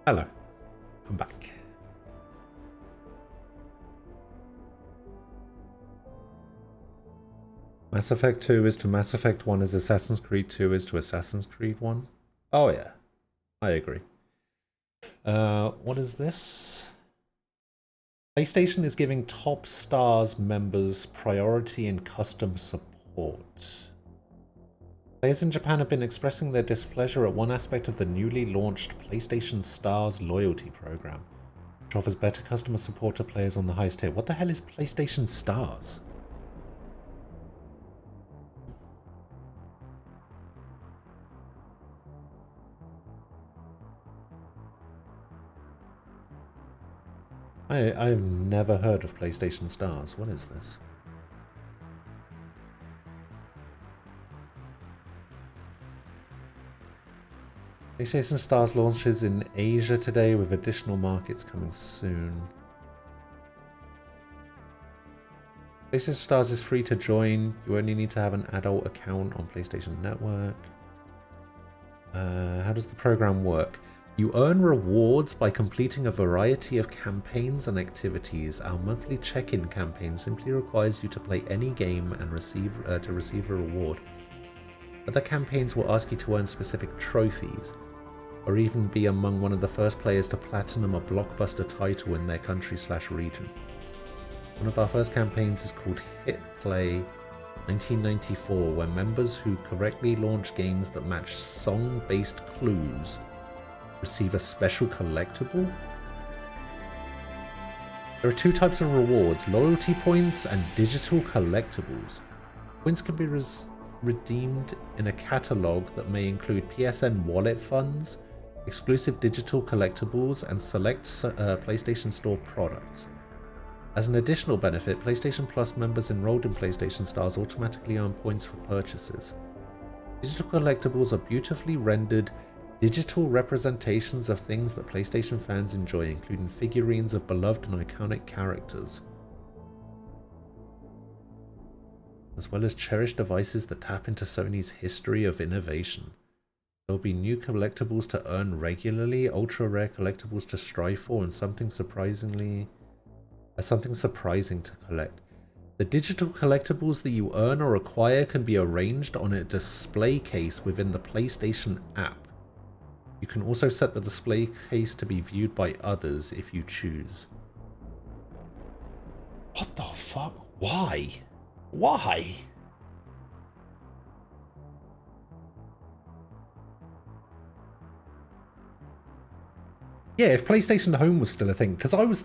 Hello, I'm back. Mass Effect 2 is to Mass Effect 1 as Assassin's Creed 2 is to Assassin's Creed 1. Oh yeah, I agree. What is this? PlayStation is giving Top Stars members priority in custom support. Players in Japan have been expressing their displeasure at one aspect of the newly launched PlayStation Stars loyalty program, which offers better customer support to players on the highest tier. What the hell is PlayStation Stars? I've never heard of PlayStation Stars. What is this? PlayStation Stars launches in Asia today with additional markets coming soon. PlayStation Stars is free to join. You only need to have an adult account on PlayStation Network. How does the program work? You earn rewards by completing a variety of campaigns and activities. Our monthly check-in campaign simply requires you to play any game and receive a reward. Other campaigns will ask you to earn specific trophies, or even be among one of the first players to platinum a blockbuster title in their country/region. One of our first campaigns is called Hit Play 1994, where members who correctly launch games that match song-based clues receive a special collectible. There are two types of rewards: loyalty points and digital collectibles. Points can be redeemed in a catalog that may include PSN wallet funds, exclusive digital collectibles, and select PlayStation Store products. As an additional benefit, PlayStation Plus members enrolled in PlayStation Stars automatically earn points for purchases. Digital collectibles are beautifully rendered digital representations of things that PlayStation fans enjoy, including figurines of beloved and iconic characters, as well as cherished devices that tap into Sony's history of innovation. There will be new collectibles to earn regularly, ultra-rare collectibles to strive for, and something surprising to collect. The digital collectibles that you earn or acquire can be arranged on a display case within the PlayStation app. You can also set the display case to be viewed by others if you choose. What the fuck? Why? Why? Yeah, if PlayStation Home was still a thing, because I was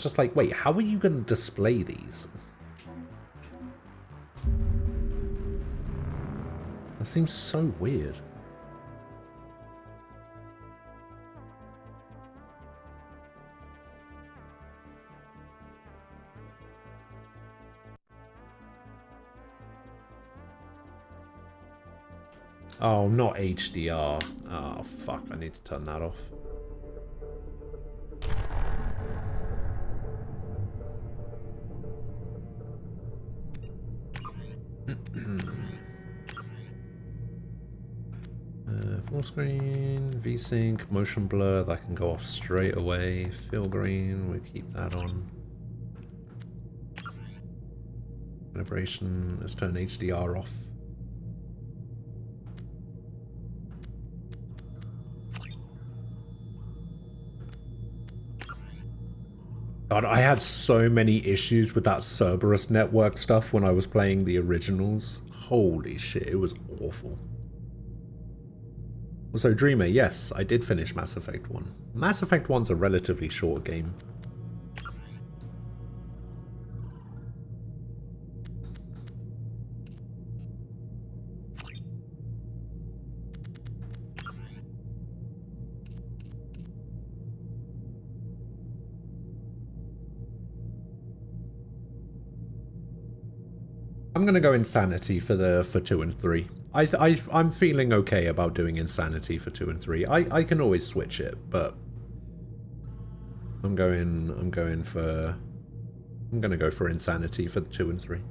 just like, wait, how are you going to display these? That seems so weird. Oh, not HDR. Oh, fuck. I need to turn that off. Full screen, VSync, motion blur, that can go off straight away. Fill green, we keep that on. Calibration, let's turn HDR off. God, I had so many issues with that Cerberus network stuff when I was playing the originals. Holy shit, it was awful. Also, Dreamer, yes, I did finish Mass Effect 1. Mass Effect 1's a relatively short game. I'm gonna go Insanity for 2 and 3. I'm feeling okay about doing Insanity for 2 and 3. I can always switch it, but I'm gonna go for Insanity for 2 and 3.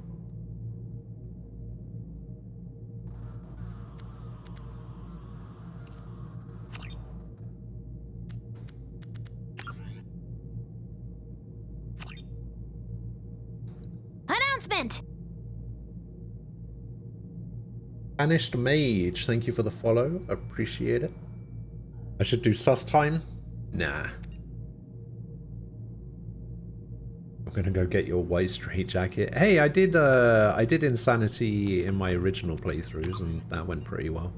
moment! Banished Mage, thank you for the follow. Appreciate it. I should do sus time? Nah. I'm gonna go get your white straight jacket. Hey, I did Insanity in my original playthroughs, and that went pretty well.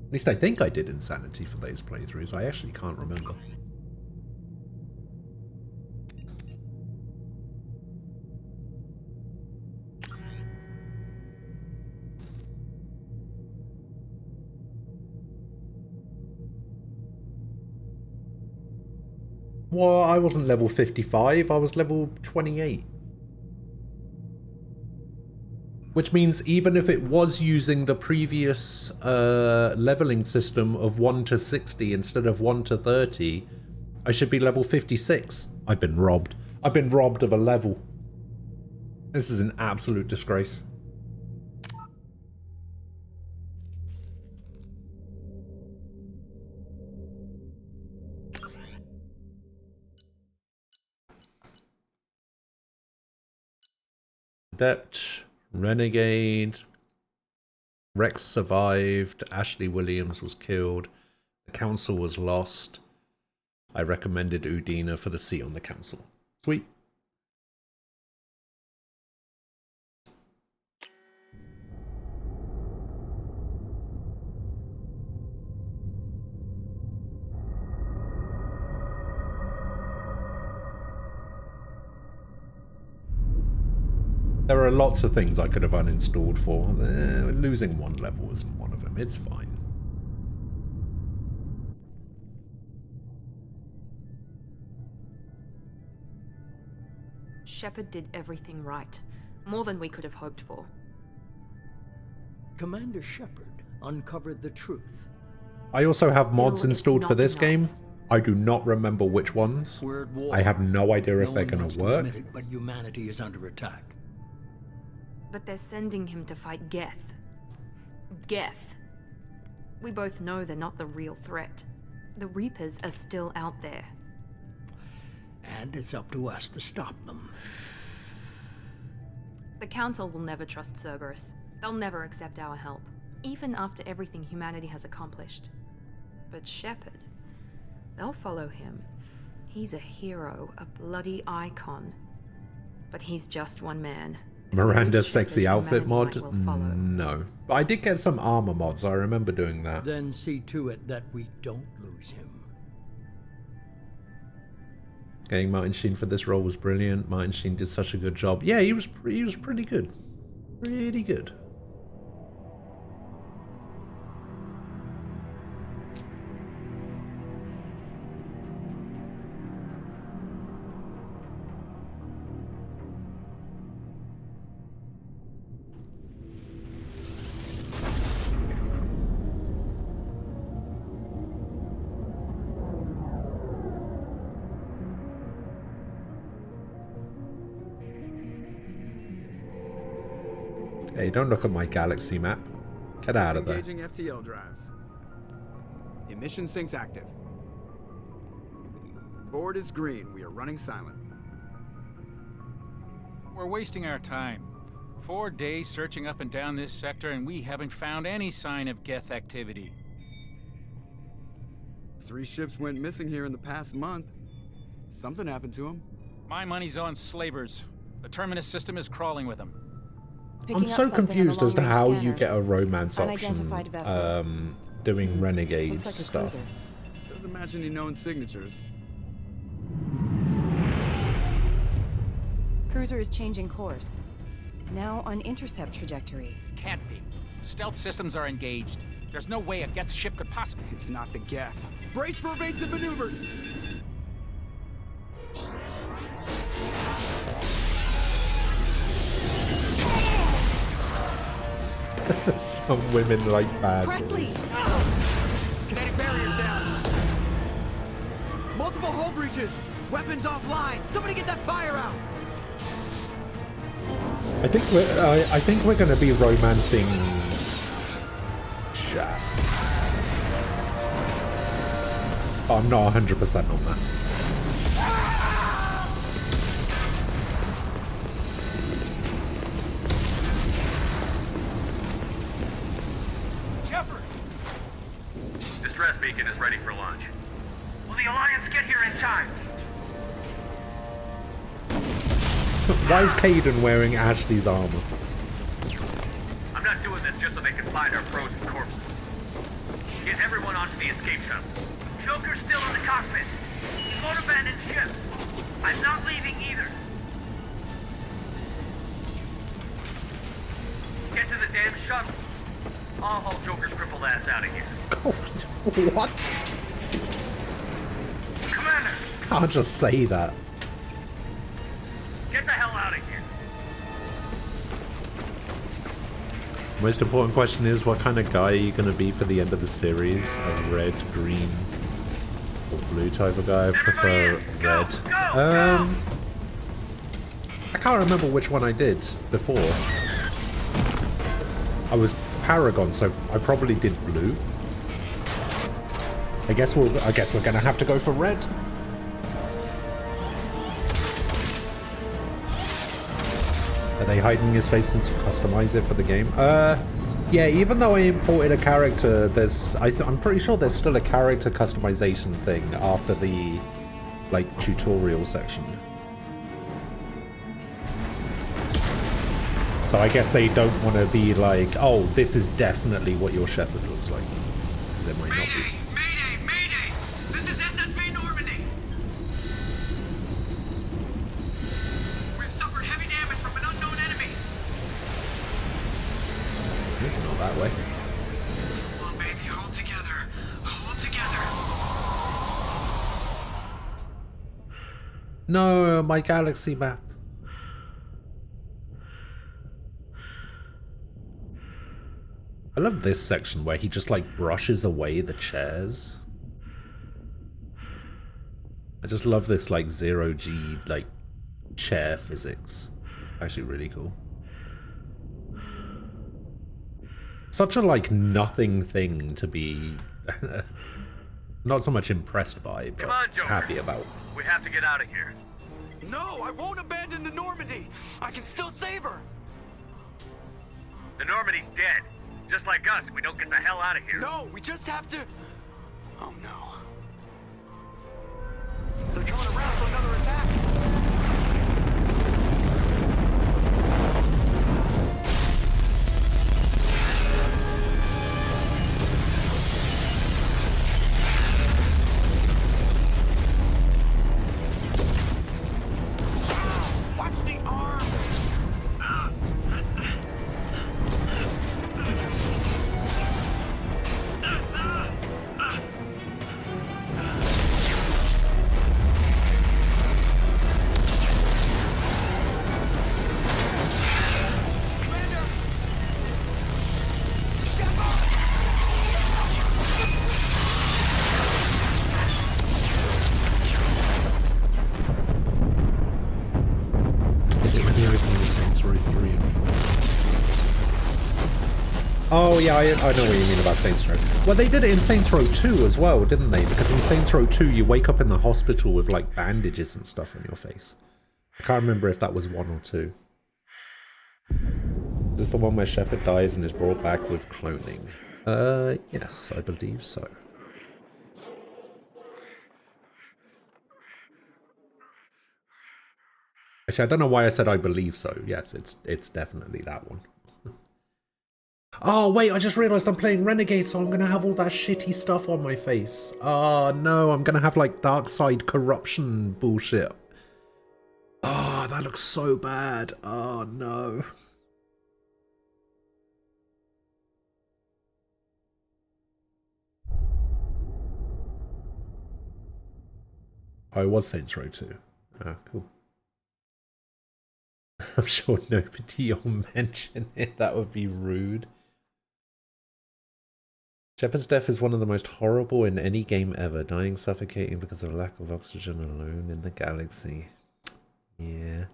At least I think I did Insanity for those playthroughs. I actually can't remember. Well, I wasn't level 55, I was level 28. Which means even if it was using the previous leveling system of 1 to 60 instead of 1 to 30, I should be level 56. I've been robbed. I've been robbed of a level. This is an absolute disgrace. Adept, Renegade, Rex survived, Ashley Williams was killed, the council was lost. I recommended Udina for the seat on the council. Sweet. There are lots of things I could have uninstalled for. Losing one level isn't one of them. It's fine. Shepard did everything right. More than we could have hoped for. Commander Shepard uncovered the truth. I also have mods Still, installed it's for not this enough. game. I do not remember which ones. We're at war. I have no idea if No they're one going wants to to work. admit it, but humanity is under attack. But they're sending him to fight Geth. Geth. We both know they're not the real threat. The Reapers are still out there. And it's up to us to stop them. The Council will never trust Cerberus. They'll never accept our help, even after everything humanity has accomplished. But Shepard, they'll follow him. He's a hero, a bloody icon. But he's just one man. Miranda's Shepard, sexy outfit humanity mod? will follow. No. But I did get some armor mods. I remember doing that. Then see to it that we don't lose him. Getting Martin Sheen for this role was brilliant. Martin Sheen did such a good job. Yeah, he was pretty good. Pretty good. Hey, don't look at my galaxy map. Get out of there. Disengaging FTL drives. Emission sinks active. Board is green. We are running silent. We're wasting our time. 4 days searching up and down this sector, and we haven't found any sign of Geth activity. 3 ships went missing here in the past month. Something happened to them. My money's on slavers. The Terminus system is crawling with them. I'm so confused as to how you get a romance option doing Renegade Looks like a stuff. cruiser. Doesn't match any known signatures. Cruiser is changing course. Now on intercept trajectory. Can't be. Stealth systems are engaged. There's no way a Geth ship could possibly... It's not the Geth. Brace for evasive maneuvers! Some women like bad Presley! boys. Kinetic barriers down. Multiple hull breaches. Weapons offline. Somebody get that fire out. I think we're going to be romancing Jack. I'm not 100% on that. beacon is ready for launch. Will the Alliance get here in time? Why is Caden wearing Ashley's armor? I'm not doing this just so they can find our frozen corpses. Get everyone onto the escape shuttle. Joker's still in the cockpit. He won't abandon ship. I'm not leaving either. Get to the damn shuttle. I'll haul Joker's crippled ass out of here. What? Commander! Can't just say that. Get the hell out of here. Most important question is, what kind of guy are you going to be for the end of the series? A red, green, or blue type of guy? I prefer red. I can't remember which one I did before. I was Paragon, so I probably did blue. I guess we're gonna have to go for red. Are they hiding his face since you customize it for the game? Yeah, even though I imported a character, I'm pretty sure there's still a character customization thing after the, like, tutorial section. So I guess they don't want to be like, oh, this is definitely what your Shepherd looks like. Because it might not be. Mayday! Mayday! This is SSV Normandy! We've suffered heavy damage from an unknown enemy! Not that way. Come on, baby, hold together. Hold together. No, my galaxy map. I love this section where he just like brushes away the chairs. I just love this like 0G like chair physics. Actually really cool. Such a like nothing thing to be not so much impressed by, but happy about. We have to get out of here. No, I won't abandon the Normandy. I can still save her. The Normandy's dead. Just like us, we don't get the hell out of here. No, we just have to... Oh no. They're coming around for another attack. Watch the arm! Oh yeah, I know what you mean about Saints Row. Well, they did it in Saints Row 2 as well, didn't they? Because in Saints Row 2, you wake up in the hospital with like bandages and stuff on your face. I can't remember if that was 1 or 2. Is this the one where Shepard dies and is brought back with cloning? Yes, I believe so. Actually, I don't know why I said I believe so. Yes, it's definitely that one. Oh, wait, I just realised I'm playing Renegade, so I'm going to have all that shitty stuff on my face. Oh, no, I'm going to have, like, dark side corruption bullshit. Oh, that looks so bad. Oh, no. Oh, it was Saints Row 2. Ah, cool. I'm sure nobody will mention it. That would be rude. Shepard's death is one of the most horrible in any game ever, dying suffocating because of lack of oxygen alone in the galaxy. Yeah.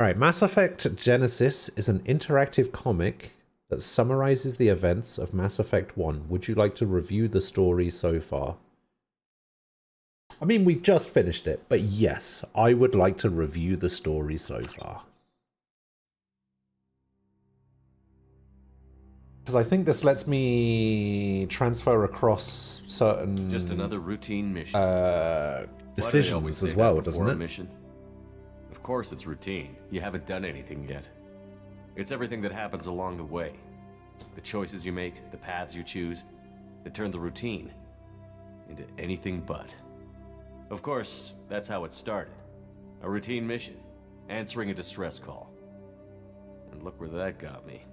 Alright, Mass Effect Genesis is an interactive comic that summarizes the events of Mass Effect 1. Would you like to review the story so far? I mean, we just finished it, but yes, I would like to review the story so far. Because I think this lets me transfer across certain Just another routine mission. decisions as well, doesn't it? Mission? Of course it's routine. You haven't done anything yet. It's everything that happens along the way. The choices you make, the paths you choose, that turn the routine into anything but. Of course, that's how it started. A routine mission, answering a distress call. And look where that got me.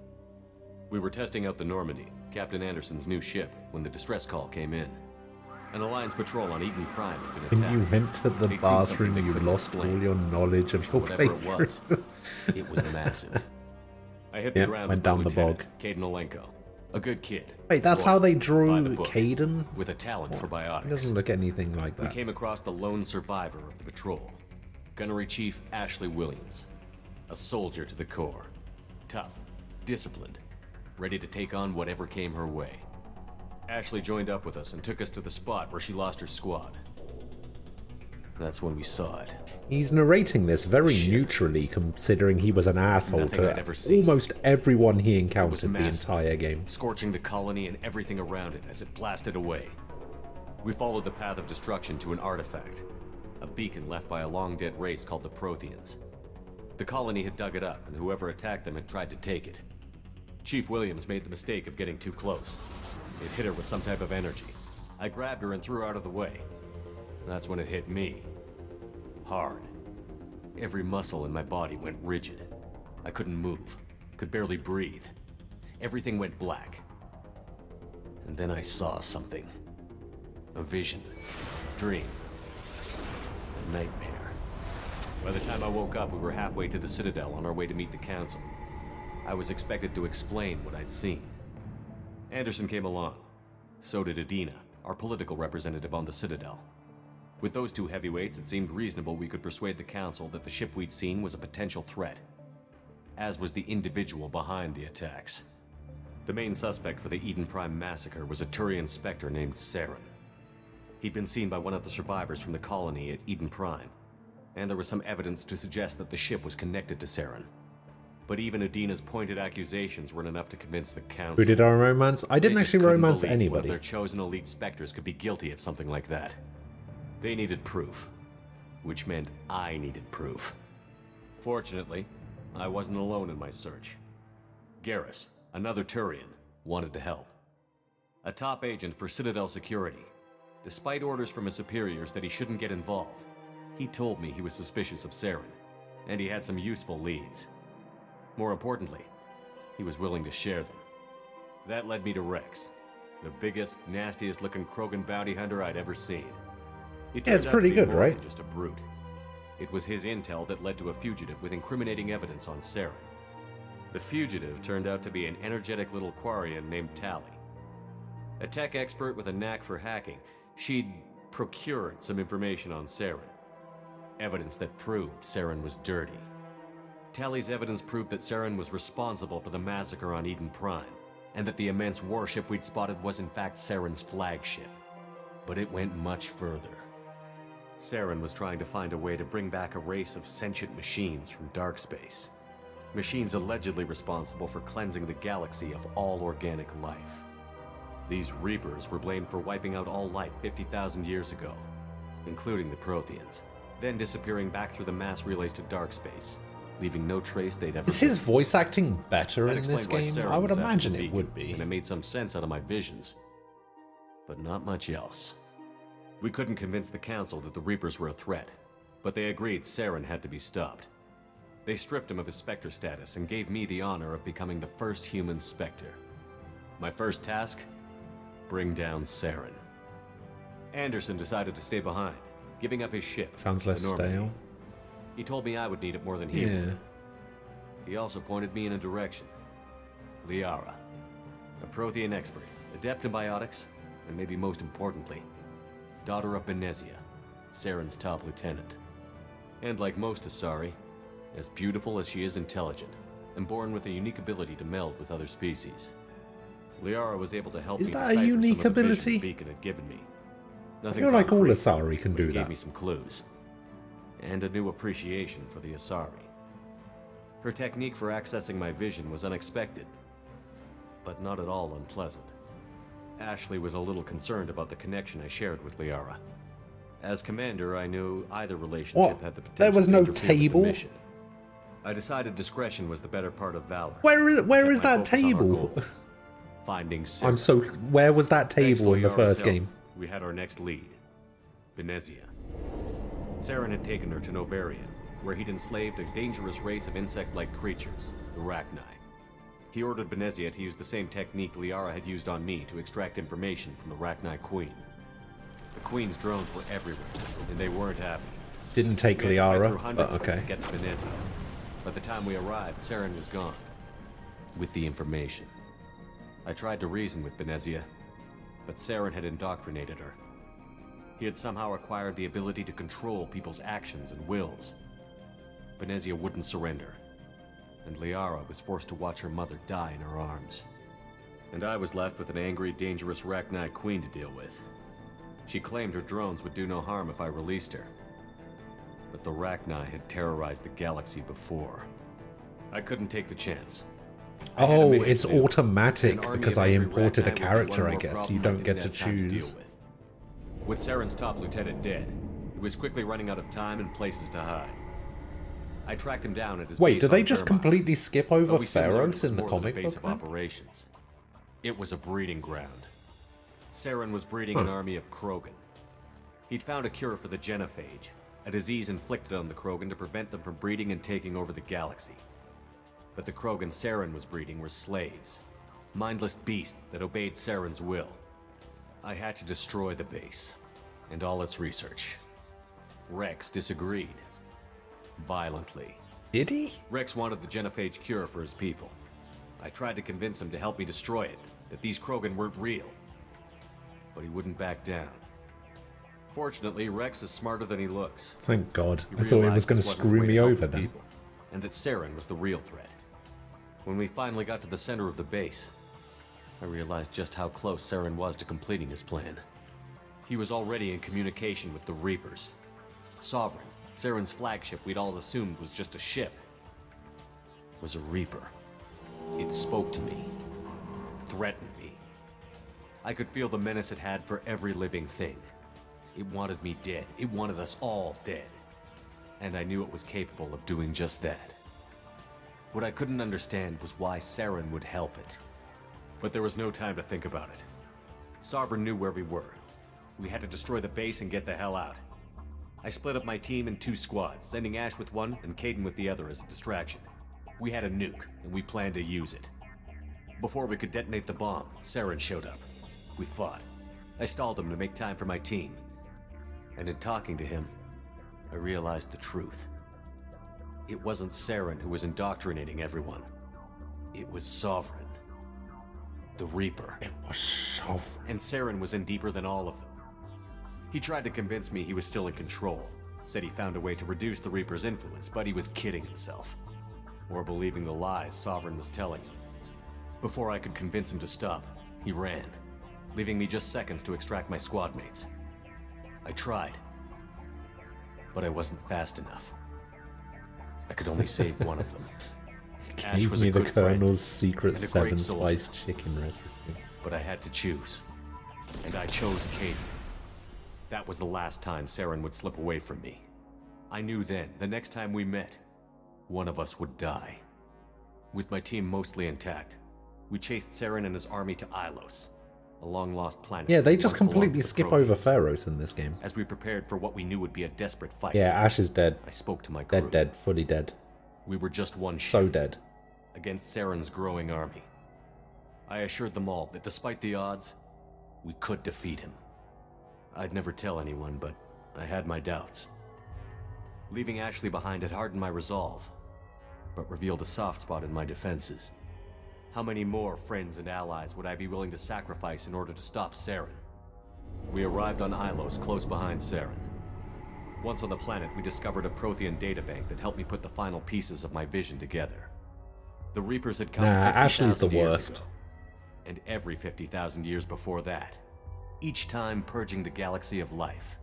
We were testing out the Normandy, Captain Anderson's new ship, when the distress call came in. An Alliance patrol on Eden Prime had been attacked. When you went to the They'd seen something bathroom, they you couldn't lost explain. all your knowledge of your Whatever it playthrough. was, it was massive. I hit the Yep, ground went with my down the lieutenant, bog. Caden Alenko. A good kid. Wait, that's Loyal, how they by drew the book, Caden? with a talent for It biotics. doesn't look anything like We that. came across the lone survivor of the patrol, Gunnery Chief Ashley Williams. A soldier to the core. Tough, disciplined, ready to take on whatever came her way. Ashley joined up with us and took us to the spot where she lost her squad. That's when we saw it. He's narrating this very Shit. neutrally, considering he was an asshole Nothing I'd to ever seen. almost everyone he It was encountered the massive, entire game. scorching the colony and everything around it as it blasted away. We followed the path of destruction to an artifact, a beacon left by a long-dead race called the Protheans. The colony had dug it up, and whoever attacked them had tried to take it. Chief Williams made the mistake of getting too close. It hit her with some type of energy. I grabbed her and threw her out of the way. That's when it hit me. Hard. Every muscle in my body went rigid. I couldn't move, could barely breathe. Everything went black. And then I saw something. A vision. Dream. A nightmare. By the time I woke up, we were halfway to the Citadel on our way to meet the Council. I was expected to explain what I'd seen. Anderson came along. So did Adina, our political representative on the Citadel. With those two heavyweights, it seemed reasonable we could persuade the Council that the ship we'd seen was a potential threat, as was the individual behind the attacks. The main suspect for the Eden Prime massacre was a Turian Spectre named Saren. He'd been seen by one of the survivors from the colony at Eden Prime, and there was some evidence to suggest that the ship was connected to Saren. But even Adina's pointed accusations weren't enough to convince the Council. Who did I romance? I didn't They just actually couldn't romance believe one of anybody. their chosen elite Spectres could be guilty of something like that. They needed proof, which meant I needed proof. Fortunately, I wasn't alone in my search. Garrus, another Turian, wanted to help. A top agent for Citadel Security. Despite orders from his superiors that he shouldn't get involved, he told me he was suspicious of Saren, and he had some useful leads. More importantly, he was willing to share them. That led me to Rex, the biggest, nastiest looking Krogan bounty hunter I'd ever seen. He Yeah, it's turned out to pretty be good, more right? than just a brute. It was his intel that led to a fugitive with incriminating evidence on Saren. The fugitive turned out to be an energetic little Quarian named Tally. A tech expert with a knack for hacking, she'd procured some information on Saren. Evidence that proved Saren was dirty. Tally's evidence proved that Saren was responsible for the massacre on Eden Prime, and that the immense warship we'd spotted was in fact Saren's flagship. But it went much further. Saren was trying to find a way to bring back a race of sentient machines from dark space. Machines allegedly responsible for cleansing the galaxy of all organic life. These Reapers were blamed for wiping out all life 50,000 years ago, including the Protheans, then disappearing back through the mass relays to dark space, leaving no trace they'd ever Is his left. voice acting better That in this explained why game? Saren I would was after imagine the it beacon, would be. and it made some sense out of my visions. But not much else. We couldn't convince the Council that the Reapers were a threat, but they agreed Saren had to be stopped. They stripped him of his Spectre status and gave me the honor of becoming the first human Spectre. My first task? Bring down Saren. Anderson decided to stay behind, giving up his ship. Sounds less the Normandy. stale. He told me I would need it more than he Yeah. would. He also pointed me in a direction. Liara, a Prothean expert, adept in biotics, and maybe most importantly, daughter of Benezia, Saren's top lieutenant. And like most Asari, as beautiful as she is intelligent, and born with a unique ability to meld with other species. Liara was able to help Is me that a decipher unique some of the vision ability? the beacon had given me. I Nothing feel like all concrete, Asari can but do it gave that. me some clues. And a new appreciation for the Asari. Her technique for accessing my vision was unexpected. but not at all unpleasant. Ashley was a little concerned about the connection I shared with Liara. As commander, I knew either relationship had the potential There was to no interfere with the table? mission. I decided discretion was the better part of valor. Where is Kept my that focus on our table? goal, finding Sarah. I'm so. Where was that Thanks to table in the Liara's first help, game? we had our next lead, Benezia. Saren had taken her to Novarian, where he'd enslaved a dangerous race of insect-like creatures, the Rachni. He ordered Benezia to use the same technique Liara had used on me to extract information from the Rachni Queen. The Queen's drones were everywhere, and they weren't happy. Didn't take We had to fight through Liara, hundreds but of them okay. to get to Benezia. By the time we arrived, Saren was gone. With the information. I tried to reason with Benezia, but Saren had indoctrinated her. He had somehow acquired the ability to control people's actions and wills. Benezia wouldn't surrender, and Liara was forced to watch her mother die in her arms. And I was left with an angry, dangerous Rachni Queen to deal with. She claimed her drones would do no harm if I released her. But the Rachni had terrorized the galaxy before. I couldn't take the chance. I had a Oh, mission it's to do. automatic An army because of I angry imported a Rachni was one character, I more guess. You problem I don't didn't get to have time deal choose. With Saren's top lieutenant dead, he was quickly running out of time and places to hide. I tracked him down at his Wait, base did they on just Termite, completely skip but over we soon learned it Pharos was in the more than a comic base book of then? operations. It was a breeding ground. Saren was breeding an army of Krogan. He'd found a cure for the genophage, a disease inflicted on the Krogan to prevent them from breeding and taking over the galaxy. But the Krogan Saren was breeding were slaves, mindless beasts that obeyed Saren's will. I had to destroy the base, and all its research. Rex disagreed. Violently. Did he? Rex wanted the genophage cure for his people. I tried to convince him to help me destroy it, that these Krogan weren't real. But he wouldn't back down. Fortunately, Rex is smarter than he looks. Thank God. He I thought he was realized going to this wasn't the screw way me to help over his then. people, and that Saren was the real threat. When we finally got to the center of the base, I realized just how close Saren was to completing his plan. He was already in communication with the Reapers. Sovereign, Saren's flagship we'd all assumed was just a ship, was a Reaper. It spoke to me, threatened me. I could feel the menace it had for every living thing. It wanted me dead. It wanted us all dead. And I knew it was capable of doing just that. What I couldn't understand was why Saren would help it. But there was no time to think about it. Sovereign knew where we were. We had to destroy the base and get the hell out. I split up my team in 2 squads, sending Ash with one and Caden with the other as a distraction. We had a nuke, and we planned to use it. Before we could detonate the bomb, Saren showed up. We fought. I stalled him to make time for my team. And in talking to him, I realized the truth. It wasn't Saren who was indoctrinating everyone. It was Sovereign. The Reaper. It was Sovereign. And Saren was in deeper than all of them. He tried to convince me he was still in control. Said he found a way to reduce the Reaper's influence, but he was kidding himself. Or believing the lies Sovereign was telling him. Before I could convince him to stop, he ran, leaving me just seconds to extract my squad mates. I tried, but I wasn't fast enough. I could only save one of them. Ash Gave was a me the good friend Colonel's secret and a great 7 soldier. spiced chicken recipe. But I had to choose. And I chose Caden. That was the last time Saren would slip away from me. I knew then, the next time we met, one of us would die. With my team mostly intact, we chased Saren and his army to Ilos, a long-lost planet. Yeah, they that just once belonged completely to the skip over Proteans. Pharos in this game. As we prepared for what we knew would be a desperate fight, Yeah, Ash is dead. I spoke to my crew. Dead, fully dead. We were just one ship So dead. against Saren's growing army. I assured them all that despite the odds, we could defeat him. I'd never tell anyone, but I had my doubts. Leaving Ashley behind had hardened my resolve, but revealed a soft spot in my defenses. How many more friends and allies would I be willing to sacrifice in order to stop Saren? We arrived on Ilos, close behind Saren. Once on the planet, we discovered a Prothean databank that helped me put the final pieces of my vision together. The Reapers had come Nah, Ashley's the 50,000 years worst. ago, and every 50,000 years before that, each time purging the galaxy of life.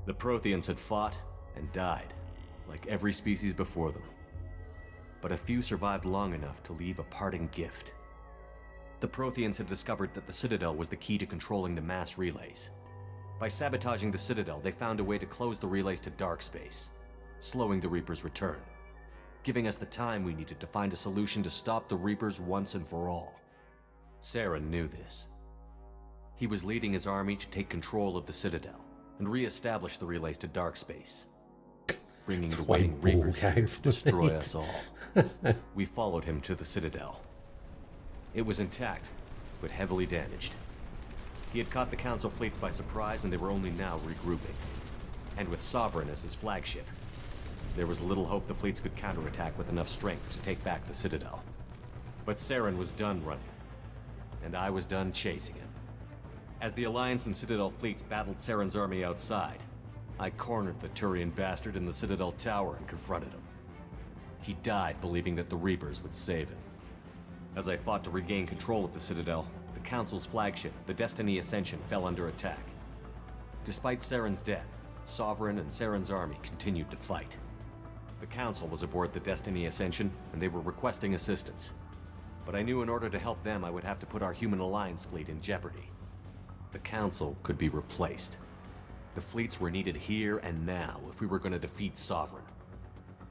The Protheans had fought and died, like every species before them. But a few survived long enough to leave a parting gift. The Protheans had discovered that the Citadel was the key to controlling the mass relays. By sabotaging the Citadel, they found a way to close the relays to dark space, slowing the Reapers' return, giving us the time we needed to find a solution to stop the Reapers once and for all. Saren knew this. He was leading his army to take control of the Citadel and re-establish the relays to dark space, bringing the waiting Reapers here to destroy us all. We followed him to the Citadel. It was intact, but heavily damaged. He had caught the Council fleets by surprise, and they were only now regrouping. And with Sovereign as his flagship, there was little hope the fleets could counterattack with enough strength to take back the Citadel. But Saren was done running, and I was done chasing him. As the Alliance and Citadel fleets battled Saren's army outside, I cornered the Turian bastard in the Citadel tower and confronted him. He died believing that the Reapers would save him. As I fought to regain control of the Citadel, the Council's flagship, the Destiny Ascension, fell under attack. Despite Saren's death, Sovereign and Saren's army continued to fight. The Council was aboard the Destiny Ascension, and they were requesting assistance. But I knew in order to help them, I would have to put our Human Alliance fleet in jeopardy. The Council could be replaced. The fleets were needed here and now if we were going to defeat Sovereign.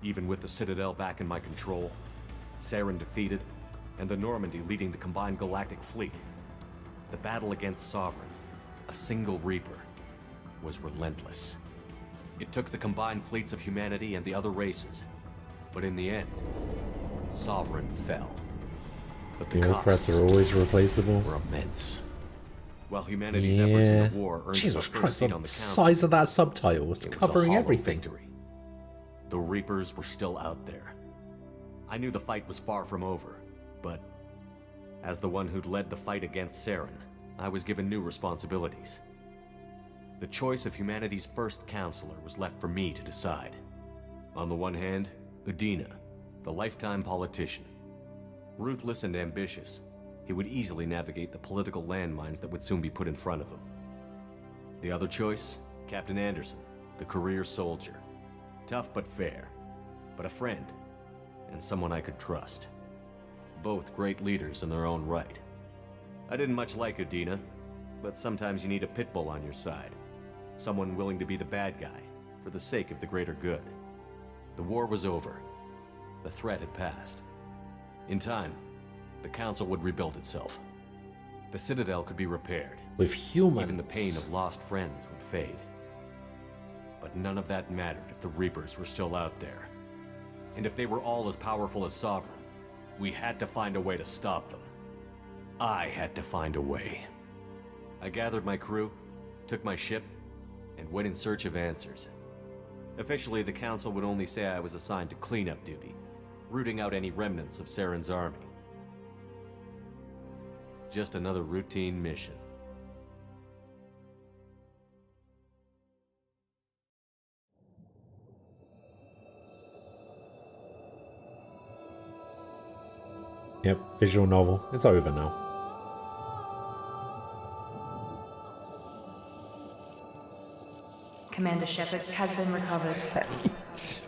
Even with the Citadel back in my control, Saren defeated, and the Normandy leading the combined galactic fleet, the battle against Sovereign, a single Reaper, was relentless. It took the combined fleets of humanity and the other races, but in the end, Sovereign fell. But the bureaucrats are always replaceable. Were immense. While humanity's efforts in the war earned Jesus us a first Christ, seat the on the council, size of that subtitle, it's it was covering a hollow everything. Victory. The Reapers were still out there. I knew the fight was far from over, but as the one who'd led the fight against Saren, I was given new responsibilities. The choice of humanity's first counselor was left for me to decide. On the one hand, Udina, the lifetime politician. Ruthless and ambitious, he would easily navigate the political landmines that would soon be put in front of him. The other choice, Captain Anderson, the career soldier. Tough but fair, but a friend, and someone I could trust. Both great leaders in their own right. I didn't much like Udina, but sometimes you need a pit bull on your side. Someone willing to be the bad guy, for the sake of the greater good. The war was over. The threat had passed. In time, the Council would rebuild itself. The Citadel could be repaired. With humans. Even the pain of lost friends would fade. But none of that mattered if the Reapers were still out there. And if they were all as powerful as Sovereign, we had to find a way to stop them. I had to find a way. I gathered my crew, took my ship, and went in search of answers. Officially, the Council would only say I was assigned to cleanup duty, rooting out any remnants of Saren's army. Just another routine mission. Yep, visual novel. It's over now. Commander Shepard has been recovered.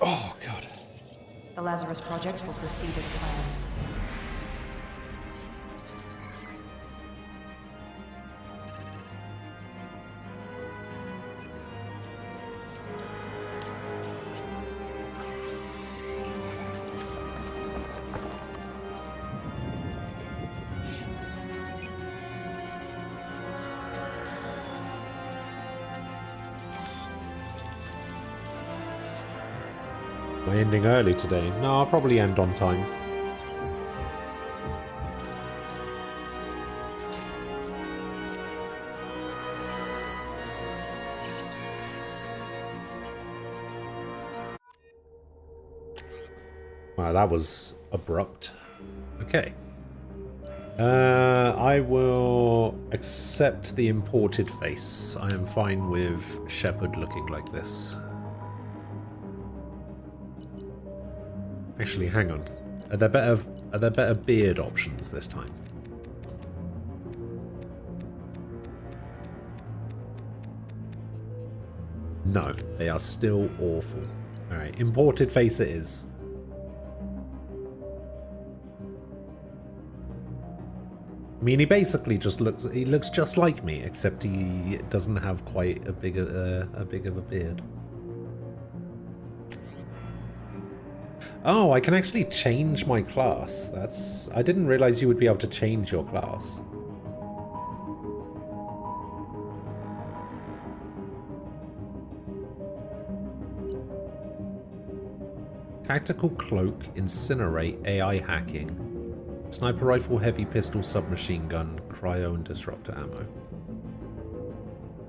Oh, God. The Lazarus Project will proceed as planned. Am I ending early today? No, I'll probably end on time. Wow, that was abrupt. Okay. I will accept the imported face. I am fine with Shepard looking like this. Actually, hang on. Are there better beard options this time? No, they are still awful. Alright, imported face it is. I mean, he basically just looks just like me, except he doesn't have quite a big of a beard. Oh, I can actually change my class. I didn't realize you would be able to change your class. Tactical cloak, incinerate, AI hacking, sniper rifle, heavy pistol, submachine gun, cryo and disruptor ammo.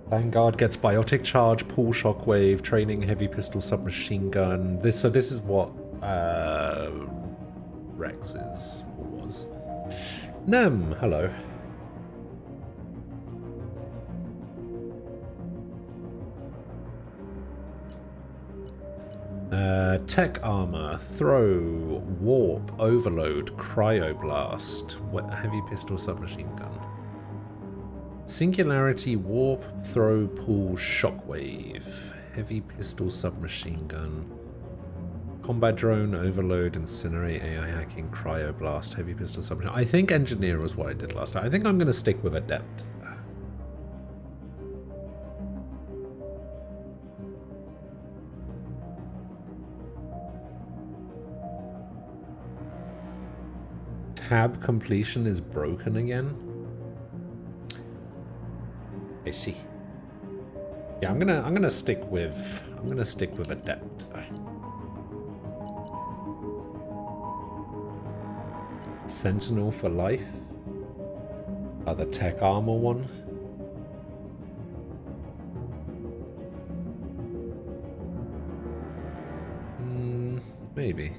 Vanguard gets biotic charge, pull shockwave, training, heavy pistol, submachine gun. This is what Rex was. Nem, hello. Tech armor, throw, warp, overload, cryoblast, heavy pistol, submachine gun. Singularity, warp, throw, pull, shockwave, heavy pistol, submachine gun. Combat drone, overload, incinerate, AI hacking, cryoblast, heavy pistol, submachine. I think engineer was what I did last time. I think I'm going to stick with adept. Tab completion is broken again. I see. Yeah, I'm gonna stick with adept. Sentinel for life. The tech armor one. Maybe.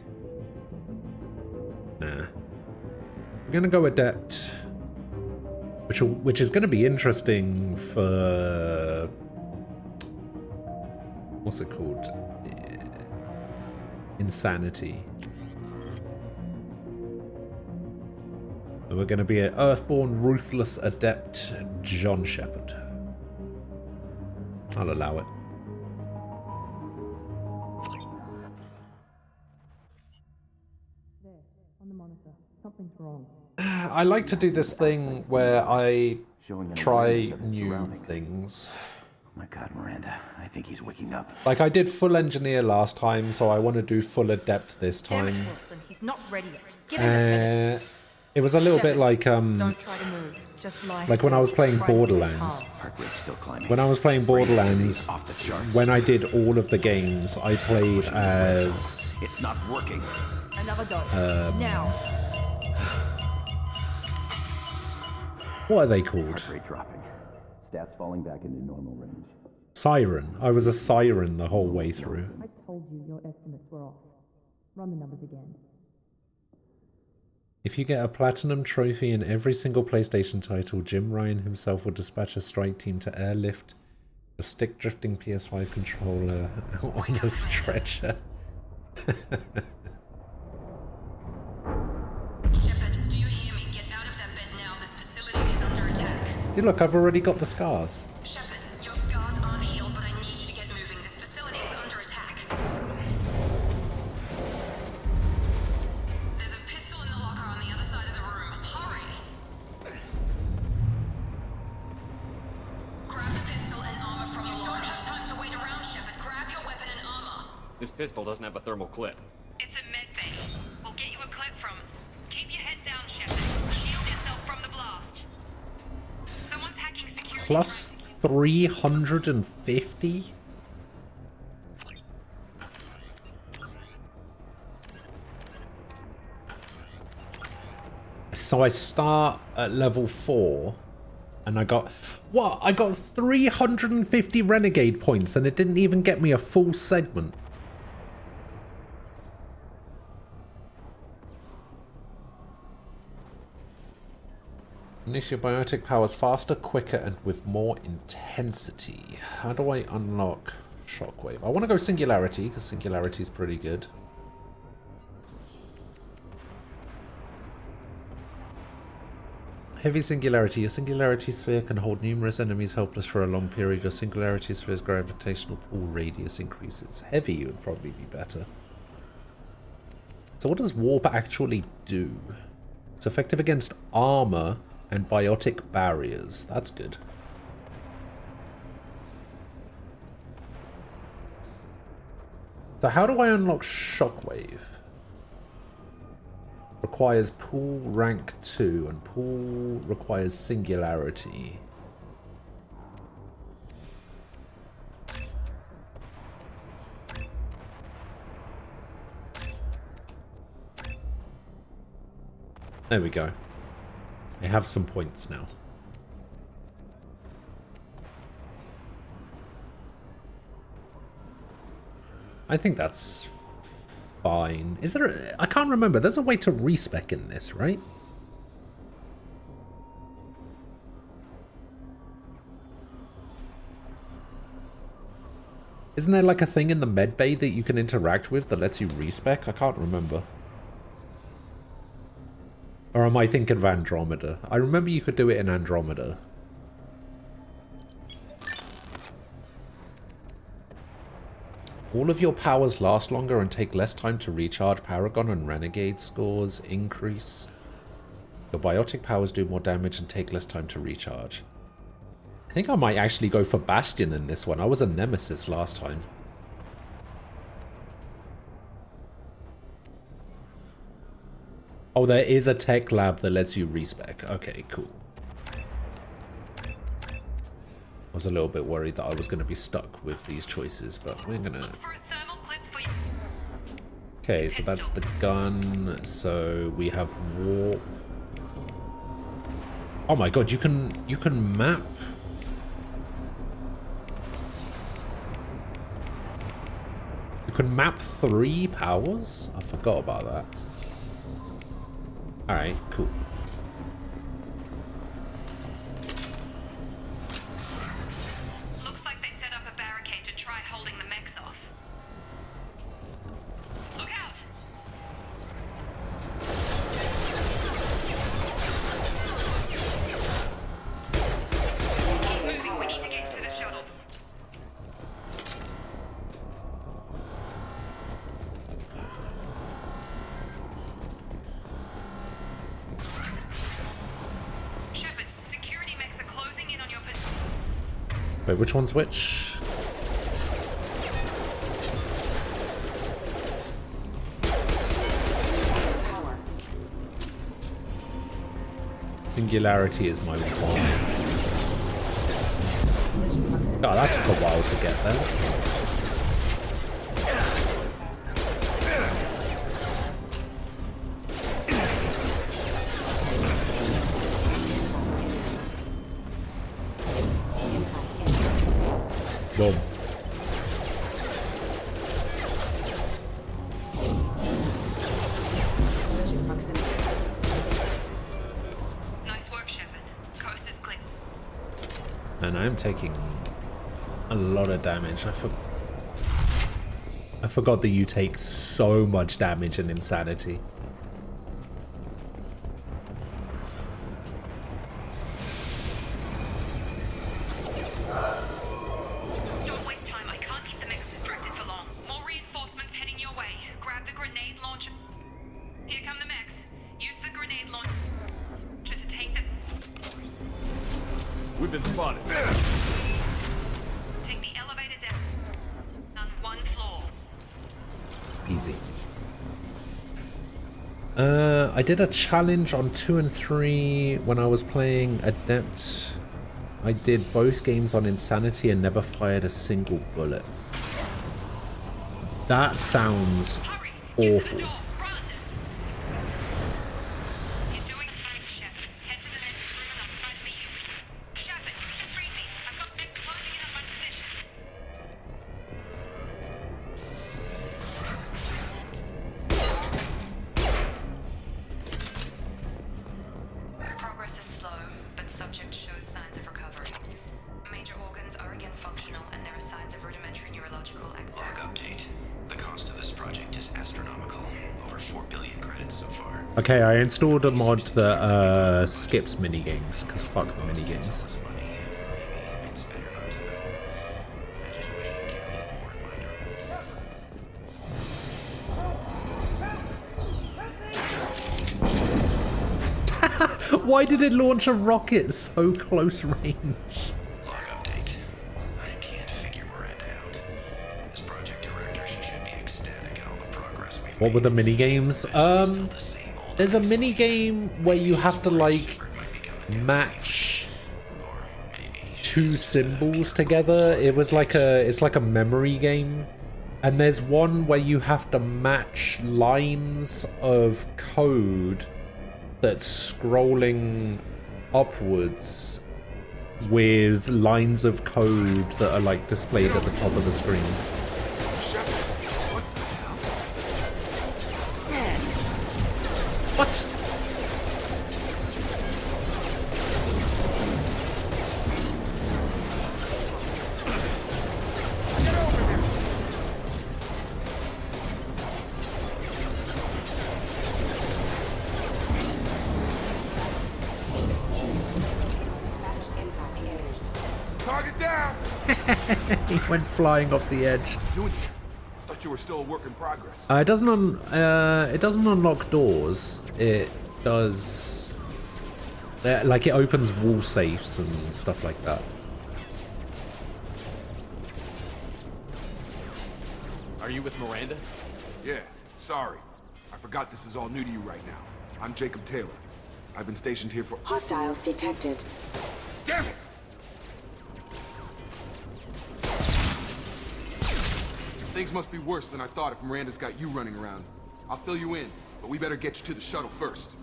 Nah. I'm gonna go adept, which is gonna be interesting for what's it called? Insanity. And we're gonna be an Earthborn Ruthless Adept John Shepard. I'll allow it. There, on the monitor. Something's wrong. I like to do this thing where I try new things. Oh my god, Miranda. I think he's waking up. Like I did full engineer last time, so I want to do full adept this Damn time. it, Wilson. He's not ready yet. Give him a minute. It was a little bit like Don't try to move. Just lie like when I was playing Try to stay Borderlands. calm. Heart rate's still climbing. When I was playing Borderlands, Off the charts. when I did all of the games, I played as It's not working. Another dose. Now. what are they called? Heart rate dropping. Stats falling back into normal range. Siren. I was a siren the whole way through. I told you your estimates were off. Run the numbers again. If you get a platinum trophy in every single PlayStation title, Jim Ryan himself will dispatch a strike team to airlift a stick drifting PS5 controller on a stretcher. Shepard, do you hear me? Get out of that bed now. This facility is under attack. See, look, I've already got the scars. Shepard, your scars aren't healed, but I need you to get moving. This facility is under attack. There's a pistol in the locker on the other side of the room. Hurry! Grab the pistol and armor from the locker. You don't have time to wait around, Shepard. Grab your weapon and armor. This pistol doesn't have a thermal clip. It's a med bay. We'll get you a clip from. Keep your head down, Shepard. Shield yourself from the blast. Someone's hacking security. Plus 350? So I start at level 4 and I got... What? I got 350 Renegade points and it didn't even get me a full segment. Unleash your biotic powers faster, quicker, and with more intensity. How do I unlock Shockwave? I want to go Singularity, because Singularity is pretty good. Heavy Singularity. Your Singularity Sphere can hold numerous enemies helpless for a long period. Your Singularity Sphere's gravitational pull radius increases. Heavy would probably be better. So what does Warp actually do? It's effective against armor and biotic barriers. That's good. So how do I unlock Shockwave? Requires pool rank 2 and pool requires singularity. There we go. I have some points now. I think that's fine. Is there a... I can't remember. There's a way to respec in this, right? Isn't there like a thing in the medbay that you can interact with that lets you respec? I can't remember. Or am I thinking of Andromeda? I remember you could do it in Andromeda. All of your powers last longer and take less time to recharge. Paragon and Renegade scores increase. Your biotic powers do more damage and take less time to recharge. I think I might actually go for Bastion in this one. I was a Nemesis last time. Oh, there is a tech lab that lets you respec. Okay, cool. I was a little bit worried that I was going to be stuck with these choices, but we're going to... Okay, so that's the gun. So we have warp. Oh my god, you can map. You can map 3 powers? I forgot about that. Alright, cool. Looks like they set up a barricade to try holding the mechs off. Look out! Keep moving, we need to get to the shuttles. Wait, which one's which? Singularity is my one. Oh, that took a while to get there. Boom. Nice work, Shepard. Coast is clear. And I'm taking a lot of damage. I forgot that you take so much damage in Insanity. I did a challenge on 2 and 3 when I was playing Adept. I did both games on Insanity and never fired a single bullet. That sounds awful. Okay, I installed a mod that skips minigames, because fuck the minigames. Why did it launch a rocket so close range? Log update. I can't figure Miranda out. As project director, she should be ecstatic at all the progress we've made. What were the mini games? There's a mini game where you have to like match two symbols together. It's like a memory game. And there's one where you have to match lines of code that's scrolling upwards with lines of code that are like displayed at the top of the screen. What? He went flying off the edge. Thought you were still a work in progress. It doesn't unlock doors. It does like it opens wall safes and stuff like that. Are you with Miranda? Yeah, sorry. I forgot this is all new to you right now. I'm Jacob Taylor. I've been stationed here for— Hostiles detected. Damn it! Things must be worse than I thought if Miranda's got you running around. I'll fill you in, but we better get you to the shuttle first.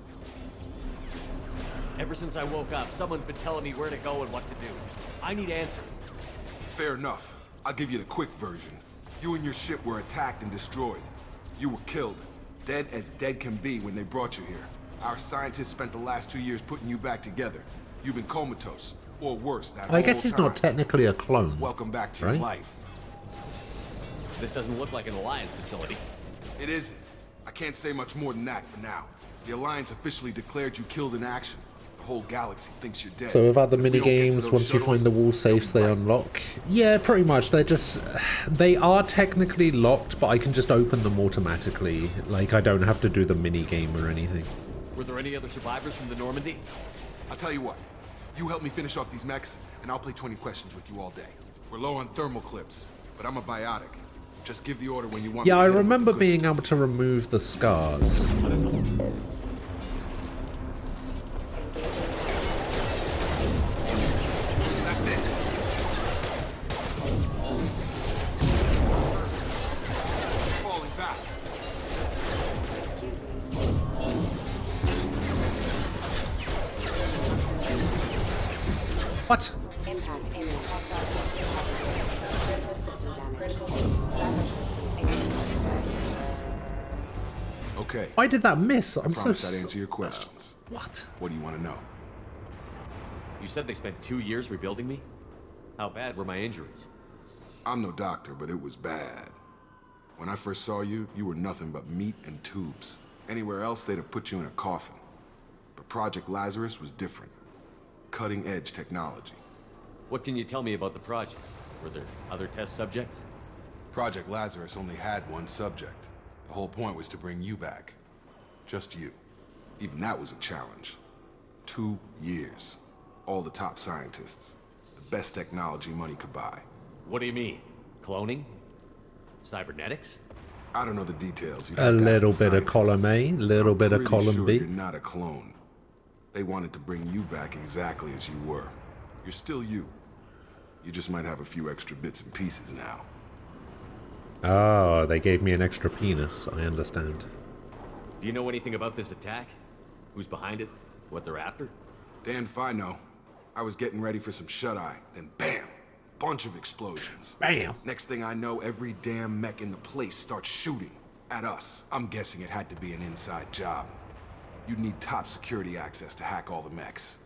Ever since I woke up, someone's been telling me where to go and what to do. I need answers. Fair enough. I'll give you the quick version. You and your ship were attacked and destroyed. You were killed. Dead as dead can be when they brought you here. Our scientists spent the last 2 years putting you back together. You've been comatose, or worse, that I guess whole it's not time. technically a clone. Welcome back to right? your life. This doesn't look like an Alliance facility. It isn't. I can't say much more than that for now. The Alliance officially declared you killed in action. The whole galaxy thinks you're dead. So without the If we mini don't get to games, those once you find the wall safes, they unlock. Yeah, pretty much. They are technically locked, but I can just open them automatically. Like, I don't have to do the mini game or anything. Were there any other survivors from the Normandy? I'll tell you what. You help me finish off these mechs, and I'll play 20 questions with you all day. We're low on thermal clips, but I'm a biotic. Just give the order when you want me Yeah, to I hit 'em with remember the good being stuff. able to remove the scars. That's it. Falling back. What? Impact image. Okay. Why did that miss? I I'm so promise I'd answer your questions. What? What do you want to know? You said they spent 2 years rebuilding me? How bad were my injuries? I'm no doctor, but it was bad. When I first saw you, you were nothing but meat and tubes. Anywhere else, they'd have put you in a coffin. But Project Lazarus was different. Cutting-edge technology. What can you tell me about the project? Were there other test subjects? Project Lazarus only had one subject. The whole point was to bring you back. Just you. Even that was a challenge. 2 years. All the top scientists. The best technology money could buy. What do you mean? Cloning? Cybernetics? I don't know the details. You'd A have to ask little the bit of column A, scientists. little I'm bit of pretty column sure B. You're not a clone. They wanted to bring you back exactly as you were. You're still you. You just might have a few extra bits and pieces now. Oh, they gave me an extra penis. I understand. Do you know anything about this attack? Who's behind it? What they're after? Damned if I know. I was getting ready for some shut-eye, then bam! Bunch of explosions. Bam! Next thing I know, every damn mech in the place starts shooting at us. I'm guessing it had to be an inside job. You'd need top security access to hack all the mechs.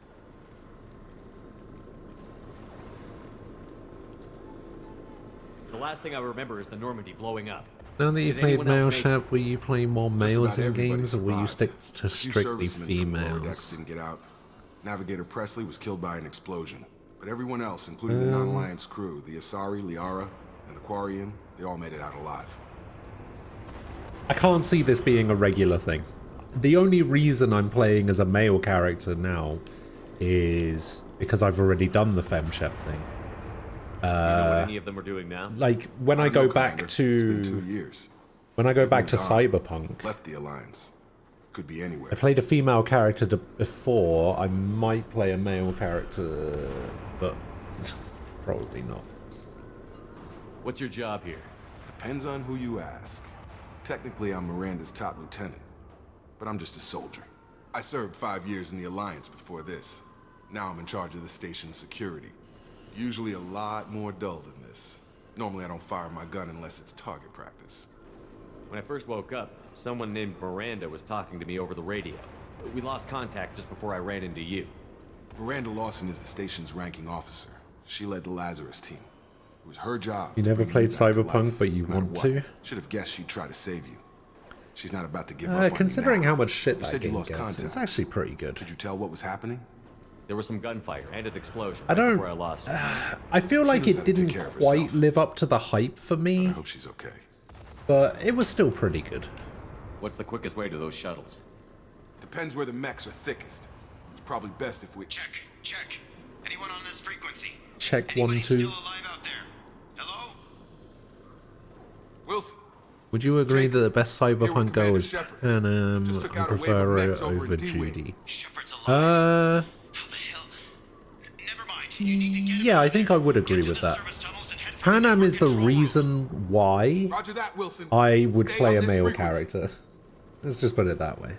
The last thing I remember is the Normandy blowing up. Now that you've Did played anyone else Male make it? Shop, will you play more Just males about in everybody games, or will you survived. stick to A few strictly servicemen from lower decks females? didn't get out. Navigator Presley was killed by an explosion. But everyone else, including the non-Alliance crew, the Asari, Liara, and the Quarian, they all made it out alive. I can't see this being a regular thing. the only reason I'm playing as a male character now is because I've already done the FemShep thing. You know what any of them are doing now? Like when I go back to It's been 2 years. when I go back to Moved on. Cyberpunk, Left the Alliance. Could be anywhere. I played a female character before. I might play a male character, but probably not. What's your job here? Depends on who you ask. Technically, I'm Miranda's top lieutenant, but I'm just a soldier. I served 5 years in the Alliance before this. Now I'm in charge of the station's security. Usually a lot more dull than this. Normally I don't fire my gun unless it's target practice. When I first woke up, someone named Miranda was talking to me over the radio. We lost contact just before I ran into you. Miranda Lawson is the station's ranking officer. She led the Lazarus team. It was her job. You never played Cyberpunk, but you want to? Should have guessed she'd try to save you. She's not about to give up on you considering now. how much shit You that said you game lost gets, contact. it's actually pretty good. Could you tell what was happening? There was some gunfire and an explosion I don't. before I lost her. I feel like knows how it to take didn't care of quite herself. live up to the hype for I me, hope she's okay. but it was still pretty good. What's the quickest way to those shuttles? Depends where the mechs are thickest. It's probably best if we... Check. Anyone on this frequency? Check Anybody 1, 2. still alive out there? Hello? Wilson. Would you agree that the best Cyberpunk girl is Shepard. Panam? Just took I out a wave prefer of her mechs over over in D-Wing. Judy. Shepard's alive. Uh, How the hell? Never mind. You need to get him yeah, out I of think there. I would agree Get to with the that. service tunnels and head for the Panam network is the control room. reason why Roger that, Wilson. I would Stay play on a this male frequency. character. Let's just put it that way.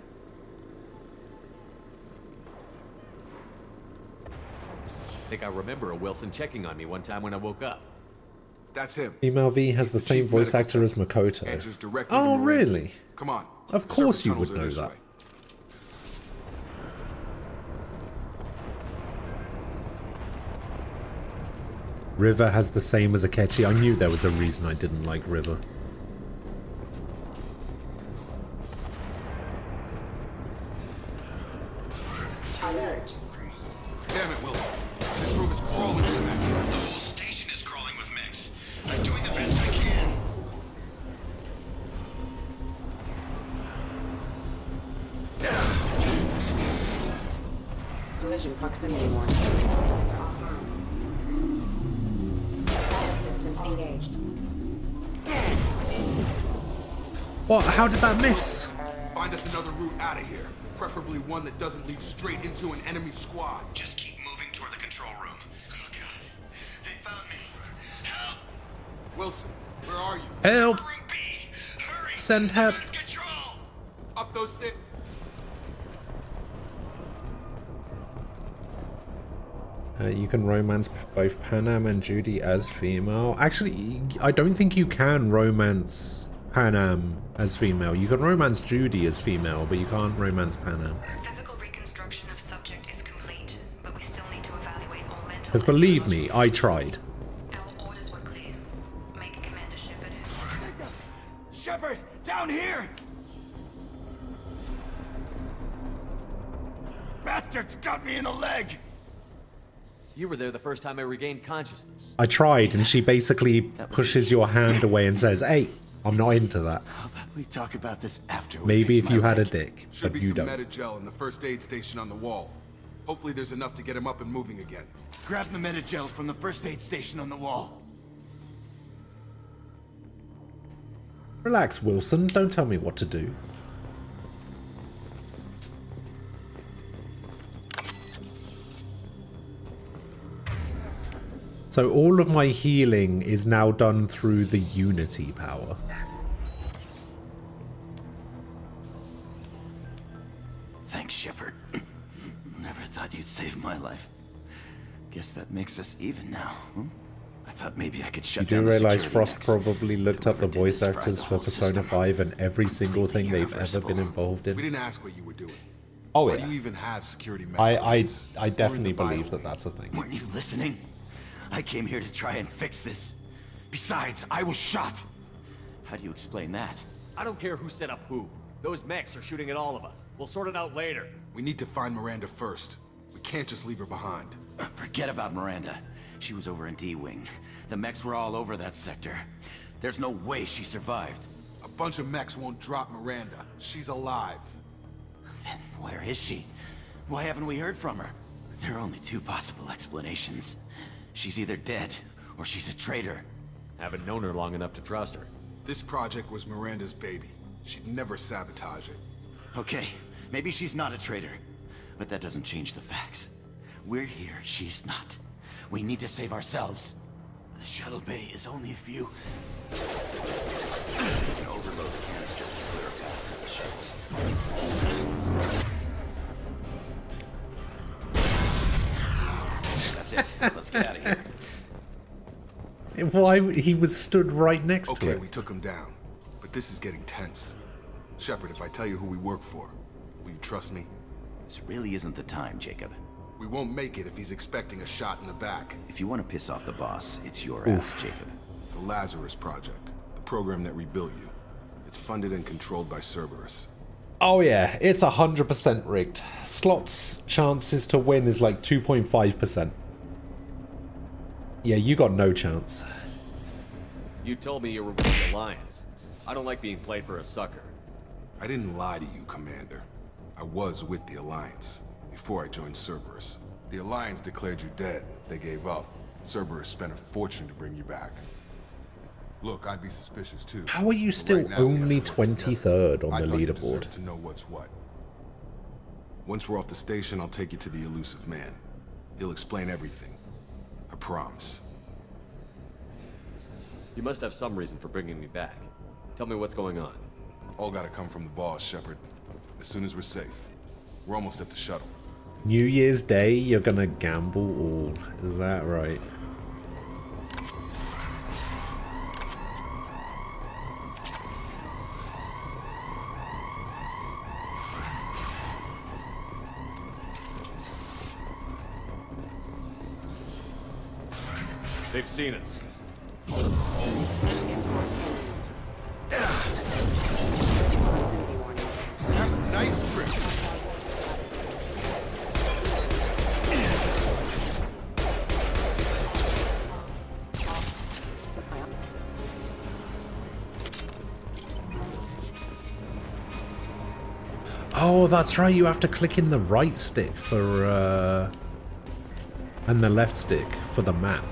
I think I remember a Wilson checking on me one time when I woke up. That's him. Female V has the same Chief voice medical actor as tech. Makoto. Answers directly to Oh, Miranda. really? Come on. Of The course service you tunnels would are know this that. way. River has the same as Akechi. I knew there was a reason I didn't like River. Alert. Damn it, Wilson. This room is crawling with mechs. The whole station is crawling with mechs. I'm doing the best I can. Collision proximity warning. Static systems engaged. What? How did that miss? Find us another route out of here. Preferably one that doesn't lead straight into an enemy squad. Just keep moving toward the control room. Oh god. They found me. Help! Wilson, where are you? Help! Room B! Hurry! Send help! I'm out of control! Up those stairs. You can romance both Panam and Judy as female. Actually, I don't think you can romance Panam as female. You can romance Judy as female, but you can't romance Panam. Physical reconstruction of subject is complete, but we still need to evaluate all mental. Because believe me, I tried. Our orders were clear. Make Commander Shepard. Shepard! Down here! Bastards got me in the leg! You were there the first time I regained consciousness. I tried, and she basically pushes your hand away and says, "Hey, I'm not into that." How about we talk about this after we Maybe fix if you my had a leg? dick, Should but be you some don't. Medi-gel in the first aid station on the wall. Hopefully there's enough to get him up and moving again. Grab the Medi-gel from the first aid station on the wall. Relax, Wilson. Don't tell me what to do. So all of my healing is now done through the Unity power. Thanks, Shepard. Never thought you'd save my life. Guess that makes us even now. I thought maybe I could shut You do down the realize security Frost mechs. probably looked up the Whoever did voice this fried actors the for whole Persona system. 5 and every single thing they've ever irreversible. been involved We in? didn't ask what you were doing. Oh Why yeah. do you even have security mechs? I definitely We're in the believe that Bible. that's a thing. Weren't you listening? I came here to try and fix this. Besides, I was shot. How do you explain that? I don't care who set up who. Those mechs are shooting at all of us. We'll sort it out later. We need to find Miranda first. We can't just leave her behind. Forget about Miranda. She was over in D-Wing. The mechs were all over that sector. There's no way she survived. A bunch of mechs won't drop Miranda. She's alive. Then where is she? Why haven't we heard from her? There are only two possible explanations. She's either dead, or she's a traitor. Haven't known her long enough to trust her. This project was Miranda's baby. She'd never sabotage it. Okay, maybe she's not a traitor. But that doesn't change the facts. We're here, she's not. We need to save ourselves. The shuttle bay is only a few... We can overload the canister to clear a path for the shuttles. That's it. Let's get out of here. Why? He was stood right next to Okay, it. we took him down. But this is getting tense. Shepard, if I tell you who we work for, will you trust me? This really isn't the time, Jacob. We won't make it if he's expecting a shot in the back. If you want to piss off the boss, it's your ass, Jacob. The Lazarus Project, the program that rebuilt you. It's funded and controlled by Cerberus. Oh yeah, it's 100% rigged. Slot's chances to win is like 2.5%. Yeah, you got no chance. You told me you were with the Alliance. I don't like being played for a sucker. I didn't lie to you, Commander. I was with the Alliance before I joined Cerberus. The Alliance declared you dead. They gave up. Cerberus spent a fortune to bring you back. Look, I'd be suspicious too. How are you But still right now, we only have to work together. 23rd on I the thought you leaderboard? deserved to know what's what. Once we're off the station, I'll take you to the elusive man. He'll explain everything. I promise. You must have some reason for bringing me back. Tell me what's going on. All gotta come from the boss, Shepard. As soon as we're safe. We're almost at the shuttle. New Year's Day, you're gonna gamble all. Is that right? They've seen us. Have a nice trip. Oh, that's right. You have to click in the right stick for, and the left stick for the map.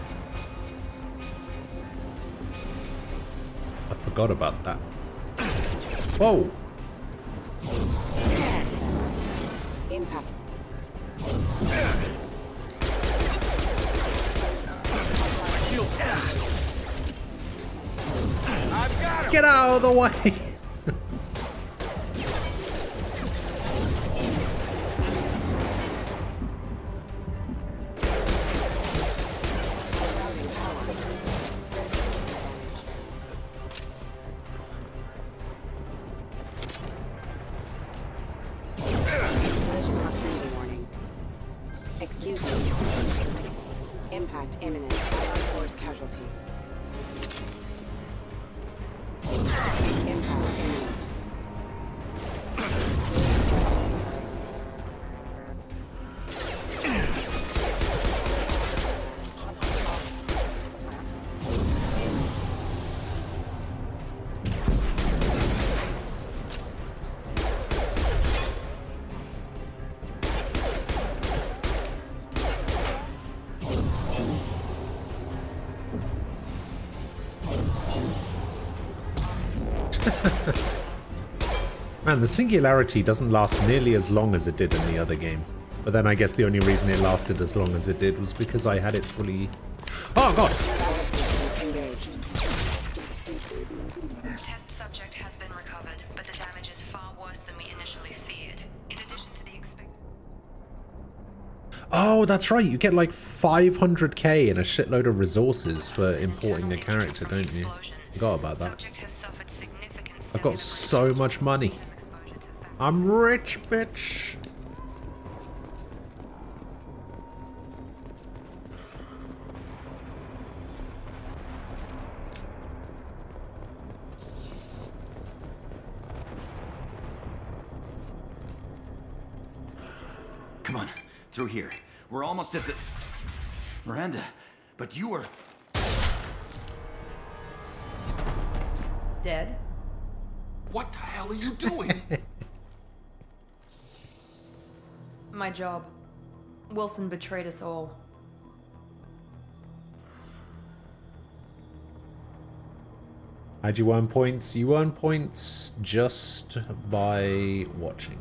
I forgot about that. Whoa! Impact. Get out of the way! Collision proximity warning. Excuse me. Impact imminent. Allied force casualty. Impact imminent. Man, the singularity doesn't last nearly as long as it did in the other game. But then I guess the only reason it lasted as long as it did was because I had it fully... Oh, God! Engaged. Test subject has been recovered, but the damage is far worse than we initially feared. In addition to the expected... Oh, that's right. You get like 500k and a shitload of resources for importing a character, don't you? Forgot about that. I've got so much money. I'm rich, bitch. Come on, through here. We're almost at the... Miranda, but you were... Dead? What the hell are you doing? My job. Wilson betrayed us all. How'd you earn points? You earn points just by watching.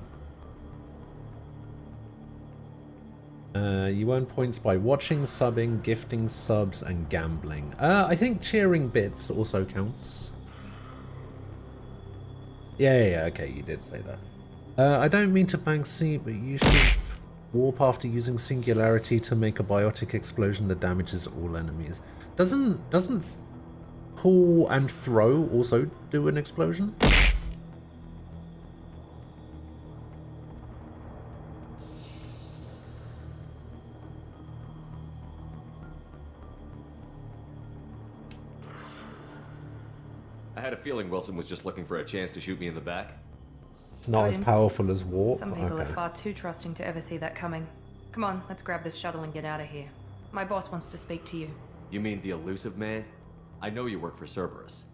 You earn points by watching, subbing, gifting subs, and gambling. I think cheering bits also counts. Yeah, okay, you did say that. I don't mean to bang C, but you should warp after using Singularity to make a biotic explosion that damages all enemies. Doesn't pull and throw also do an explosion? I had a feeling Wilson was just looking for a chance to shoot me in the back. It's not as powerful as warp. Some people are far too trusting to ever see that coming. Come on, let's grab this shuttle and get out of here. My boss wants to speak to you. You mean the elusive man? I know you work for Cerberus.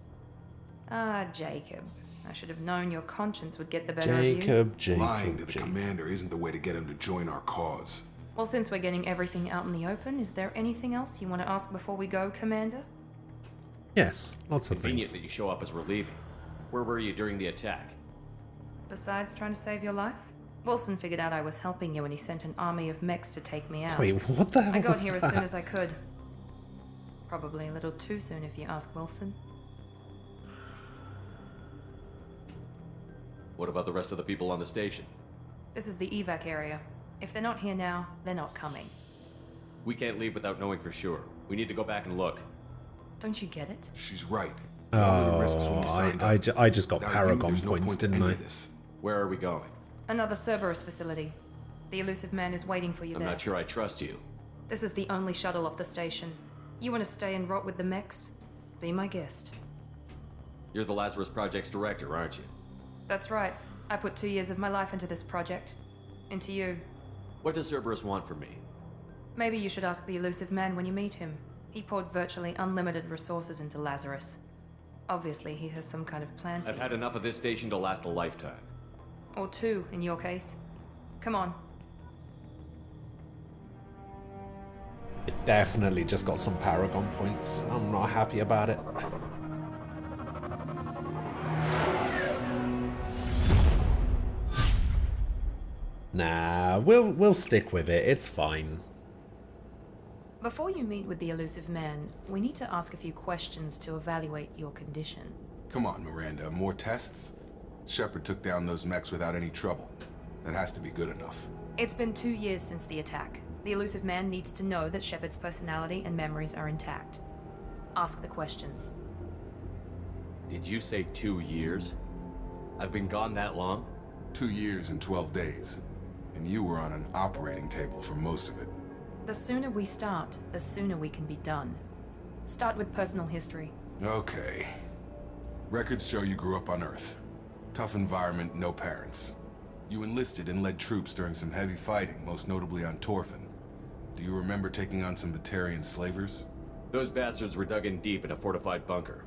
Ah, Jacob. I should have known your conscience would get the better of you. Jacob. Lying to the commander isn't the way to get him to join our cause. Well, since we're getting everything out in the open, is there anything else you want to ask before we go, Commander? Yes, lots of Convenient things. that you show up as we're leaving. Where were you during the attack? Besides trying to save your life? Wilson figured out I was helping you and he sent an army of mechs to take me out. Wait, what the hell I got was here that? as soon as I could. Probably a little too soon if you ask Wilson. What about the rest of the people on the station? This is the evac area. If they're not here now, they're not coming. We can't leave without knowing for sure. We need to go back and look. Don't you get it? She's right. Oh, I just got Paragon points, didn't I? Where are we going? Another Cerberus facility. The elusive man is waiting for you I'm there. not sure I trust you. This is the only shuttle off the station. You want to stay and rot with the mechs? Be my guest. You're the Lazarus Project's director, aren't you? That's right. I put 2 years of my life into this project. Into you. What does Cerberus want from me? Maybe you should ask the elusive man when you meet him. He poured virtually unlimited resources into Lazarus. Obviously, he has some kind of plan for I've had enough of this station to last a lifetime. Or 2, in your case. Come on. It definitely just got some Paragon points. I'm not happy about it. Nah, we'll stick with it. It's fine. Before you meet with the elusive man, we need to ask a few questions to evaluate your condition. Come on, Miranda. More tests? Shepard took down those mechs without any trouble. That has to be good enough. It's been 2 years since the attack. The elusive man needs to know that Shepard's personality and memories are intact. Ask the questions. Did you say 2 years? I've been gone that long? 2 years and 12 days. And you were on an operating table for most of it. The sooner we start, the sooner we can be done. Start with personal history. Okay. Records show you grew up on Earth. Tough environment, no parents. You enlisted and led troops during some heavy fighting, most notably on Torfin. Do you remember taking on some Batarian slavers? Those bastards were dug in deep in a fortified bunker.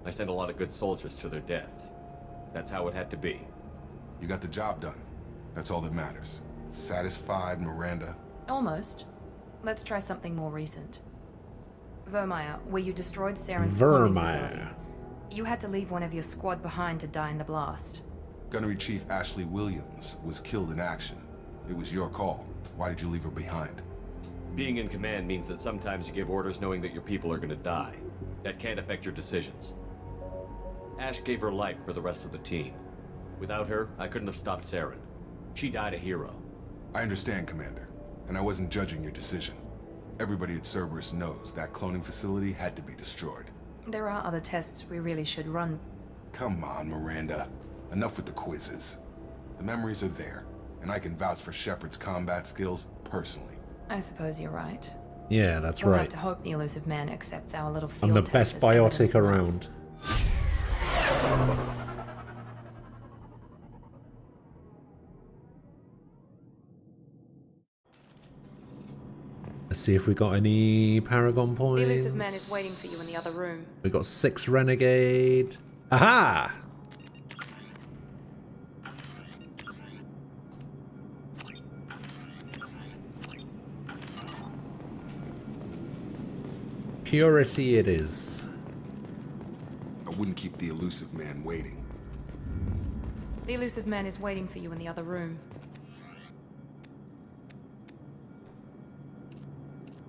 I sent a lot of good soldiers to their deaths. That's how it had to be. You got the job done. That's all that matters. Satisfied, Miranda? Almost. Let's try something more recent. Vermeer, where you destroyed Saren's farming facility. You had to leave one of your squad behind to die in the blast. Gunnery Chief Ashley Williams was killed in action. It was your call. Why did you leave her behind? Being in command means that sometimes you give orders knowing that your people are gonna die. That can't affect your decisions. Ash gave her life for the rest of the team. Without her, I couldn't have stopped Saren. She died a hero. I understand, Commander. And I wasn't judging your decision. Everybody at Cerberus knows that cloning facility had to be destroyed. There are other tests we really should run. Come on, Miranda. Enough with the quizzes. The memories are there, and I can vouch for Shepard's combat skills personally. I suppose you're right. Yeah, that's We'll right. have to hope the elusive man accepts our little field I'm the test best as biotic evidence. around. Let's see if we got any Paragon The points. elusive man is waiting for you in the other room. We got 6 Renegade. Aha! Purity it is. I wouldn't keep the elusive man waiting. The elusive man is waiting for you in the other room.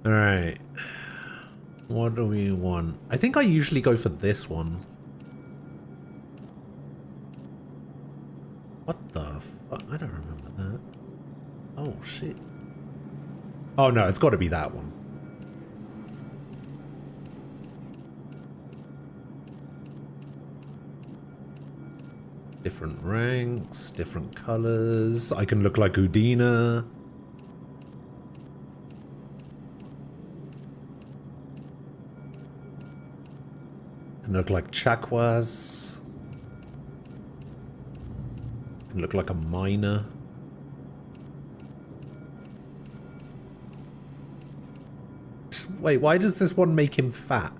Alright. What do we want? I think I usually go for this one. What the fuck? I don't remember that. Oh, shit. Oh, no, it's got to be that one. Different ranks, different colors. I can look like Udina. Can look like Chakwas. Can look like a miner. Wait, why does this one make him fat?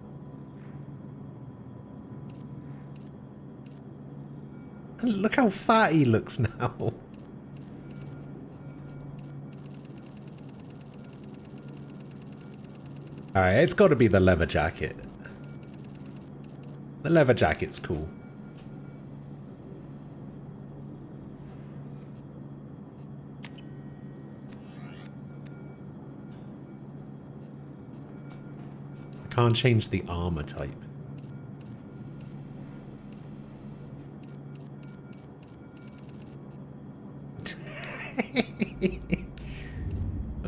Look how fat he looks now. Alright, it's got to be the leather jacket. The leather jacket's cool. I can't change the armor type.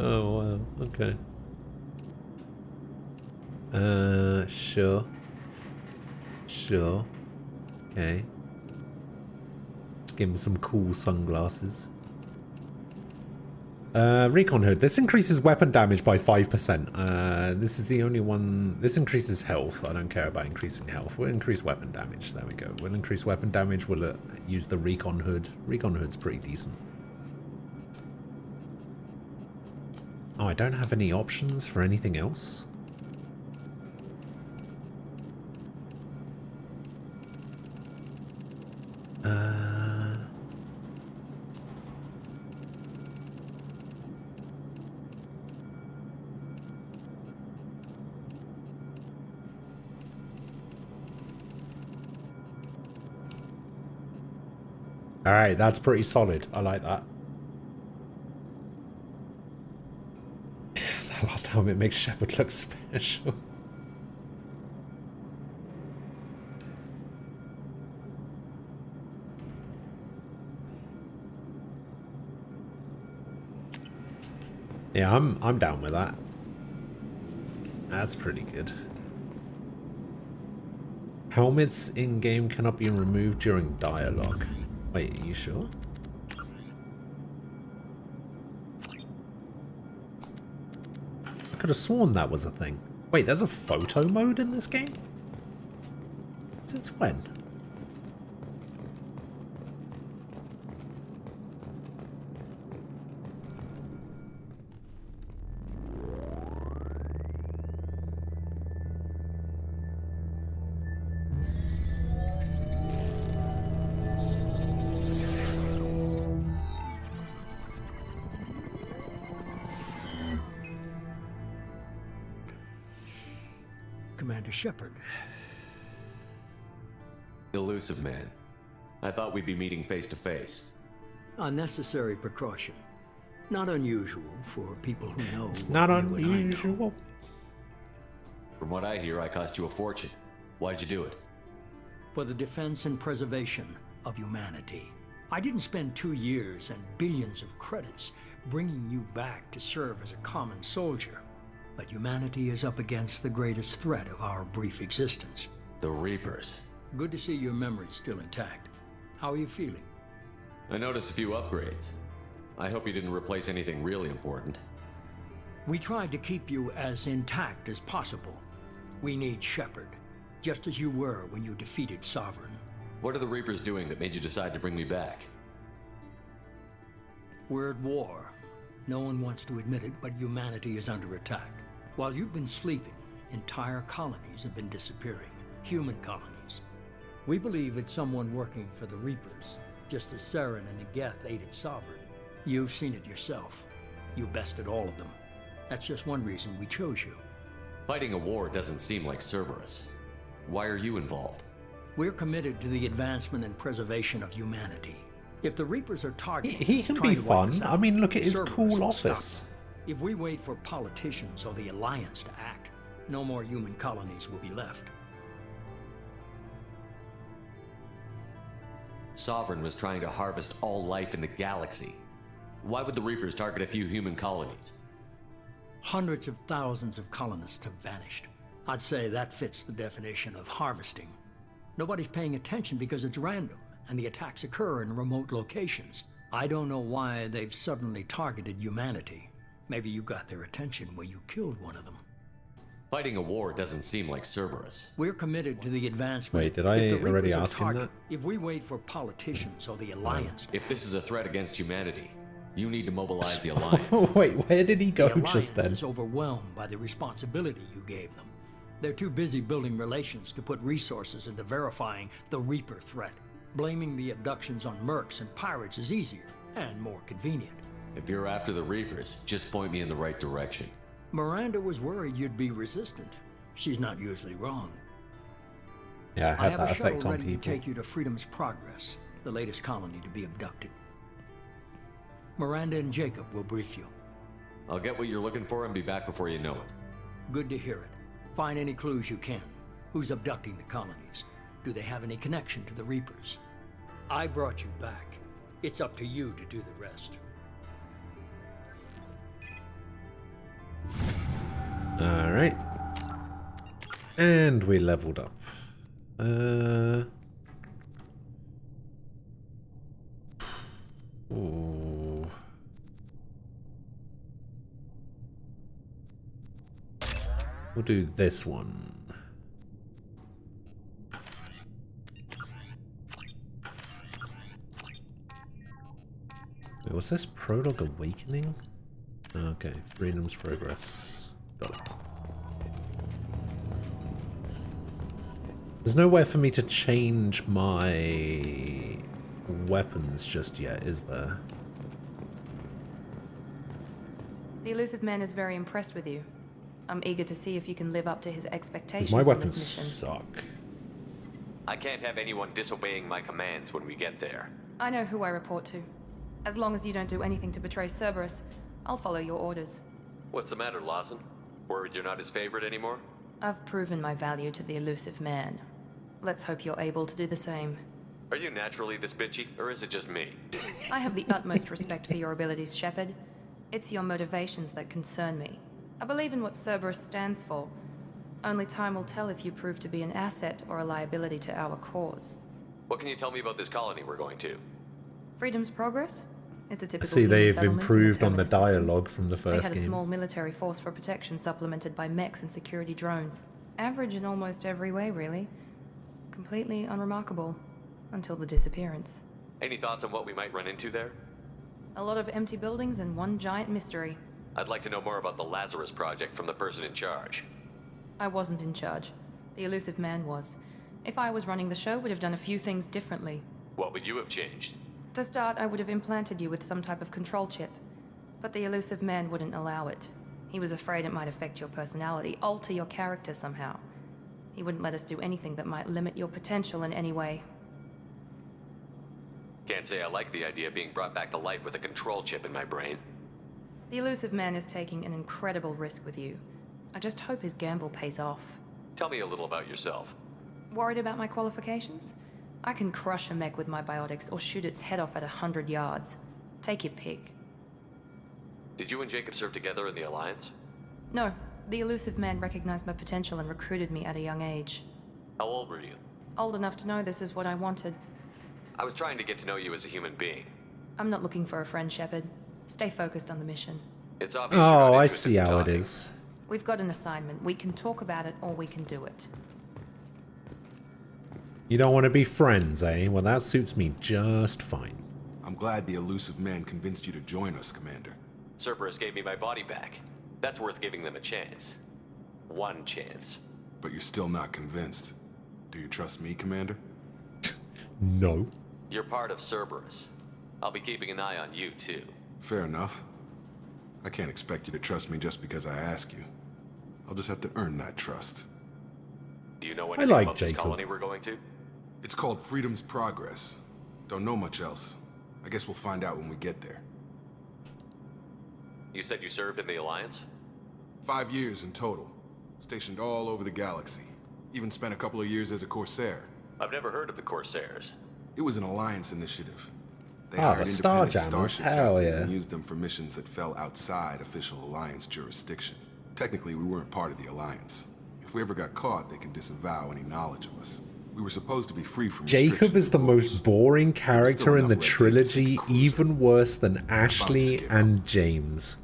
Oh wow, okay. Sure. Sure. Okay. Let's give him some cool sunglasses. Recon hood. This increases weapon damage by 5%. This is the only one. This increases health. I don't care about increasing health. We'll increase weapon damage. There we go. We'll increase weapon damage. We'll use the recon hood. Recon hood's pretty decent. Oh, I don't have any options for anything else. Alright, that's pretty solid. I like that. That last helmet makes Shepard look special. Yeah, I'm down with that. That's pretty good. Helmets in-game cannot be removed during dialogue. Wait, are you sure? I could have sworn that was a thing. Wait, there's a photo mode in this game? Since when? Commander Shepard. Elusive man. I thought we'd be meeting face to face. Unnecessary precaution. Not unusual for people who know. It's not unusual. From what I hear, I cost you a fortune. Why'd you do it? For the defense and preservation of humanity. I didn't spend 2 years and billions of credits bringing you back to serve as a common soldier. But humanity is up against the greatest threat of our brief existence. The Reapers. Good to see your memory's still intact. How are you feeling? I noticed a few upgrades. I hope you didn't replace anything really important. We tried to keep you as intact as possible. We need Shepard, just as you were when you defeated Sovereign. What are the Reapers doing that made you decide to bring me back? We're at war. No one wants to admit it, but humanity is under attack. While you've been sleeping, entire colonies have been disappearing. Human colonies. We believe it's someone working for the Reapers, just as Saren and Negeth aided Sovereign. You've seen it yourself. You bested all of them. That's just one reason we chose you. Fighting a war doesn't seem like Cerberus. Why are you involved? We're committed to the advancement and preservation of humanity. If the Reapers are targeting He can be fun. I mean, look at his cool office. If we wait for politicians or the Alliance to act, no more human colonies will be left. Sovereign was trying to harvest all life in the galaxy. Why would the Reapers target a few human colonies? Hundreds of thousands of colonists have vanished. I'd say that fits the definition of harvesting. Nobody's paying attention because it's random, and the attacks occur in remote locations. I don't know why they've suddenly targeted humanity. Maybe you got their attention when you killed one of them. Fighting a war doesn't seem like Cerberus. We're committed to the advancement. Wait, did I already ask him that? If we wait for politicians or the Alliance... If this is a threat against humanity, you need to mobilize the Alliance. Wait, where did he go the just then? Is overwhelmed by the responsibility you gave them. They're too busy building relations to put resources into verifying the Reaper threat. Blaming the abductions on mercs and pirates is easier and more convenient. If you're after the Reapers, just point me in the right direction. Miranda was worried you'd be resistant. She's not usually wrong. Yeah, I have had that a shuttle effect on ready people. to take you to Freedom's Progress, the latest colony to be abducted. Miranda and Jacob will brief you. I'll get what you're looking for and be back before you know it. Good to hear it. Find any clues you can. Who's abducting the colonies? Do they have any connection to the Reapers? I brought you back. It's up to you to do the rest. Alright. And we leveled up. Ooh. We'll do this one. Wait, was this Prologue Awakening? Okay, Freedom's Progress. Got it. There's nowhere for me to change my weapons just yet, is there? The elusive man is very impressed with you. I'm eager to see if you can live up to his expectations. My in weapons this mission. suck. I can't have anyone disobeying my commands when we get there. I know who I report to. As long as you don't do anything to betray Cerberus, I'll follow your orders. What's the matter, Lawson? Worried you're not his favorite anymore? I've proven my value to the elusive man. Let's hope you're able to do the same. Are you naturally this bitchy, or is it just me? I have the utmost respect for your abilities, Shepard. It's your motivations that concern me. I believe in what Cerberus stands for. Only time will tell if you prove to be an asset or a liability to our cause. What can you tell me about this colony we're going to? Freedom's Progress? It's a typical See, human they've settlement in improved on the Terminus systems. dialogue from the first They had a game. small military force for protection supplemented by mechs and security drones. Average in almost every way, really. Completely unremarkable. Until the disappearance. Any thoughts on what we might run into there? A lot of empty buildings and one giant mystery. I'd like to know more about the Lazarus Project from the person in charge. I wasn't in charge. The elusive man was. If I was running the show, would have done a few things differently. What would you have changed? To start, I would have implanted you with some type of control chip. But the elusive man wouldn't allow it. He was afraid it might affect your personality, alter your character somehow. He wouldn't let us do anything that might limit your potential in any way. Can't say I like the idea of being brought back to life with a control chip in my brain. The elusive man is taking an incredible risk with you. I just hope his gamble pays off. Tell me a little about yourself. Worried about my qualifications? I can crush a mech with my biotics or shoot its head off at 100 yards. Take your pick. Did you and Jacob serve together in the Alliance? No, the elusive man recognized my potential and recruited me at a young age. How old were you? Old enough to know this is what I wanted. I was trying to get to know you as a human being. I'm not looking for a friend, Shepard. Stay focused on the mission. It's obvious you're not Oh, I interested see in how it talking. is. We've got an assignment. We can talk about it or we can do it. You don't want to be friends, eh? Well, that suits me just fine. I'm glad the elusive man convinced you to join us, Commander. Cerberus gave me my body back. That's worth giving them a chance. One chance. But you're still not convinced. Do you trust me, Commander? No. You're part of Cerberus. I'll be keeping an eye on you, too. Fair enough. I can't expect you to trust me just because I ask you. I'll just have to earn that trust. Do you know I anything like about this Jacob. colony we're going to? It's called Freedom's Progress. Don't know much else. I guess we'll find out when we get there. You said you served in the Alliance? 5 years in total. Stationed all over the galaxy. Even spent a couple of years as a Corsair. I've never heard of the Corsairs. It was an Alliance initiative. They Ah, hired the independent Starjammers, starship hell captains yeah. and used them for missions that fell outside official Alliance jurisdiction. Technically, we weren't part of the Alliance. If we ever got caught, they could disavow any knowledge of us. We were supposed to be free from Jacob is the most boring character in the enough red tape to trilogy, sink a cruiser. even worse than just Ashley gave and James.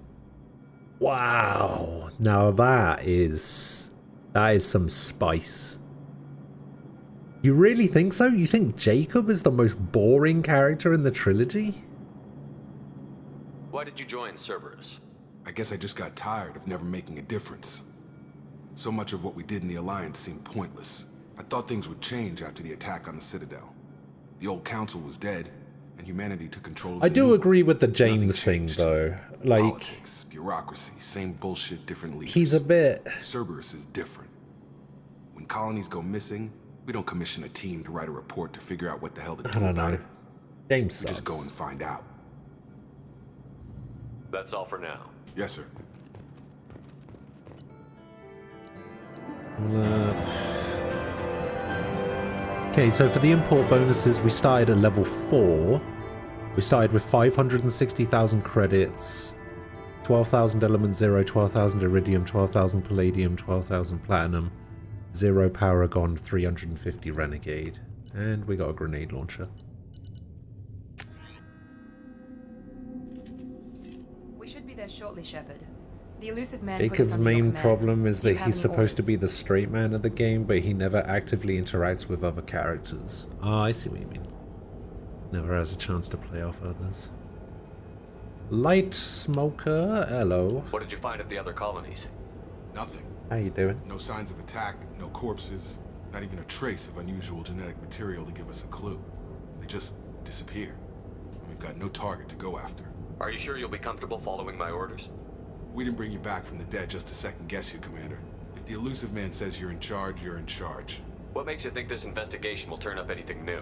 Wow. Now that is some spice. You really think so? You think Jacob is the most boring character in the trilogy? Why did you join Cerberus? I guess I just got tired of never making a difference. So much of what we did in the Alliance seemed pointless. I thought things would change after the attack on the Citadel. The old council was dead, and humanity took control of I the do new agree one. with the Nothing James thing, changed. though. Like, Politics, bureaucracy, same bullshit, different leaders. he's a bit... Cerberus is different. When colonies go missing, we don't commission a team to write a report to figure out what the hell to do I don't about know. it. James We sucks. just go and find out. That's all for now. Yes, sir. Okay, so for the import bonuses, we started at level 4. We started with 560,000 credits, 12,000 element 0, 12,000 iridium, 12,000 palladium, 12,000 platinum, 0 paragon, 350 renegade. And we got a grenade launcher. We should be there shortly, Shepard. The elusive man put us Jacob's under your main command. problem is Do you that have he's any supposed to orders? be the straight man of the game, but he never actively interacts with other characters. Ah, I see what you mean. Never has a chance to play off others. Light Smoker, hello. What did you find at the other colonies? Nothing. How you doing? No signs of attack, no corpses, not even a trace of unusual genetic material to give us a clue. They just disappear. And we've got no target to go after. Are you sure you'll be comfortable following my orders? We didn't bring you back from the dead just to second guess you, Commander. If the elusive man says you're in charge, you're in charge. What makes you think this investigation will turn up anything new?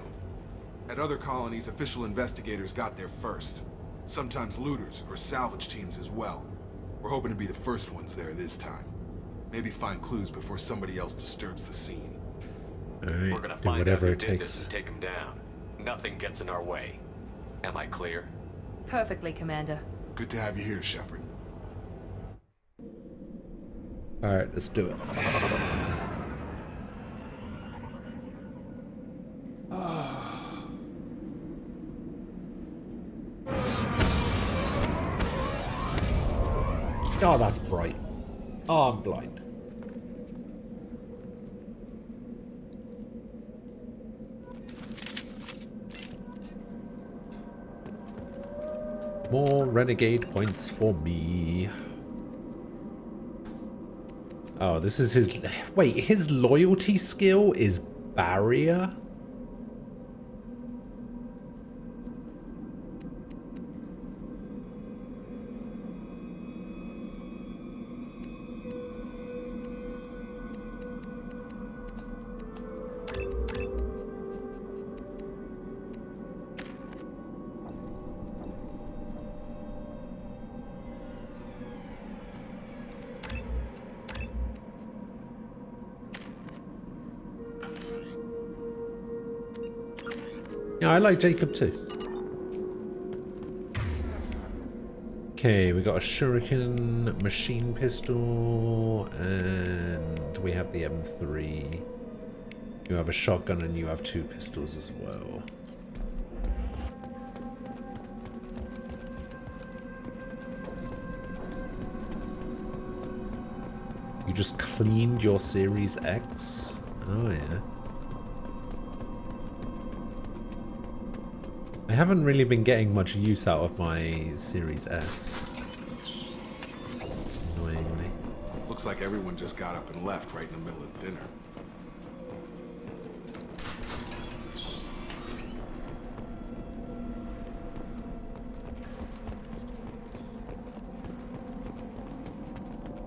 At other colonies, official investigators got there first. Sometimes looters or salvage teams as well. We're hoping to be the first ones there this time. Maybe find clues before somebody else disturbs the scene. Alright, We're gonna do find whatever out who it did this takes. and take him down. Nothing gets in our way. Am I clear? Perfectly, Commander. Good to have you here, Shepard. Alright, let's do it. Oh, that's bright. Oh, I'm blind. More renegade points for me. Oh, this is his... Wait, his loyalty skill is barrier? Yeah, I like Jacob too. Okay, we got a shuriken machine pistol, and we have the M3. You have a shotgun and you have 2 pistols as well. You just cleaned your Series X? Oh yeah. I haven't really been getting much use out of my Series S. Annoyingly. Looks like everyone just got up and left right in the middle of dinner.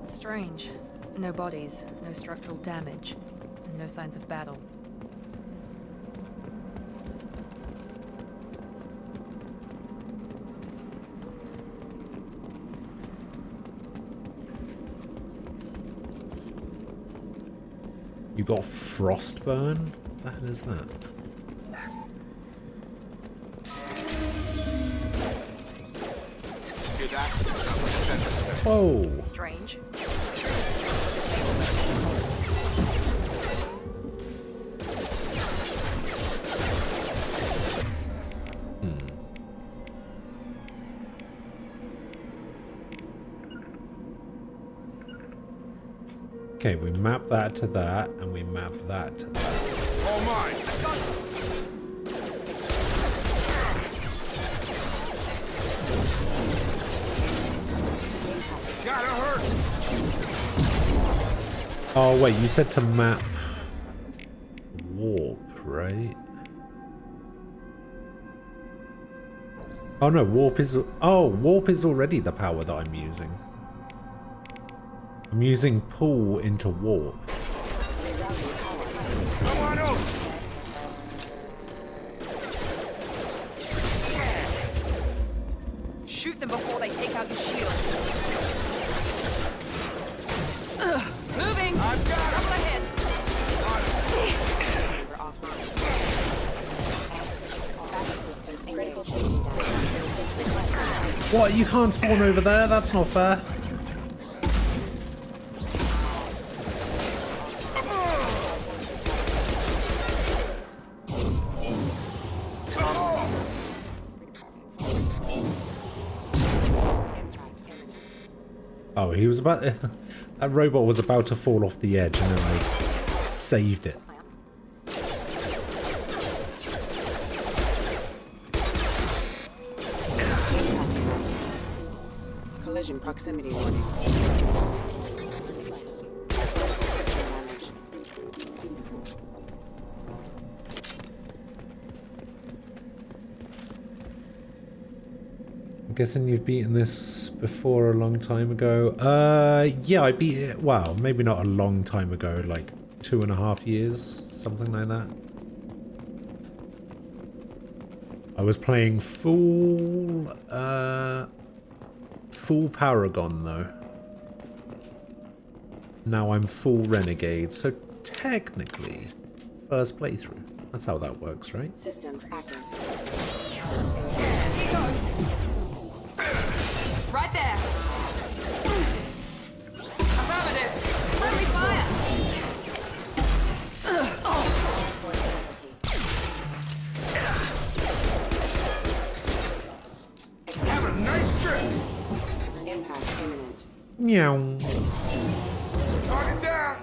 Strange. No bodies, no structural damage, no signs of battle. You got frostburn? What the hell is that? Whoa! Strange. Okay, we map that to that, and we map that to that. All mine! Gotta hurt! Oh wait, you said to map warp, right? Oh no, warp is... Oh, warp is already the power that I'm using. I'm using pull into warp. Come on over! Shoot them before they take out your shield. Moving! I've got Double ahead! What? You can't spawn over there? That's not fair. Oh, he was about... that robot was about to fall off the edge and then I saved it. Collision proximity warning. I'm guessing you've beaten this before a long time ago. Yeah, I beat it, well, maybe not a long time ago, like 2.5 years, something like that. I was playing full Paragon though. Now I'm full Renegade, so technically, first playthrough. That's how that works, right? Systems active. Right there! Affirmative! Friendly fire! Have a nice trip! Impact imminent. Meow. Target down!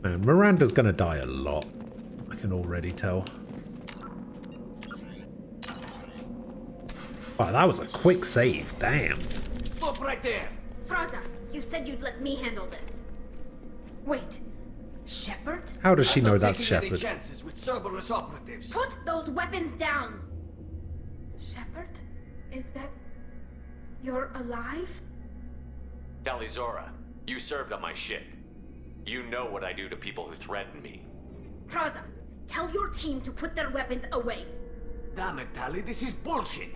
Man, Miranda's gonna die a lot. I can already tell. Wow, that was a quick save. Damn. Stop right there! Praza, you said you'd let me handle this. Wait, Shepard? How does she know that's taking any Shepard? chances with Cerberus operatives. Put those weapons down! Shepard? Is that... you're alive? Talizora, you served on my ship. You know what I do to people who threaten me. Praza, tell your team to put their weapons away. Damn it, Tali, this is bullshit.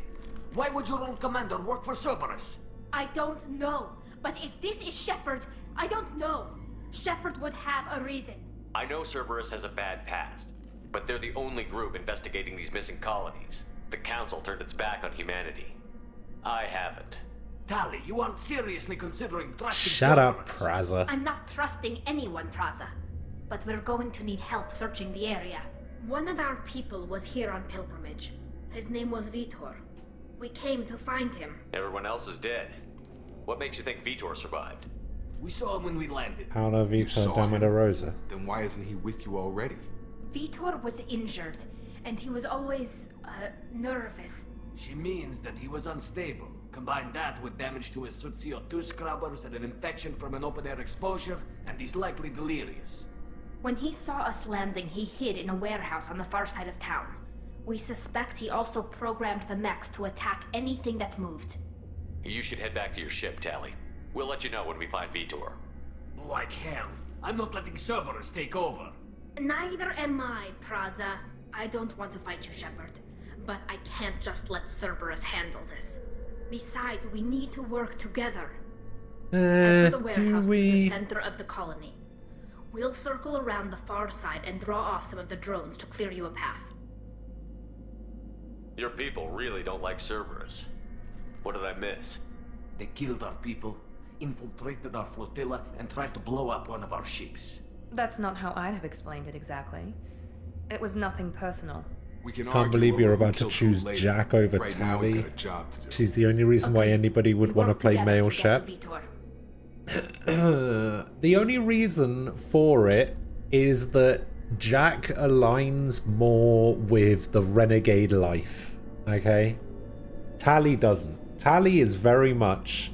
Why would your old commander work for Cerberus? I don't know. But if this is Shepard, I don't know. Shepard would have a reason. I know Cerberus has a bad past, but they're the only group investigating these missing colonies. The Council turned its back on humanity. I haven't. Tali, you aren't seriously considering trusting Shut up, Cerberus. Praza. I'm not trusting anyone, Praza. But we're going to need help searching the area. One of our people was here on pilgrimage. His name was Vitor. We came to find him. Everyone else is dead. What makes you think Vitor survived? We saw him when we landed. Paolo Vitor Damida Rosa. Then why isn't he with you already? Vitor was injured, and he was always, nervous. She means that he was unstable. Combine that with damage to his suit CO2 scrubbers and an infection from an open-air exposure, and he's likely delirious. When he saw us landing, he hid in a warehouse on the far side of town. We suspect he also programmed the mechs to attack anything that moved. You should head back to your ship, Tali. We'll let you know when we find Vitor. Like hell. I'm not letting Cerberus take over. Neither am I, Praza. I don't want to fight you, Shepard. But I can't just let Cerberus handle this. Besides, we need to work together. Enter the warehouse to the center of the colony. We'll circle around the far side and draw off some of the drones to clear you a path. Your people really don't like Cerberus. What did I miss? They killed our people, infiltrated our flotilla, and tried to blow up one of our ships. That's not how I'd have explained it exactly. It was nothing personal. Can't believe you're about to choose Jack over Tali. She's the only reason why anybody would want to play male Shep. The only reason for it is that Jack aligns more with the Renegade life, okay? Tali doesn't. Tali is very much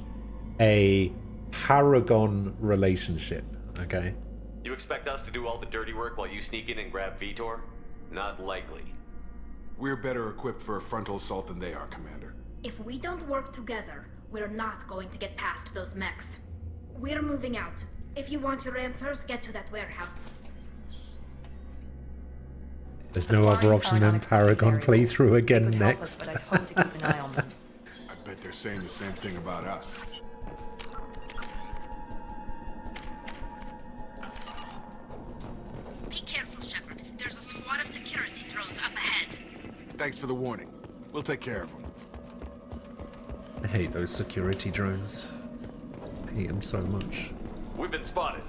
a Paragon relationship, okay? You expect us to do all the dirty work while you sneak in and grab Vitor? Not likely. We're better equipped for a frontal assault than they are, Commander. If we don't work together, we're not going to get past those mechs. We're moving out. If you want your answers, get to that warehouse. There's no other option than Paragon playthrough again next. I bet they're saying the same thing about us. Be careful, Shepard. There's a squad of security drones up ahead. Thanks for the warning. We'll take care of them. I hate those security drones. I hate them so much. We've been spotted.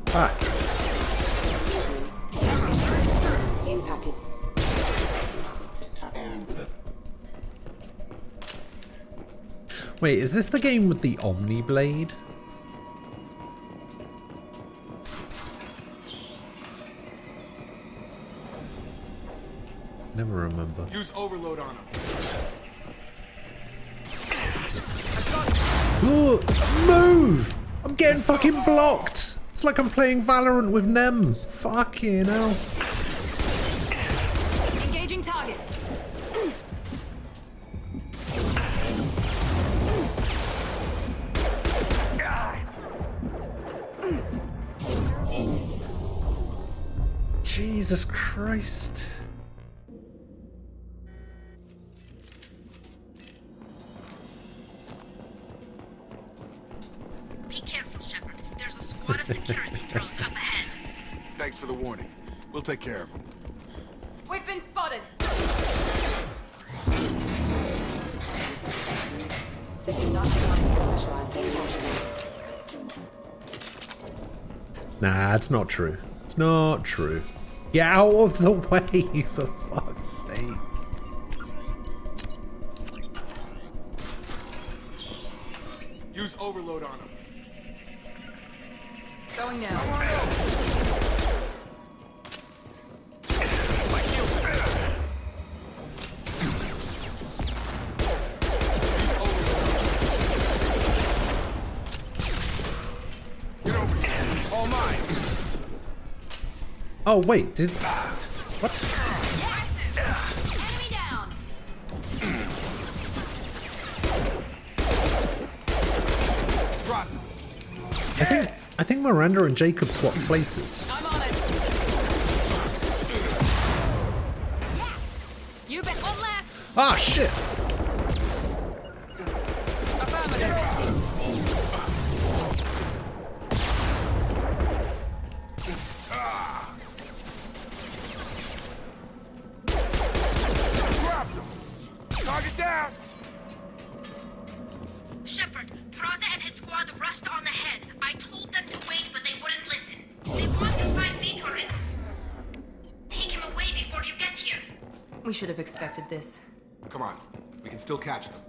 Ah. Impacted. Wait, is this the game with the Omni Blade? Never remember. Use overload on him. Ooh, move! I'm getting fucking blocked! It's like I'm playing Valorant with Nem. Fucking hell. Engaging target. Jesus Christ. Be careful, Shepard. There's a squad of security drones up ahead. Thanks for the warning. We'll take care of them. We've been spotted. System not designed for specialized manufacturing. Nah, it's not true. It's not true. Get out of the way, for fuck's sake. Use overload on him. Going now. Oh wait, did what? Enemy down. I think Miranda and Jacob swapped places. I'm on it. Yeah. You bet one less. Ah shit. Target down! Shepard, Praza and his squad rushed on ahead. I told them to wait, but they wouldn't listen. They want to find Vitor and take him away before you get here. We should have expected this. Come on, we can still catch them.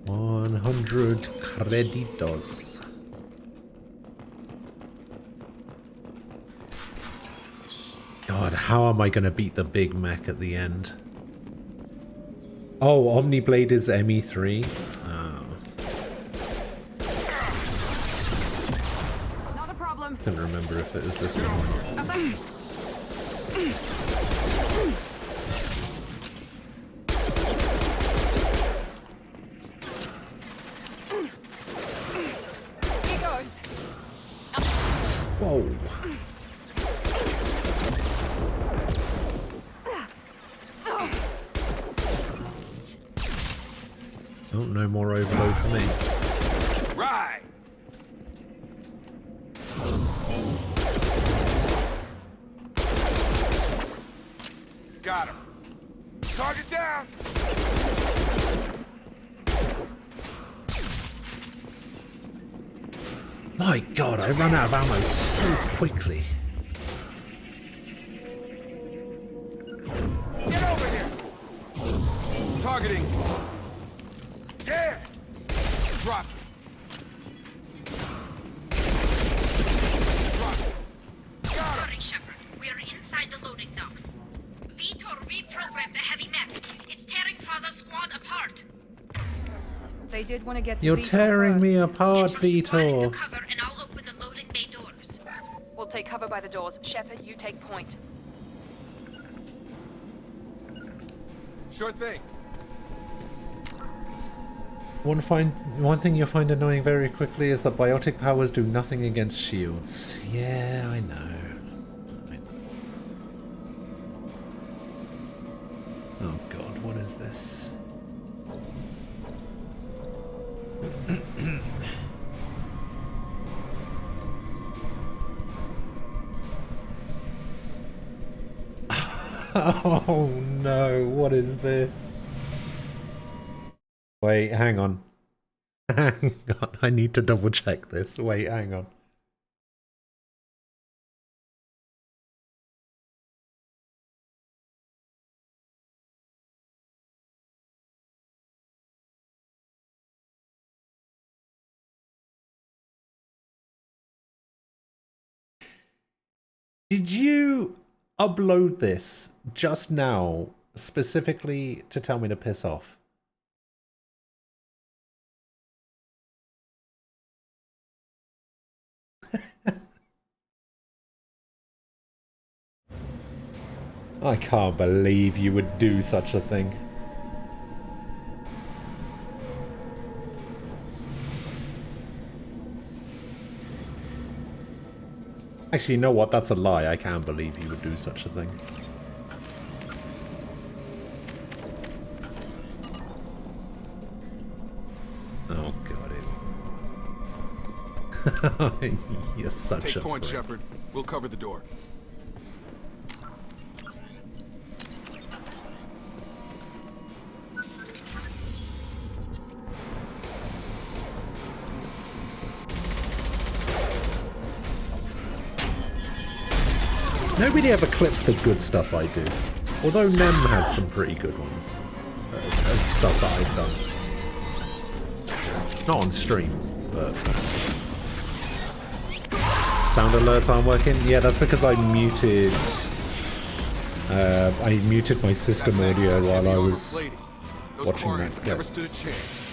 100 creditos. God, how am I gonna beat the big mech at the end? Oh, Omniblade is ME3. Oh. Not a problem. Couldn't remember if it was this one or not. no more overload for me. Right. Got him. Target down. My god, I run out of ammo so quickly. Get over here. Targeting. Yeah. Drop it. Sorry, Shepard. We're inside the loading docks. Vitor reprogrammed the heavy mech. It's tearing Praza's squad apart. They did want to get to You're Vitor tearing me first. apart, Squad into Vitor. cover and I'll open the loading bay doors. We'll take cover by the doors. Shepard, you take point. Sure thing. One thing you'll find annoying very quickly is that biotic powers do nothing against shields. Yeah, I know. Oh god, what is this? Oh no, what is this? Wait, hang on. Hang on, I need to double check this. Wait, hang on. Did you upload this just now specifically to tell me to piss off? I can't believe you would do such a thing. Actually, you know what? That's a lie. I can't believe you would do such a thing. Oh god, you're such Take a point, prick. Shepard. We'll cover the door. Nobody ever clips the good stuff I do. Although Nem has some pretty good ones. Stuff that I've done. Not on stream, but... Sound alerts aren't working? Yeah, that's because I muted... I muted my system audio while I was watching that clip. Never stood a chance.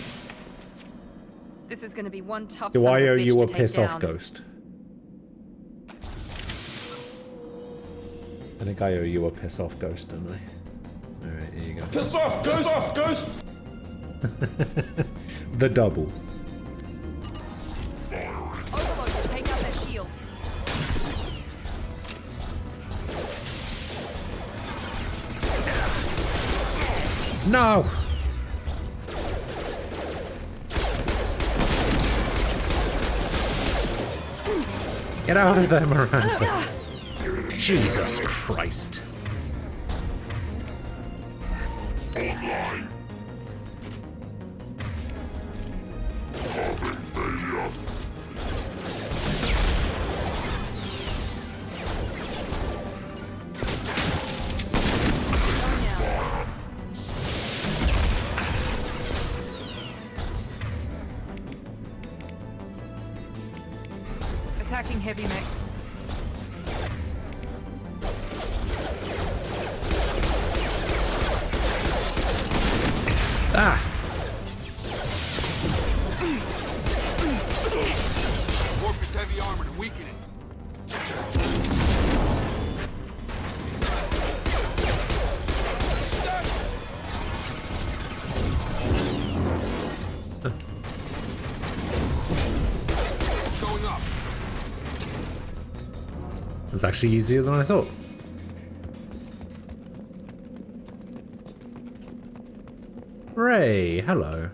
This is going to be one tough Do son I of owe bitch you to a take piss off down. ghost? I think I owe you a piss off ghost, don't I? Alright, here you go. Piss off, ghost! Off, ghost! The double. Overlord will take out their shields. No! Get out of there, Miranda. Jesus Christ. Attacking heavy mech. Ah! Warp his heavy armor to weaken it. Going up. It's actually easier than I thought. Ray, hello.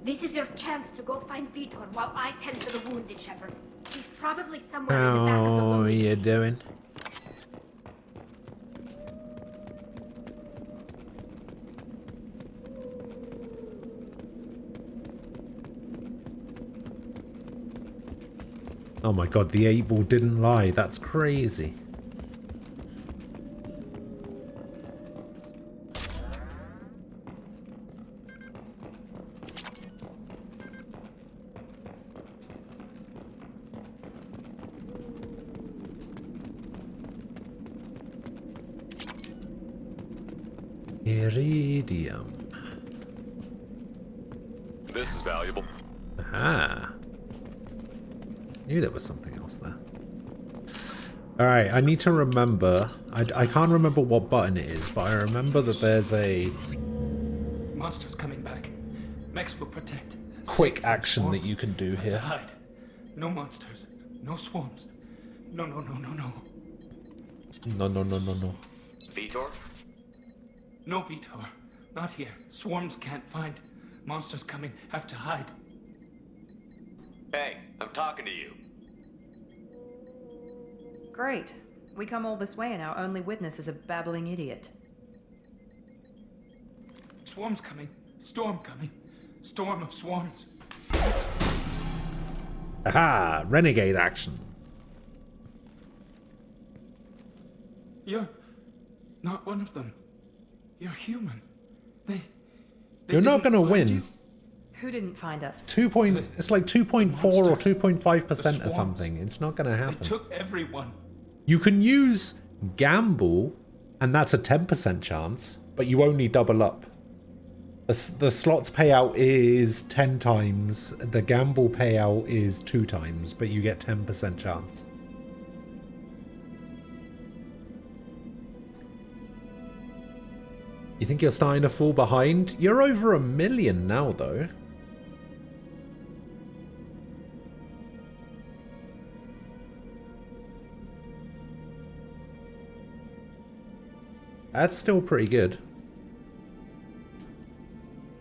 This is your chance to go find Vitor while I tend to the wounded, Shepard. He's probably somewhere in the back of the How are loading. you doing? Oh my god, the 8-ball didn't lie. That's crazy. Iridium. This is valuable. Aha. Knew there was something else there. Alright, I need to remember. I can't remember what button it is, but I remember that there's a Monsters coming back. Mex will protect. quick action that you can do To here. hide. No monsters. No swarms. No, no, no, no, no. No, no, no, no, no. Vitor? No, Vitor. Not here. Swarms can't find. Monsters coming. Have to hide. Hey, I'm talking to you. Great. We come all this way and our only witness is a babbling idiot. Swarms coming. Storm coming. Storm of swarms. Aha! Renegade action. You're not one of them. You're human. They You're not didn't gonna find win. you? Who didn't find us? It's like 2.4 or 2.5% or swarms. something. It's not gonna They happen. took everyone. You can use gamble, and that's a 10% chance, but you only double up. The slots payout is 10 times, the gamble payout is 2 times, but you get 10% chance. You think you're starting to fall behind? You're over 1 million now, though. That's still pretty good.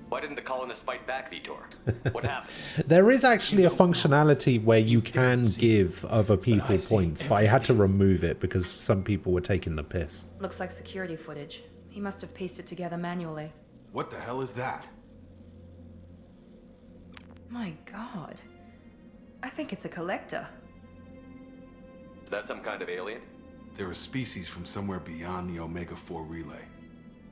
Why didn't the colonists fight back, Vitor? What happened? There is actually a functionality where you can give other people points, but I had to remove it because some people were taking the piss. Looks like security footage. He must have pieced it together manually. What the hell is that? My god. I think it's a collector. Is that some kind of alien? They're a species from somewhere beyond the Omega-4 relay.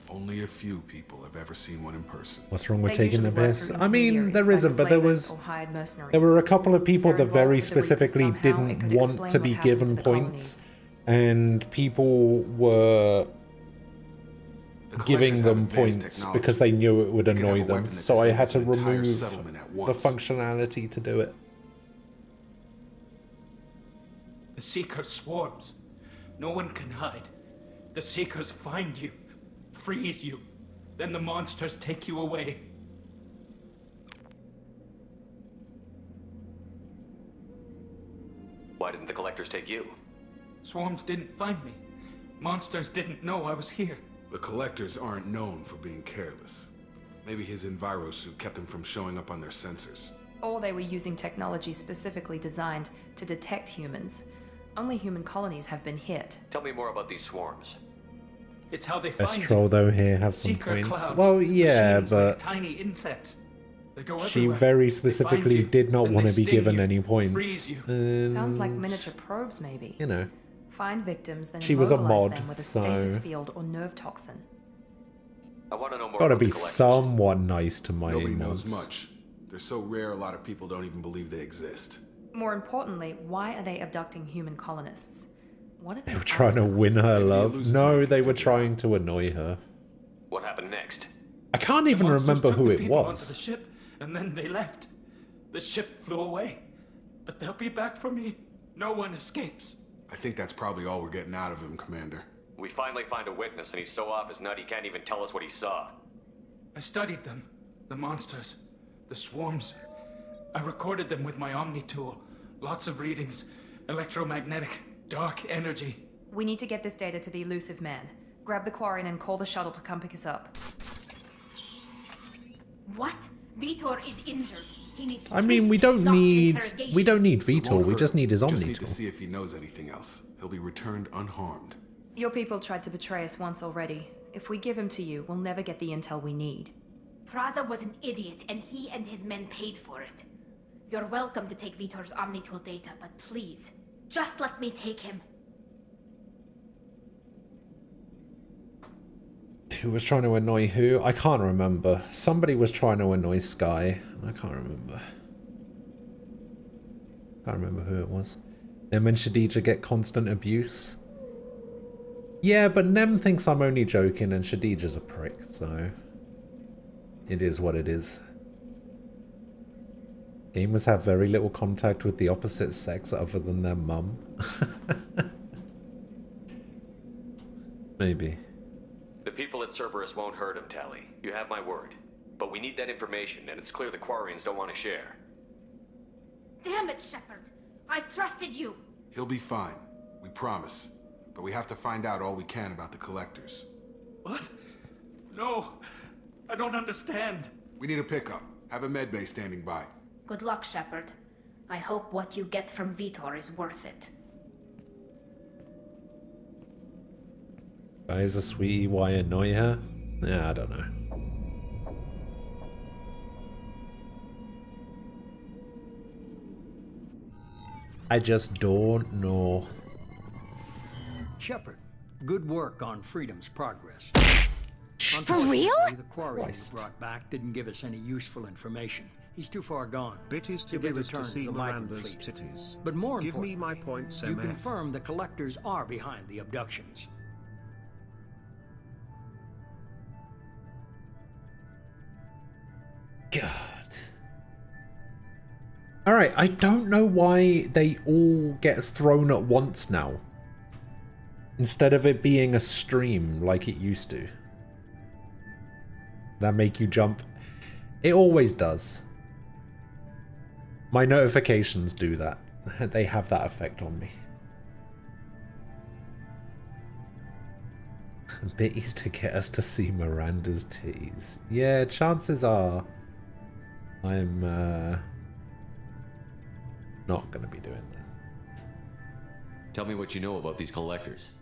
Only a few people have ever seen one in person. What's wrong with They taking the usually work piss? through I mean, intermediaries there like isn't, but there enslavers was... or hired mercenaries. There were a couple of people They're that very involved with the Reapers specifically somehow. It didn't could want explain to what be happened given to the points, colonies. and people were giving them points because they knew it would annoy them, so I had to remove the functionality to do it. The Seeker swarms. No one can hide. The Seekers find you, freeze you, then the monsters take you away. Why didn't the collectors take you? Swarms didn't find me. Monsters didn't know I was here. The collectors aren't known for being careless. Maybe his envirosuit kept him from showing up on their sensors. Or they were using technology specifically designed to detect humans. Only human colonies have been hit. Tell me more about these swarms. It's how they find Best you. troll though here have some Seeker points. clouds, Well, yeah, machines but like tiny insects. They go she everywhere. very They specifically find you, did not then want they to be sting given you, any freeze points. you. Sounds like And, miniature probes, maybe. you know, Find victims, then She was a immobilize mod, them with a so- stasis field or nerve toxin. I want to know more gotta about be the collectors. somewhat nice to my Nobody knows mods. much. They're so rare a lot of people don't even believe they exist. More importantly, why are they abducting human colonists? What are they They were trying to win her love. No, they were trying to annoy her. What happened next? I can't even Monsters remember took who the it people onto was. the ship, and then they left. The ship flew away. But they'll be back for me. No one escapes. I think that's probably all we're getting out of him, Commander. We finally find a witness, and he's so off his nut he can't even tell us what he saw. I studied them. The monsters. The swarms. I recorded them with my Omni tool. Lots of readings. Electromagnetic. Dark energy. We need to get this data to the elusive man. Grab the Quarian and call the shuttle to come pick us up. What? Vitor is injured. He needs I mean, we don't need Vitor. We just need his Just need to Omnitor. see if he knows anything else. He'll be returned unharmed. Your people tried to betray us once already. If we give him to you, we'll never get the intel we need. Praza was an idiot, and he and his men paid for it. You're welcome to take Vitor's Omnitool data, but please, just let me take him. Who was trying to annoy who? I can't remember. Somebody was trying to annoy Sky. I can't remember. Can't remember who it was. Nem and Shadija get constant abuse. Yeah, but Nem thinks I'm only joking and Shadija's a prick, so... It is what it is. Gamers have very little contact with the opposite sex other than their mum. Maybe. The people at Cerberus won't hurt him, Tally. You have my word. But we need that information, and it's clear the Quarians don't want to share. Damn it, Shepard! I trusted you! He'll be fine. We promise. But we have to find out all we can about the Collectors. What? No, I don't understand. We need a pickup. Have a medbay standing by. Good luck, Shepard. I hope what you get from Vitor is worth it. Guy's a sweetie, why annoy her? Yeah, I don't know. I just don't know. Shepard, good work on Freedom's progress. For real? The Quarian you brought back didn't give us any useful information. He's too far gone. Bit is to get us to see Miranda's titties. But more Give me importantly, my points, you MF. confirm the Collectors are behind the abductions. God. Alright, I don't know why they all get thrown at once now. Instead of it being a stream like it used to. That make you jump. It always does. My notifications do that. They have that effect on me. Bitties to get us to see Miranda's titties. Yeah, chances are I'm not going to be doing that. Tell me what you know about these Collectors.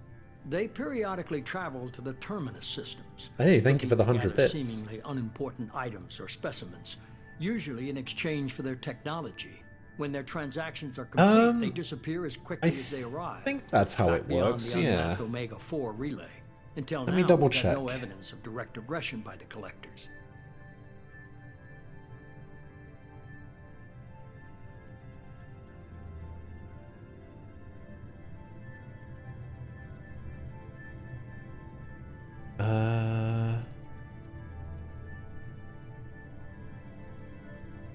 They periodically travel to the Terminus systems. Hey, thank you for the looking to 100 gather bits. Seemingly unimportant items or specimens, usually in exchange for their technology. When their transactions are complete, they disappear as quickly as they arrive. I think that's how Back it beyond works, the yeah. unmapped Omega-4 relay. Until Let now, me double we've had no check. evidence of direct aggression by the Collectors.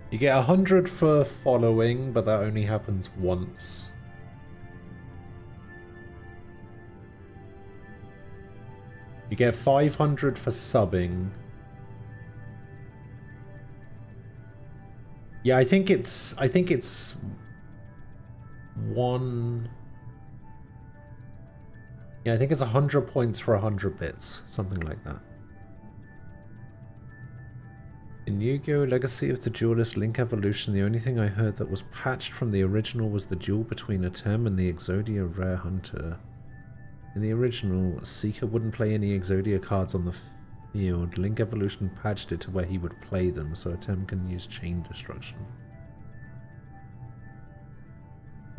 You get 100 for following, but that only happens once. You get 500 for subbing. Yeah, I think it's one. Yeah, I think it's 100 points for 100 bits, something like that. In Yu-Gi-Oh! Legacy of the Duelist Link Evolution, the only thing I heard that was patched from the original was the duel between Atem and the Exodia Rare Hunter. In the original, Seeker wouldn't play any Exodia cards on the field. Link Evolution patched it to where he would play them, so Atem can use Chain Destruction.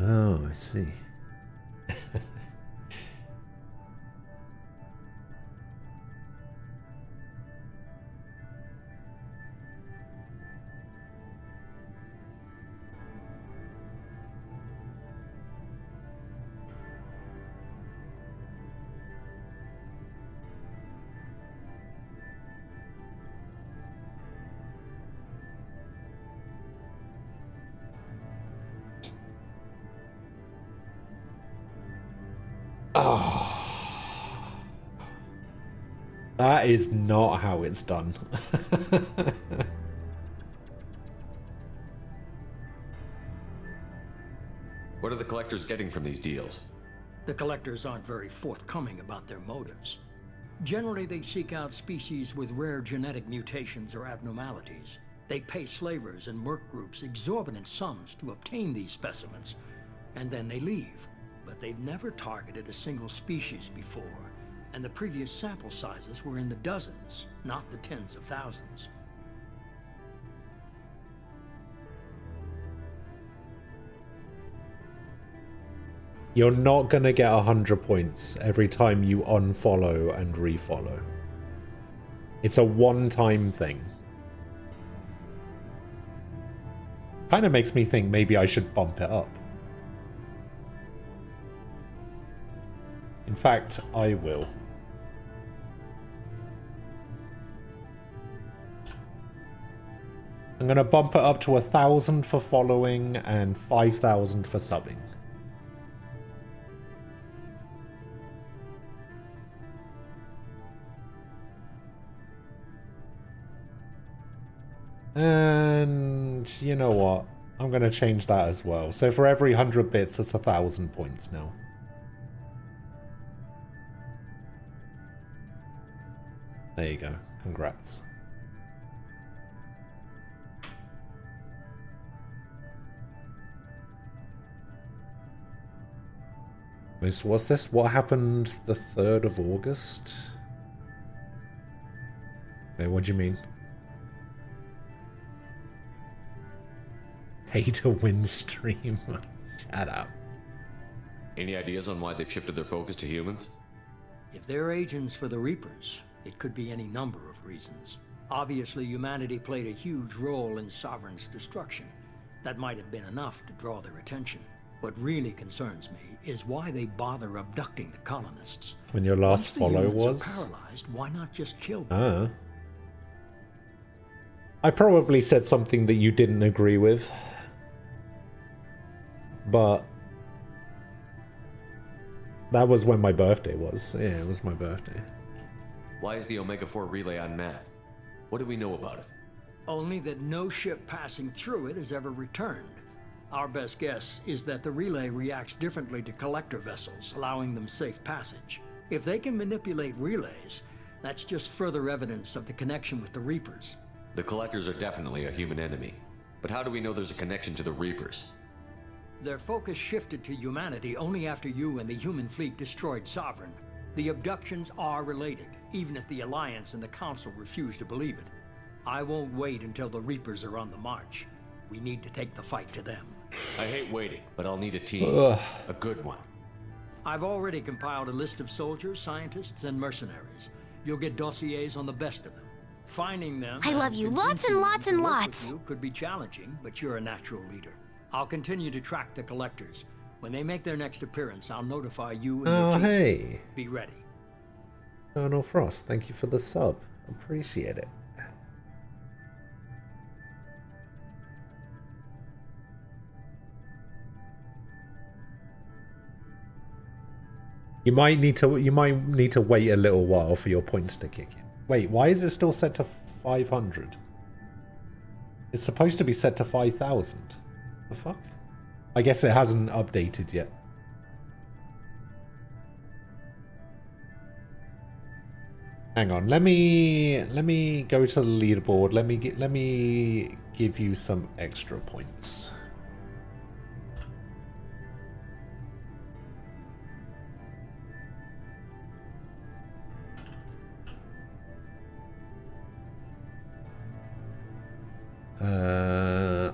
Oh, I see. Oh. That is not how it's done. What are the Collectors getting from these deals? The Collectors aren't very forthcoming about their motives. Generally, they seek out species with rare genetic mutations or abnormalities. They pay slavers and merc groups exorbitant sums to obtain these specimens, and then they leave. But they've never targeted a single species before, and the previous sample sizes were in the dozens, not the tens of thousands. You're not gonna get 100 points every time you unfollow and refollow. It's a one-time thing. Kind of makes me think maybe I should bump it up. In fact, I will. I'm gonna bump it up to 1,000 for following and 5,000 for subbing. And you know what? I'm going to change that as well. So for every 100 bits, it's 1,000 points now. There you go. Congrats. So what's this? What happened the 3rd of August? Wait, what do you mean? Pay to win stream. Shut up. Any ideas on why they've shifted their focus to humans? If they're agents for the Reapers, it could be any number of reasons. Obviously, humanity played a huge role in Sovereign's destruction. That might have been enough to draw their attention. What really concerns me is why they bother abducting the colonists. When your last follow was? Once the humans are paralyzed, why not just kill them? I probably said something that you didn't agree with. But that was when my birthday was. Yeah, it was my birthday. Why is the Omega-4 relay unmanned? What do we know about it? Only that no ship passing through it has ever returned. Our best guess is that the relay reacts differently to collector vessels, allowing them safe passage. If they can manipulate relays, that's just further evidence of the connection with the Reapers. The collectors are definitely a human enemy. But how do we know there's a connection to the Reapers? Their focus shifted to humanity only after you and the human fleet destroyed Sovereign. The abductions are related, even if the Alliance and the Council refuse to believe it. I won't wait until the Reapers are on the march. We need to take the fight to them. I hate waiting, but I'll need a team. A good one. I've already compiled a list of soldiers, scientists, and mercenaries. You'll get dossiers on the best of them. Finding them... I love you lots and lots and lots! You could be challenging, but you're a natural leader. I'll continue to track the collectors. When they make their next appearance, I'll notify you and your team. Hey. Be ready. Colonel Frost, thank you for the sub. Appreciate it. You might need to wait a little while for your points to kick in. Wait, why is it still set to 500? It's supposed to be set to 5,000. The fuck? I guess it hasn't updated yet. Hang on, let me go to the leaderboard. Let me give you some extra points.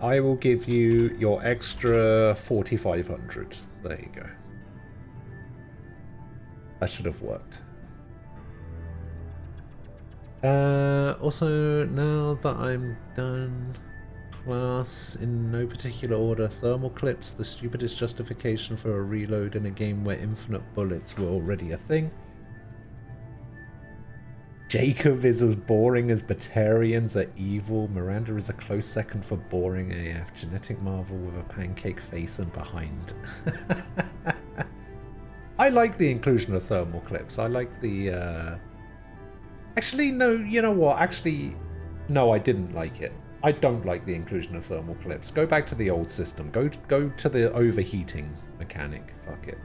I will give you your extra 4,500. There you go. That should have worked. Also, now that I'm done, class in no particular order, thermal clips, the stupidest justification for a reload in a game where infinite bullets were already a thing. Jacob is as boring as Batarians are evil. Miranda is a close second for boring AF. Genetic marvel with a pancake face and behind. I like the inclusion of thermal clips. I like the... Actually, no, you know what? Actually, no, I didn't like it. I don't like the inclusion of thermal clips. Go back to the old system. Go to the overheating mechanic. Fuck it.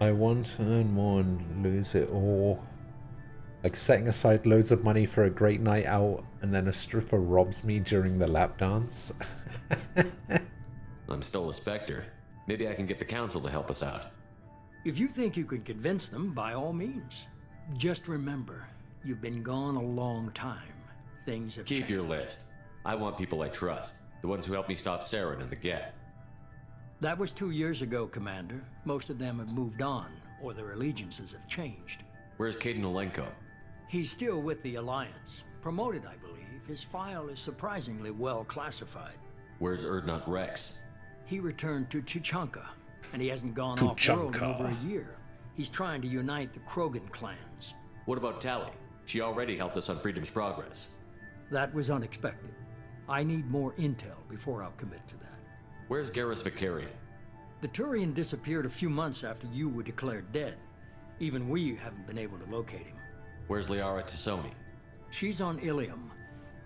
I want to earn more and lose it all. Like setting aside loads of money for a great night out and then a stripper robs me during the lap dance. I'm still a Spectre. Maybe I can get the Council to help us out. If you think you can convince them, by all means. Just remember, you've been gone a long time. Things have Keep changed. your list. I want people I trust. The ones who helped me stop Saren and the Geth. That was 2 years ago, Commander. Most of them have moved on, or their allegiances have changed. Where's Caden Olenko? He's still with the Alliance. Promoted, I believe. His file is surprisingly well classified. Where's Erdnot Rex? He returned to Tuchanka, and he hasn't gone off-world in over a year. He's trying to unite the Krogan clans. What about Tali? She already helped us on Freedom's Progress. That was unexpected. I need more intel before I'll commit to that. Where's Garrus Vicarian? The Turian disappeared a few months after you were declared dead. Even we haven't been able to locate him. Where's Liara Tassoni? She's on Ilium.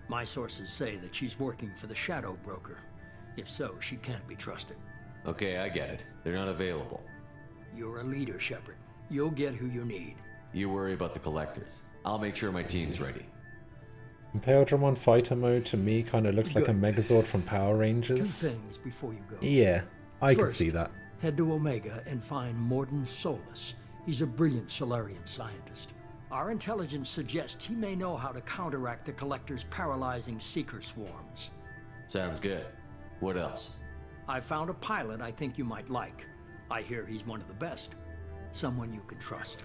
My sources say that she's working for the Shadow Broker. If so, she can't be trusted. Okay, I get it. They're not available. You're a leader, Shepard. You'll get who you need. You worry about the Collectors. I'll make sure my team's ready. Imperialdramon fighter mode to me kind of looks like a Megazord from Power Rangers. Two things before you go. Yeah, I can First, see that. Head to Omega and find Morden Solus. He's a brilliant Solarian scientist. Our intelligence suggests he may know how to counteract the Collector's paralyzing Seeker swarms. Sounds good. What else? I found a pilot I think you might like. I hear he's one of the best. Someone you can trust.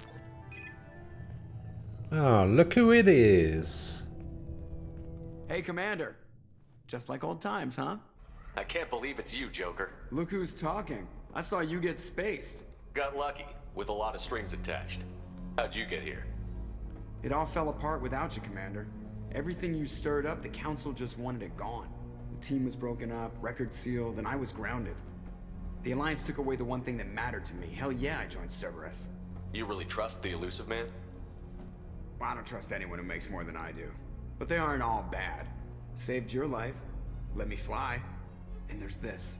Oh, look who it is. Hey, Commander. Just like old times, huh? I can't believe it's you, Joker. Look who's talking. I saw you get spaced. Got lucky, with a lot of strings attached. How'd you get here? It all fell apart without you, Commander. Everything you stirred up, the Council just wanted it gone. The team was broken up, record sealed, and I was grounded. The Alliance took away the one thing that mattered to me. Hell yeah, I joined Cerberus. You really trust the Elusive Man? Well, I don't trust anyone who makes more than I do. But they aren't all bad. Saved your life, let me fly, and there's this.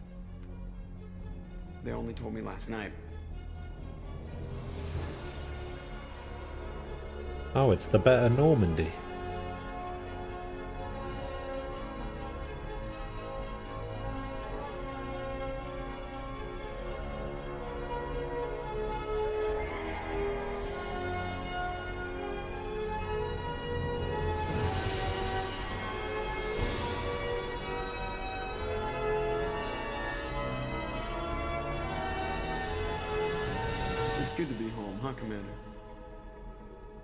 They only told me last night. Oh, it's the better Normandy. It's good to be home, huh, Commander?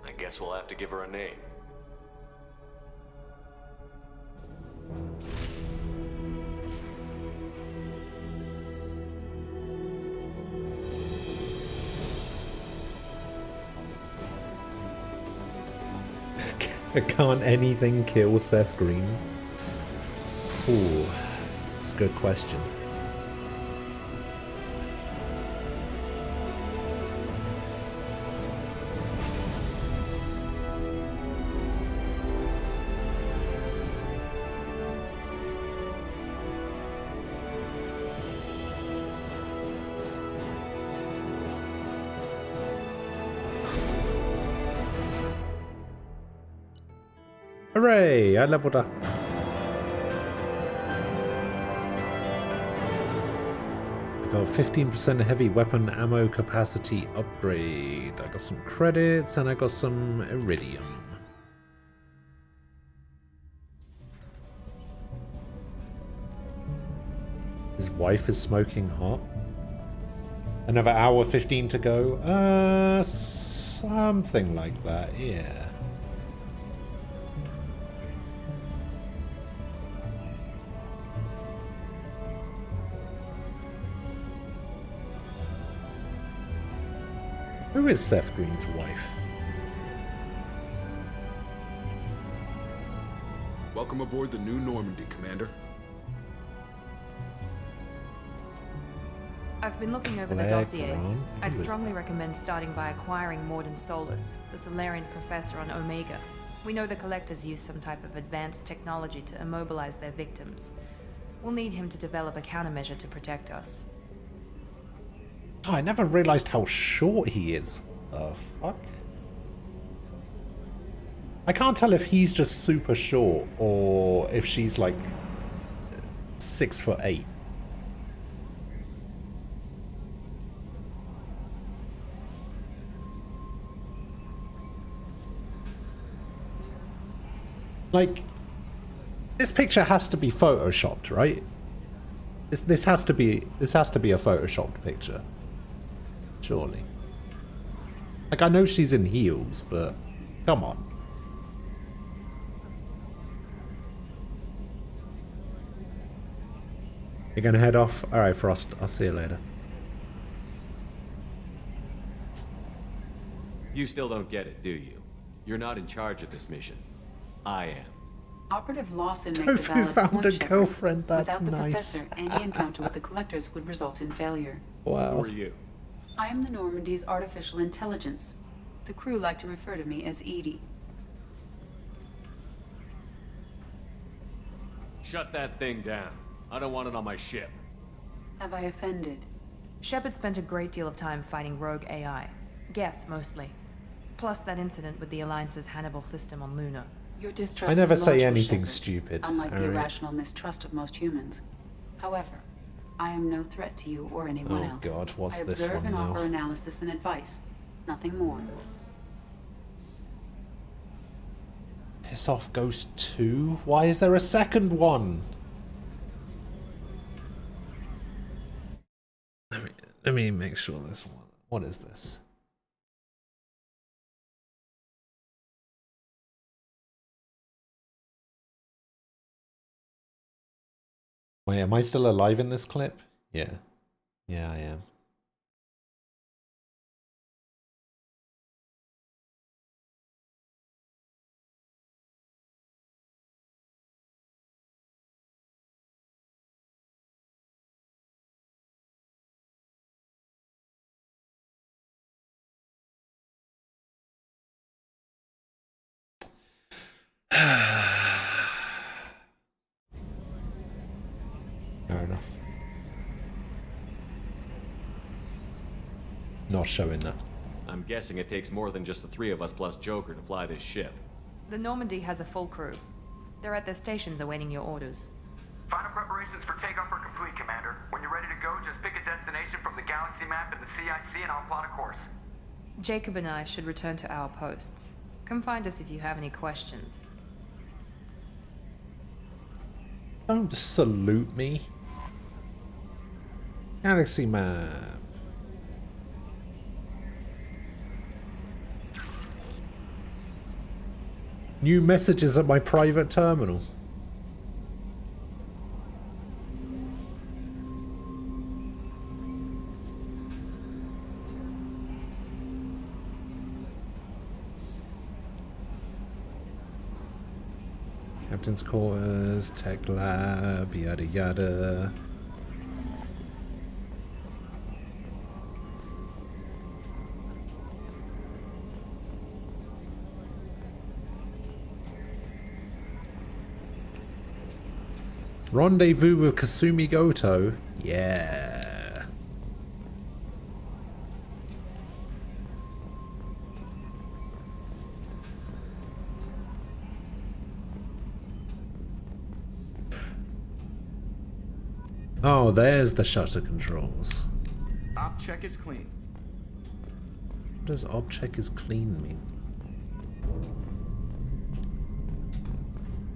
I guess we'll have to give her a name. Can't anything kill Seth Green? Ooh, that's a good question. Hooray! I leveled up. I got 15% heavy weapon ammo capacity upgrade. I got some credits and I got some iridium. His wife is smoking hot. Another hour 15 to go. Something like that, yeah. Who is Seth Green's wife? Welcome aboard the new Normandy, Commander. I've been looking over the dossiers. I'd strongly recommend starting by acquiring Morden Solus, the Solarian professor on Omega. We know the Collectors use some type of advanced technology to immobilize their victims. We'll need him to develop a countermeasure to protect us. Oh, I never realized how short he is. What the fuck? I can't tell if he's just super short or if she's like 6'8". Like, this picture has to be photoshopped, right? This has to be a photoshopped picture. Surely. Like, I know she's in heels, but come on. You're gonna head off? Alright, Frost, I'll see you later. You still don't get it, do you? You're not in charge of this mission. I am. Operative Lawson makes Tofu a valid found point, a Shepard. girlfriend, that's Without the nice. professor, any encounter with the collectors would result in failure. Wow. Who are you? I am the Normandy's artificial intelligence. The crew like to refer to me as Edie. Shut that thing down. I don't want it on my ship. Have I offended? Shepard spent a great deal of time fighting rogue AI. Geth, mostly. Plus that incident with the Alliance's Hannibal system on Luna. Your distrust I never is say logical, anything Shepard, stupid. unlike the Alright. irrational mistrust of most humans. However, I am no threat to you or anyone Oh else. God, what's I this observe one and now? offer analysis and advice. Nothing more. Piss off Ghost 2? Why is there a second one? Let me make sure this one. What is this? Wait, am I still alive in this clip? Yeah. Yeah, I am. Fair enough. Not showing that. I'm guessing it takes more than just the three of us plus Joker to fly this ship. The Normandy has a full crew. They're at their stations awaiting your orders. Final preparations for takeoff are complete, Commander. When you're ready to go, just pick a destination from the galaxy map and the CIC and I'll plot a course. Jacob and I should return to our posts. Come find us if you have any questions. Don't salute me. Galaxy map. New messages at my private terminal. Captain's quarters, tech lab, yada yada. Rendezvous with Kasumi Goto. Yeah. Oh, there's the shutter controls. Op check is clean. What does op check is clean mean?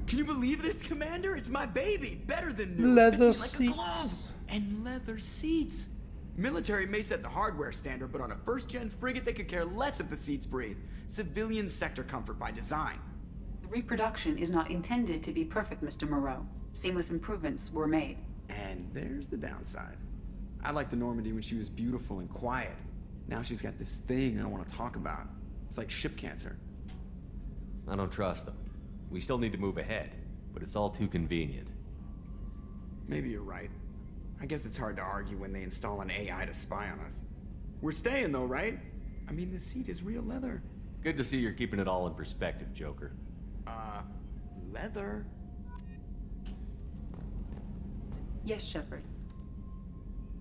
Can you believe this, Commander? It's my baby. Better than new. Leather Fits me like a glove. seats. And leather seats. Military may set the hardware standard, but on a first-gen frigate, they could care less if the seats breathe. Civilian sector comfort by design. The reproduction is not intended to be perfect, Mr. Moreau. Seamless improvements were made. And there's the downside. I liked the Normandy when she was beautiful and quiet. Now she's got this thing I don't want to talk about. It's like ship cancer. I don't trust them. We still need to move ahead, but it's all too convenient. Maybe you're right. I guess it's hard to argue when they install an AI to spy on us. We're staying though, right? I mean, the seat is real leather. Good to see you're keeping it all in perspective, Joker. Leather? Yes, Shepard.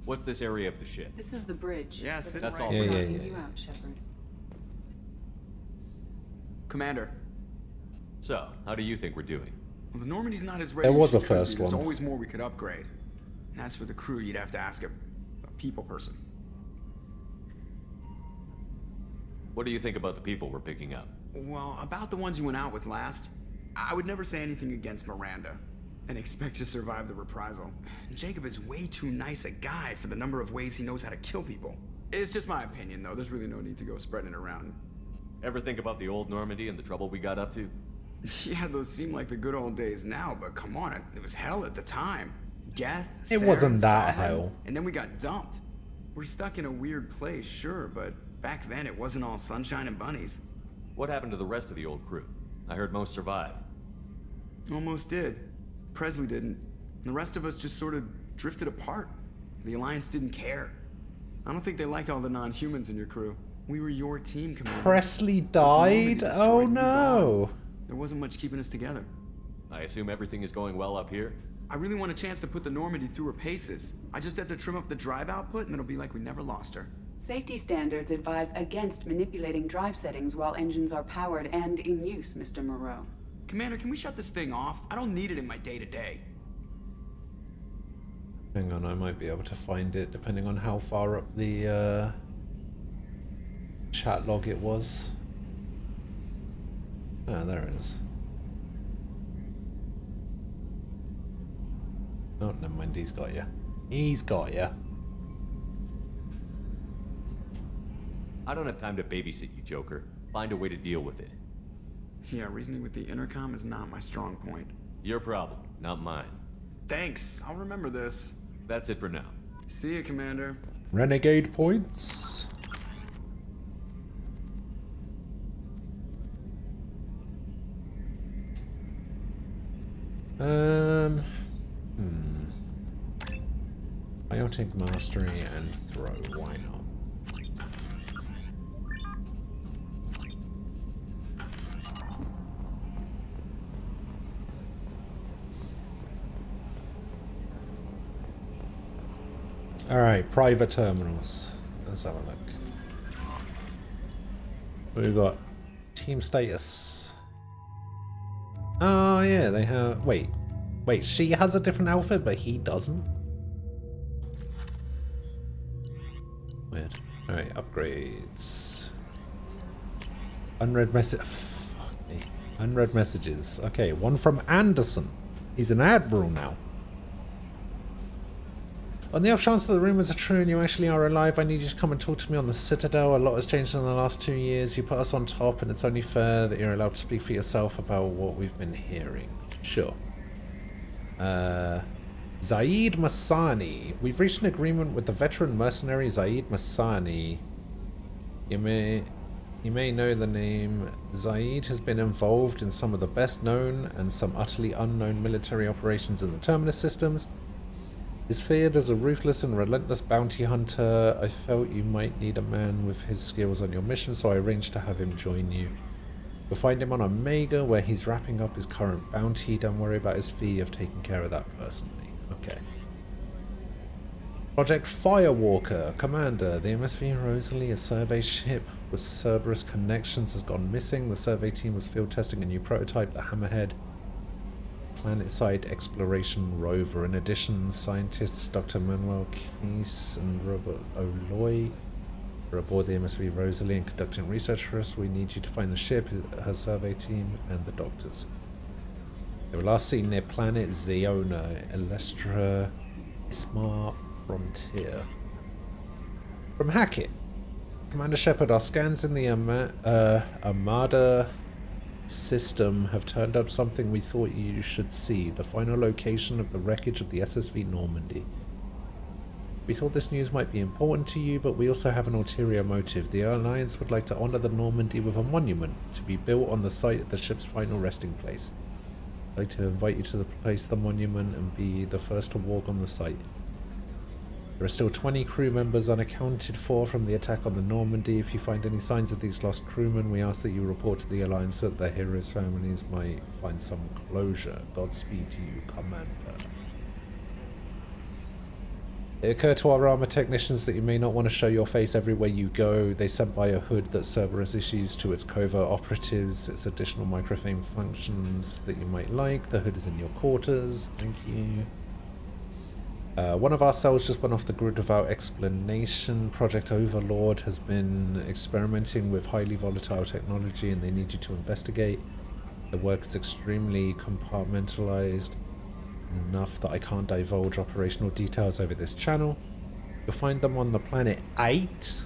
What's this area of the ship? This is the bridge. Yes, that's all. We're knocking you out, Shepard. Commander. So, how do you think we're doing? Well, the Normandy's not as ready There was as a she could first be. There's one. always more we could upgrade. And as for the crew, you'd have to ask a people person. What do you think about the people we're picking up? Well, about the ones you went out with last, I would never say anything against Miranda and expect to survive the reprisal. Jacob is way too nice a guy for the number of ways he knows how to kill people. It's just my opinion, though. There's really no need to go spreading it around. Ever think about the old Normandy and the trouble we got up to? Yeah, those seem like the good old days now, but come on, it was hell at the time. Geth, It Saren, wasn't that Sovereign, hell. And then we got dumped. We're stuck in a weird place, sure, but back then it wasn't all sunshine and bunnies. What happened to the rest of the old crew? I heard most survived. Almost did. Presley didn't. And the rest of us just sort of drifted apart. The Alliance didn't care. I don't think they liked all the non-humans in your crew. We were your team, Commander. Presley With the Normandy died? destroyed Oh and no. gone, there wasn't much keeping us together. I assume everything is going well up here? I really want a chance to put the Normandy through her paces. I just have to trim up the drive output and it'll be like we never lost her. Safety standards advise against manipulating drive settings while engines are powered and in use, Mr. Moreau. Commander, can we shut this thing off? I don't need it in my day-to-day. Hang on, I might be able to find it depending on how far up the chat log it was. Ah, there it is. Oh, never mind, he's got you. He's got you. I don't have time to babysit you, Joker. Find a way to deal with it. Yeah, reasoning with the intercom is not my strong point. Your problem, not mine. Thanks, I'll remember this. That's it for now. See you, Commander. Renegade points. Biotic mastery and throw, why not? Alright, private terminals. Let's have a look. We've got team status. Oh yeah, they have... Wait, she has a different outfit, but he doesn't? Weird. Alright, upgrades. Unread message... Fuck me. Unread messages. Okay, one from Anderson. He's an admiral now. On the off chance that the rumors are true and you actually are alive, I need you to come and talk to me on the Citadel. A lot has changed in the last 2 years. You put us on top, and it's only fair that you're allowed to speak for yourself about what we've been hearing. Sure. Zaid Masani. We've reached an agreement with the veteran mercenary Zaid Masani. You may know the name. Zaid has been involved in some of the best known and some utterly unknown military operations in the Terminus systems. Is feared as a ruthless and relentless bounty hunter. I felt you might need a man with his skills on your mission, so I arranged to have him join you. You'll find him on Omega, where he's wrapping up his current bounty. Don't worry about his fee, I've taken care of that personally. Okay. Project Firewalker. Commander, the MSV Rosalie, a survey ship with Cerberus connections, has gone missing. The survey team was field testing a new prototype, the Hammerhead planet-side exploration rover. In addition, scientists Dr. Manuel Case and Robert O'Loy are aboard the MSV Rosalie and conducting research for us. We need you to find the ship, her survey team, and the doctors. They were last seen near planet Zeona, Elestra Ismar Frontier. From Hackett. Commander Shepard, our scans in the Armada system have turned up something we thought you should see. The final location of the wreckage of the SSV Normandy. We thought this news might be important to you, but we also have an ulterior motive. The Alliance would like to honor the Normandy with a monument to be built on the site of the ship's final resting place. I'd like to invite you to place the monument and be the first to walk on the site. There are still 20 crew members unaccounted for from the attack on the Normandy. If you find any signs of these lost crewmen, we ask that you report to the Alliance so that their heroes' families might find some closure. Godspeed to you, Commander. It occurred to our armor technicians that you may not want to show your face everywhere you go. They sent by a hood that Cerberus issues to its covert operatives. It's additional microfilm functions that you might like. The hood is in your quarters. Thank you. One of our cells just went off the grid without explanation. Project Overlord has been experimenting with highly volatile technology and they need you to investigate. The work is extremely compartmentalized, enough that I can't divulge operational details over this channel. You'll find them on the planet 8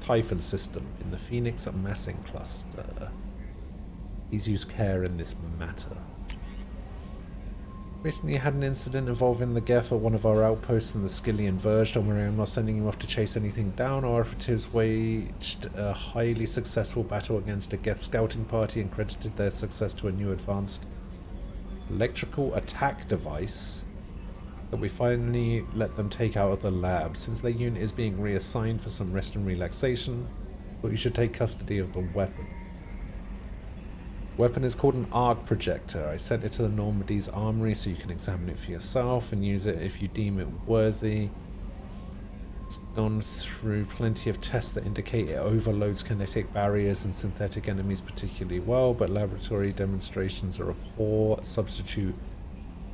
Typhon system in the Phoenix Massing Cluster. Please use care in this matter. Recently had an incident involving the Geth at one of our outposts and the Skillian verge. Don't worry, I'm not sending you off to chase anything down. Our operatives waged a highly successful battle against a Geth scouting party and credited their success to a new advanced electrical attack device that we finally let them take out of the lab. Since their unit is being reassigned for some rest and relaxation, but you should take custody of the weapon. Weapon is called an arc projector. I sent it to the Normandy's armory so you can examine it for yourself and use it if you deem it worthy. It's gone through plenty of tests that indicate it overloads kinetic barriers and synthetic enemies particularly well, but laboratory demonstrations are a poor substitute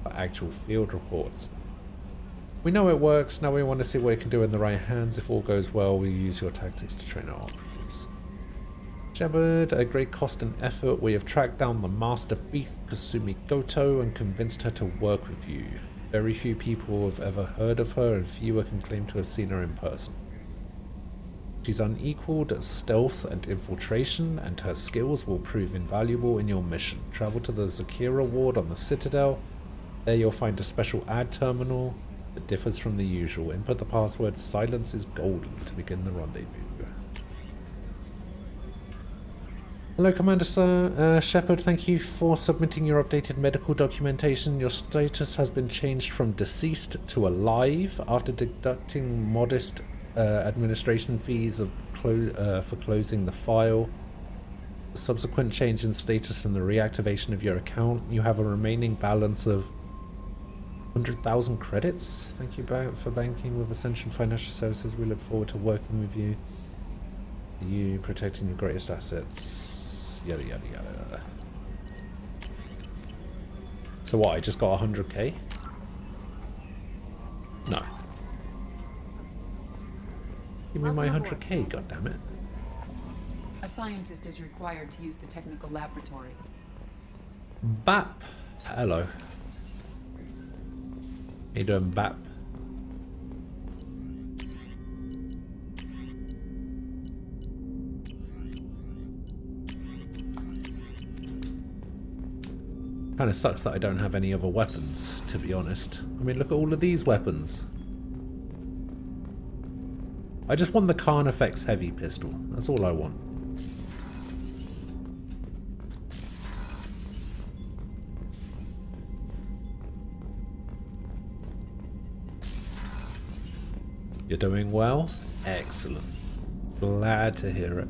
for actual field reports. We know it works, now we want to see what it can do in the right hands. If all goes well, we'll use your tactics to train our operatives. Shepard, at great cost and effort, we have tracked down the Master Thief, Kasumi Goto, and convinced her to work with you. Very few people have ever heard of her, and fewer can claim to have seen her in person. She's unequaled at stealth and infiltration, and her skills will prove invaluable in your mission. Travel to the Zakira ward on the Citadel. There you'll find a special ad terminal that differs from the usual. Input the password "Silence is Golden" to begin the rendezvous. Hello, Commander Sir. Shepard, thank you for submitting your updated medical documentation. Your status has been changed from deceased to alive after deducting modest administration fees for closing the file. The subsequent change in status and the reactivation of your account, you have a remaining balance of 100,000 credits. Thank you for banking with Ascension Financial Services. We look forward to working with you. You protecting your greatest assets. Yada yada yada. So what, I just got 100k? No. Give me my 100k, goddammit. A scientist is required to use the technical laboratory. Bap! Hello. How you doing, Bap? Kind of sucks that I don't have any other weapons, to be honest. I mean, look at all of these weapons. I just want the Carnifex heavy pistol. That's all I want. You're doing well? Excellent. Glad to hear it.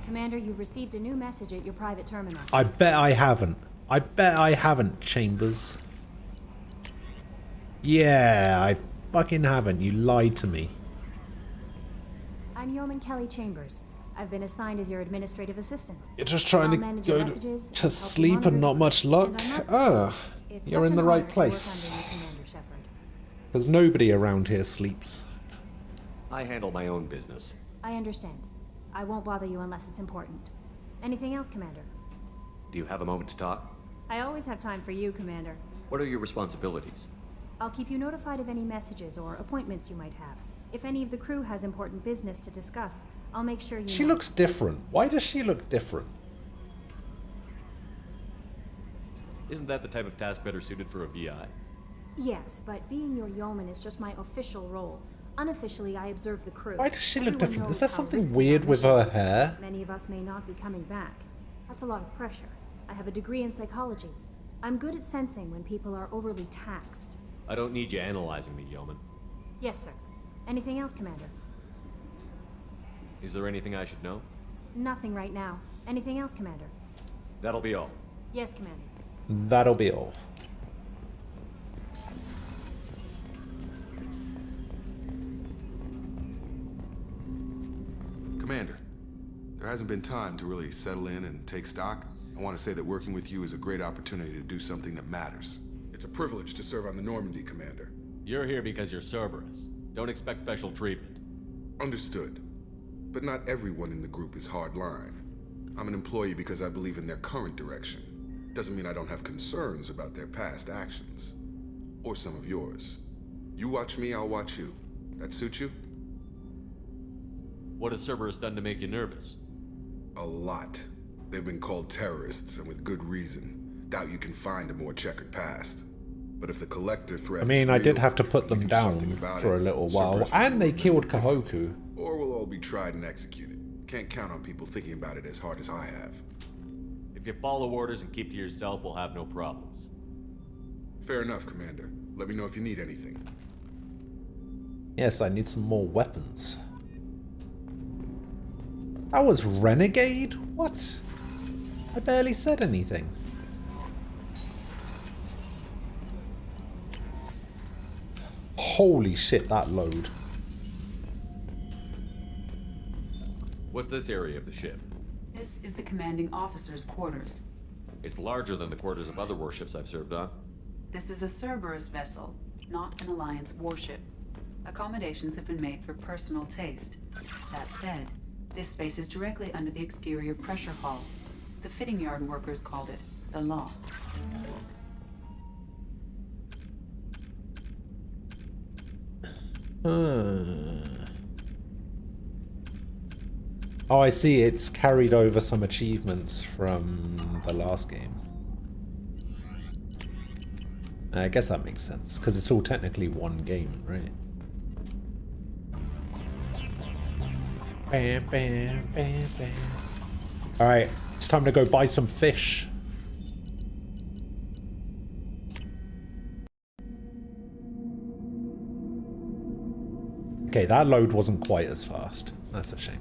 Commander, you've received a new message at your private terminal. I bet I haven't. I bet I haven't, Chambers. Yeah, I fucking haven't. You lied to me. I'm Yeoman Kelly Chambers. I've been assigned as your administrative assistant. You're just trying to go to sleep and not much luck? Ah, you're in the right place. Because nobody around here sleeps. I handle my own business. I understand. I won't bother you unless it's important. Anything else, Commander? Do you have a moment to talk? I always have time for you, Commander. What are your responsibilities? I'll keep you notified of any messages or appointments you might have. If any of the crew has important business to discuss, I'll make sure you She know. looks different. Why does she look different? Isn't that the type of task better suited for a VI? Yes, but being your yeoman is just my official role. Unofficially, I observe the crew. Why does she look Everyone different? knows Is there how something risky weird our with mission her is. hair? Many of us may not be coming back. That's a lot of pressure. I have a degree in psychology. I'm good at sensing when people are overly taxed. I don't need you analyzing me, Yeoman. Yes, sir. Anything else, Commander? Is there anything I should know? Nothing right now. Anything else, Commander? That'll be all. Yes, Commander. That'll be all. Commander, there hasn't been time to really settle in and take stock. I want to say that working with you is a great opportunity to do something that matters. It's a privilege to serve on the Normandy, Commander. You're here because you're Cerberus. Don't expect special treatment. Understood. But not everyone in the group is hardline. I'm an employee because I believe in their current direction. Doesn't mean I don't have concerns about their past actions. Or some of yours. You watch me, I'll watch you. That suit you? What has Cerberus done to make you nervous? A lot. They've been called terrorists, and with good reason. Doubt you can find a more checkered past. But if the Collector threat I mean, I did have to put them do down for a little while, Cerberus and they will killed be different. Kahoku. Or we'll all be tried and executed. Can't count on people thinking about it as hard as I have. If you follow orders and keep to yourself, we'll have no problems. Fair enough, Commander. Let me know if you need anything. Yes, I need some more weapons. That was Renegade? What? I barely said anything. Holy shit, that load. What's this area of the ship? This is the commanding officer's quarters. It's larger than the quarters of other warships I've served on. This is a Cerberus vessel, not an Alliance warship. Accommodations have been made for personal taste. That said, this space is directly under the exterior pressure hull. The fitting yard workers called it the lock. Oh, I see. It's carried over some achievements from the last game. I guess that makes sense, because it's all technically one game, right? Bam, bam, bam, bam. Alright, it's time to go buy some fish. Okay, that load wasn't quite as fast. That's a shame.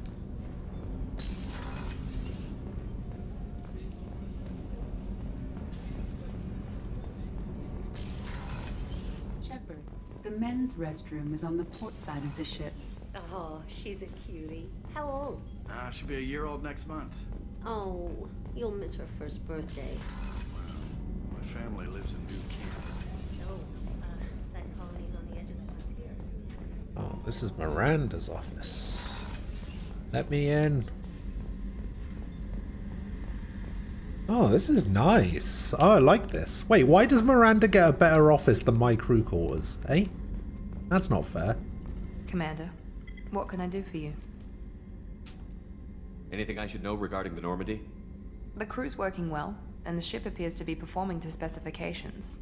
Shepard, the men's restroom is on the port side of the ship. Oh, she's a cutie. How old? She'll be a year old next month. Oh, you'll miss her first birthday. My family lives in New Camp. No, that colony's on the edge of the frontier. Oh, this is Miranda's office. Let me in. Oh, this is nice. Oh, I like this. Wait, why does Miranda get a better office than my crew quarters, eh? That's not fair. Commander, what can I do for you? Anything I should know regarding the Normandy? The crew's working well, and the ship appears to be performing to specifications.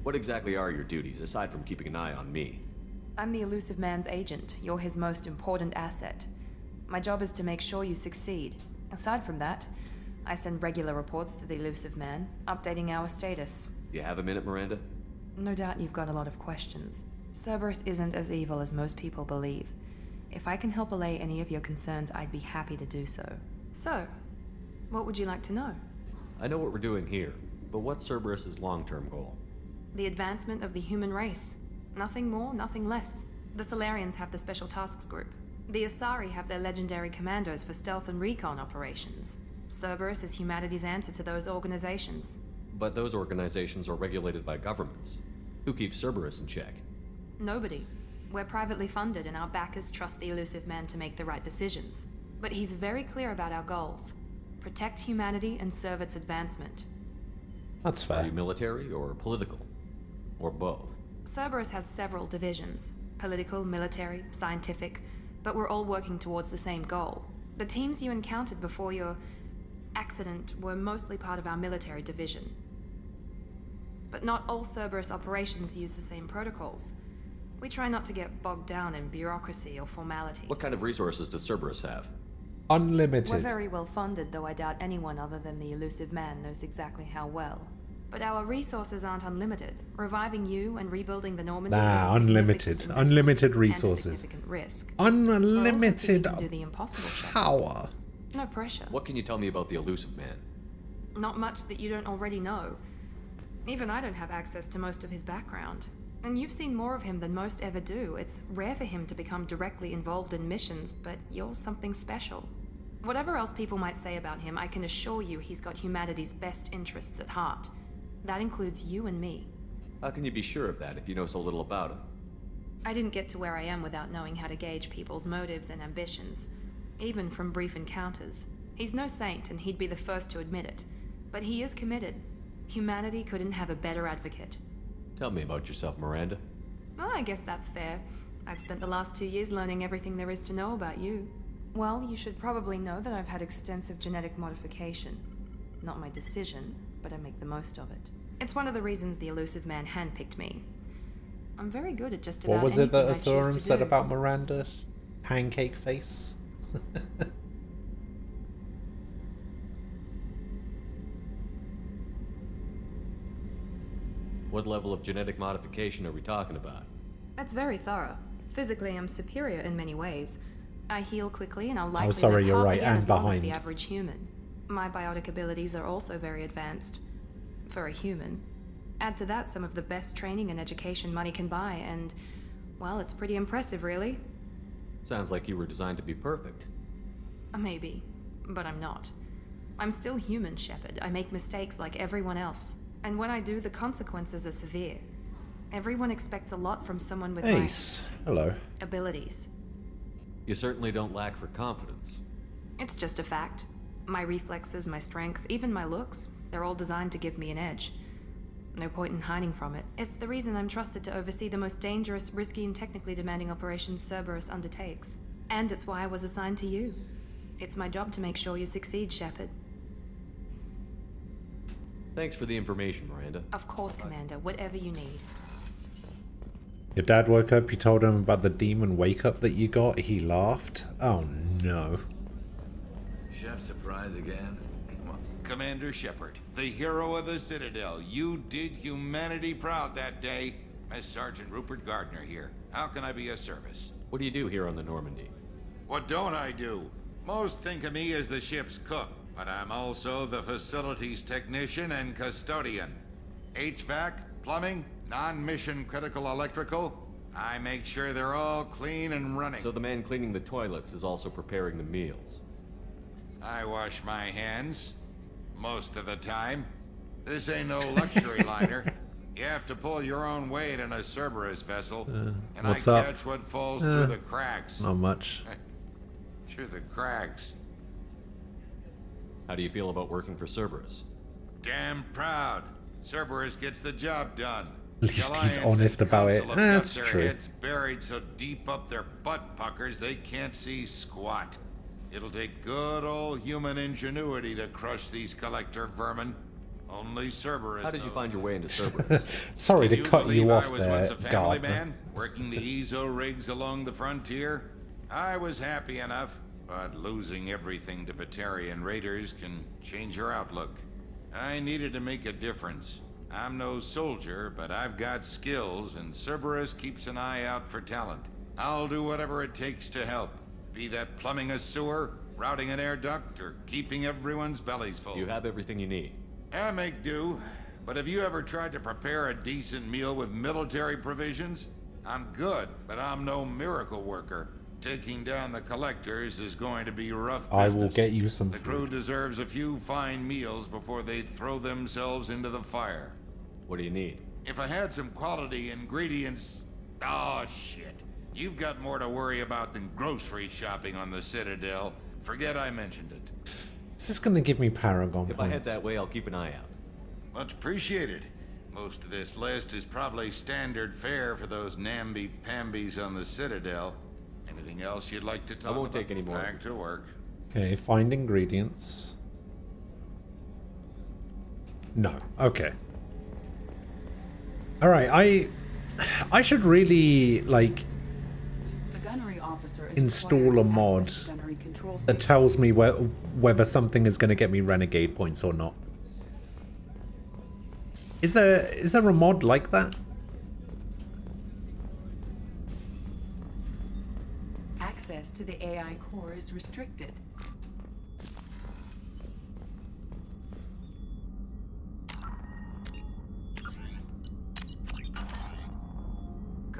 What exactly are your duties, aside from keeping an eye on me? I'm the Elusive Man's agent. You're his most important asset. My job is to make sure you succeed. Aside from that, I send regular reports to the Elusive Man, updating our status. You have a minute, Miranda? No doubt you've got a lot of questions. Cerberus isn't as evil as most people believe. If I can help allay any of your concerns, I'd be happy to do so. So, what would you like to know? I know what we're doing here, but what's Cerberus's long-term goal? The advancement of the human race. Nothing more, nothing less. The Solarians have the Special Tasks Group. The Asari have their legendary commandos for stealth and recon operations. Cerberus is humanity's answer to those organizations. But those organizations are regulated by governments. Who keeps Cerberus in check? Nobody. We're privately funded and our backers trust the Elusive Man to make the right decisions. But he's very clear about our goals. Protect humanity and serve its advancement. That's fair. Are you military or political? Or both? Cerberus has several divisions. Political, military, scientific. But we're all working towards the same goal. The teams you encountered before your accident were mostly part of our military division. But not all Cerberus operations use the same protocols. We try not to get bogged down in bureaucracy or formality. What kind of resources does Cerberus have? Unlimited. We're very well funded, though I doubt anyone other than the Elusive Man knows exactly how well. But our resources aren't unlimited. Reviving you and rebuilding the Normandy is a unlimited. Unlimited resources. and a significant risk. Unlimited Well, do the impossible, Shepard. power. No pressure. What can you tell me about the Elusive Man? Not much that you don't already know. Even I don't have access to most of his background. And you've seen more of him than most ever do. It's rare for him to become directly involved in missions, but you're something special. Whatever else people might say about him, I can assure you he's got humanity's best interests at heart. That includes you and me. How can you be sure of that if you know so little about him? I didn't get to where I am without knowing how to gauge people's motives and ambitions, even from brief encounters. He's no saint, and he'd be the first to admit it. But he is committed. Humanity couldn't have a better advocate. Tell me about yourself, Miranda. Oh, I guess that's fair. I've spent the last 2 years learning everything there is to know about you. Well, you should probably know that I've had extensive genetic modification. Not my decision, but I make the most of it. It's one of the reasons the elusive man handpicked me. I'm very good at just about what was it that anything I choose Athorum to said do. about Miranda? Pancake face? What level of genetic modification are we talking about? That's very thorough. Physically, I'm superior in many ways. I heal quickly, and I'll likely sorry, live you're half right, again and as long as behind. the average human. My biotic abilities are also very advanced. For a human. Add to that some of the best training and education money can buy, and, well, it's pretty impressive, really. Sounds like you were designed to be perfect. Maybe, but I'm not. I'm still human, Shepard. I make mistakes like everyone else. And when I do, the consequences are severe. Everyone expects a lot from someone with Ace, hello. abilities. You certainly don't lack for confidence. It's just a fact. My reflexes, my strength, even my looks, they're all designed to give me an edge. No point in hiding from it. It's the reason I'm trusted to oversee the most dangerous, risky, and technically demanding operations Cerberus undertakes. And it's why I was assigned to you. It's my job to make sure you succeed, Shepard. Thanks for the information, Miranda. Of course, Commander. Whatever you need. Your dad woke up, you told him about the demon wake-up that you got, he laughed. Oh no. Chef surprise again? Come on. Commander Shepard, the hero of the Citadel. You did humanity proud that day. As Sergeant Rupert Gardner here. How can I be of service? What do you do here on the Normandy? What don't I do? Most think of me as the ship's cook, but I'm also the facilities technician and custodian. HVAC, plumbing, non-mission critical electrical. I make sure they're all clean and running. So the man cleaning the toilets is also preparing the meals. I wash my hands. Most of the time. This ain't no luxury liner. You have to pull your own weight in a Cerberus vessel. And what's I up? catch what falls through the cracks. Not much. Through the cracks. How do you feel about working for Cerberus? Damn proud. Cerberus gets the job done. At least The he's Alliance honest and about it. Council have got That's their true. heads buried so deep up their butt puckers they can't see squat. It'll take good old human ingenuity to crush these collector vermin. Only Cerberus How did you knows. find your way into Cerberus? Sorry to cut believe you off I was there, once a family Gardner. man, working the EZO rigs along the frontier? I was happy enough, but losing everything to Batarian raiders can change your outlook. I needed to make a difference. I'm no soldier, but I've got skills, and Cerberus keeps an eye out for talent. I'll do whatever it takes to help. Be that plumbing a sewer, routing an air duct, or keeping everyone's bellies full. You have everything you need. I make do. But have you ever tried to prepare a decent meal with military provisions? I'm good, but I'm no miracle worker. Taking down the collectors is going to be rough business. I will get you some The crew food. deserves a few fine meals before they throw themselves into the fire. What do you need? If I had some quality ingredients... Oh, shit. You've got more to worry about than grocery shopping on the Citadel. Forget I mentioned it. Is this going to give me Paragon If I head points? that way, I'll keep an eye out. Much appreciated. Most of this list is probably standard fare for those namby-pambies on the Citadel. Anything else you'd like to talk about? I won't take any more. Back to work. Okay, find ingredients. No. Okay. Alright, I should really, like, The gunnery officer is install required a to mod access the gunnery control that station. tells me whether something is going to get me Renegade points or not. Is there a mod like that? Access to the AI core is restricted.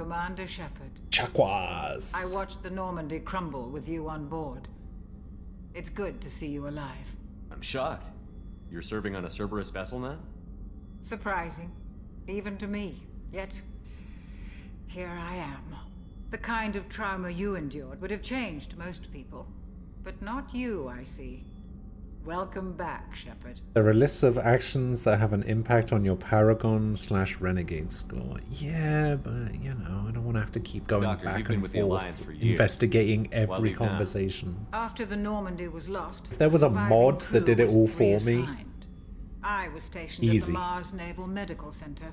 Commander Shepard. Chakwas. I watched the Normandy crumble with you on board. It's good to see you alive. I'm shocked. You're serving on a Cerberus vessel now? Surprising, even to me. Yet, here I am. The kind of trauma you endured would have changed most people. But not you, I see. Welcome back, Shepard. There are lists of actions that have an impact on your Paragon/Renegade score. Yeah, but, you know, I don't want to have to keep going back and forth, investigating every conversation. After the Normandy was lost, If there was a mod that did it all for me, I was stationed at the Mars Naval Medical Center.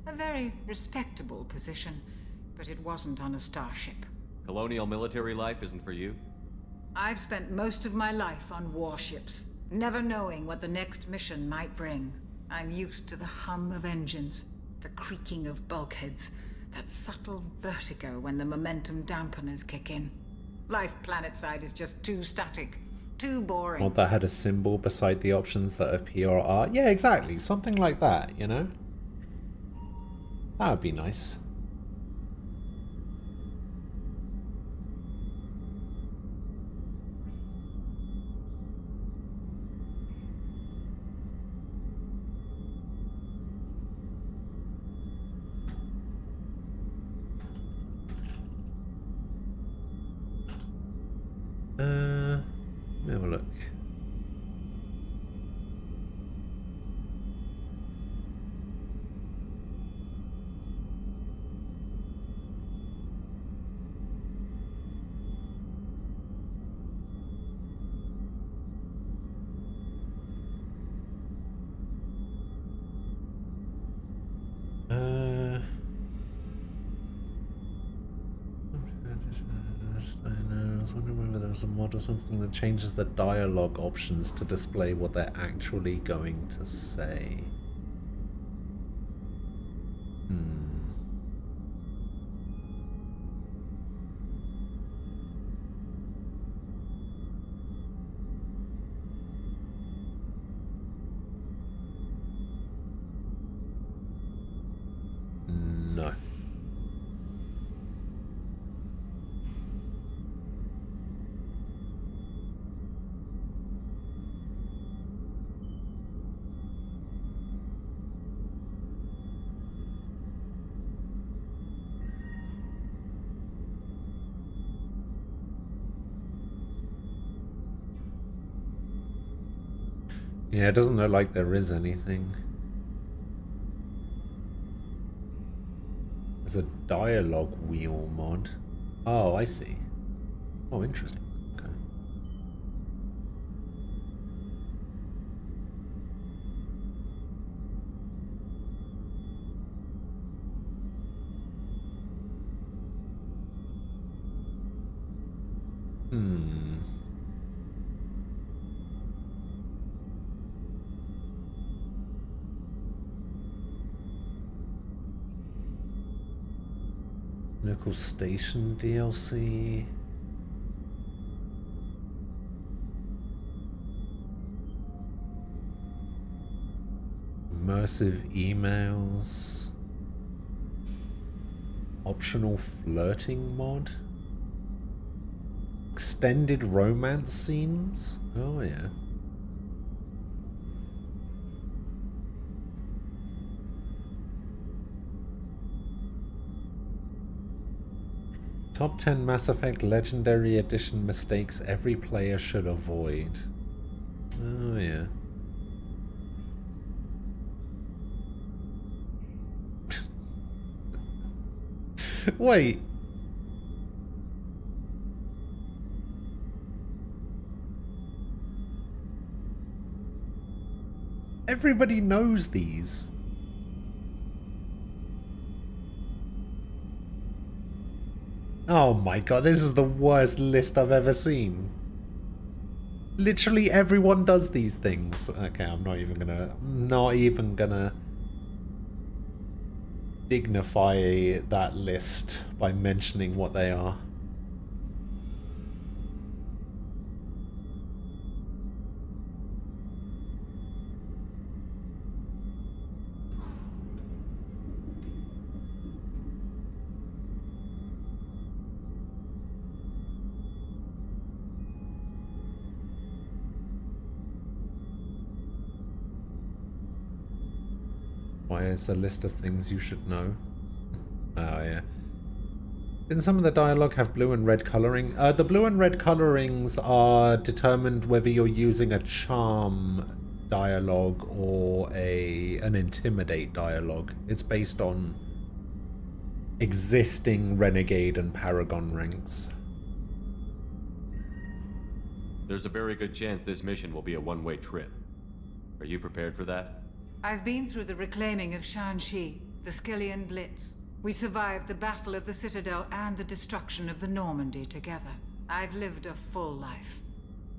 A very respectable position, but it wasn't on a starship. Colonial military life isn't for you? I've spent most of my life on warships, never knowing what the next mission might bring. I'm used to the hum of engines, the creaking of bulkheads, that subtle vertigo when the momentum dampeners kick in. Life planetside is just too static, too boring. mod that had a symbol beside the options that appear or are. Yeah, exactly. Something like that, you know? That would be nice. Let me have a look. A mod or something that changes the dialogue options to display what they're actually going to say. No. Yeah, it doesn't look like there is anything. There's a dialogue wheel mod. Oh, I see. Oh, interesting. Okay. Local Station DLC. Immersive emails. Optional flirting mod. Extended romance scenes. Oh yeah. Top 10 Mass Effect Legendary Edition mistakes every player should avoid. Oh yeah. Wait. Everybody knows these. Oh my god, this is the worst list I've ever seen. Literally everyone does these things. Okay, I'm not even gonna dignify that list by mentioning what they are. Why is a list of things you should know? Oh, yeah. Didn't some of the dialogue have blue and red coloring? The blue and red colorings are determined whether you're using a charm dialogue or an intimidate dialogue. It's based on existing Renegade and Paragon ranks. There's a very good chance this mission will be a one-way trip. Are you prepared for that? I've been through the reclaiming of Shanxi, the Skillian Blitz. We survived the Battle of the Citadel and the destruction of the Normandy together. I've lived a full life.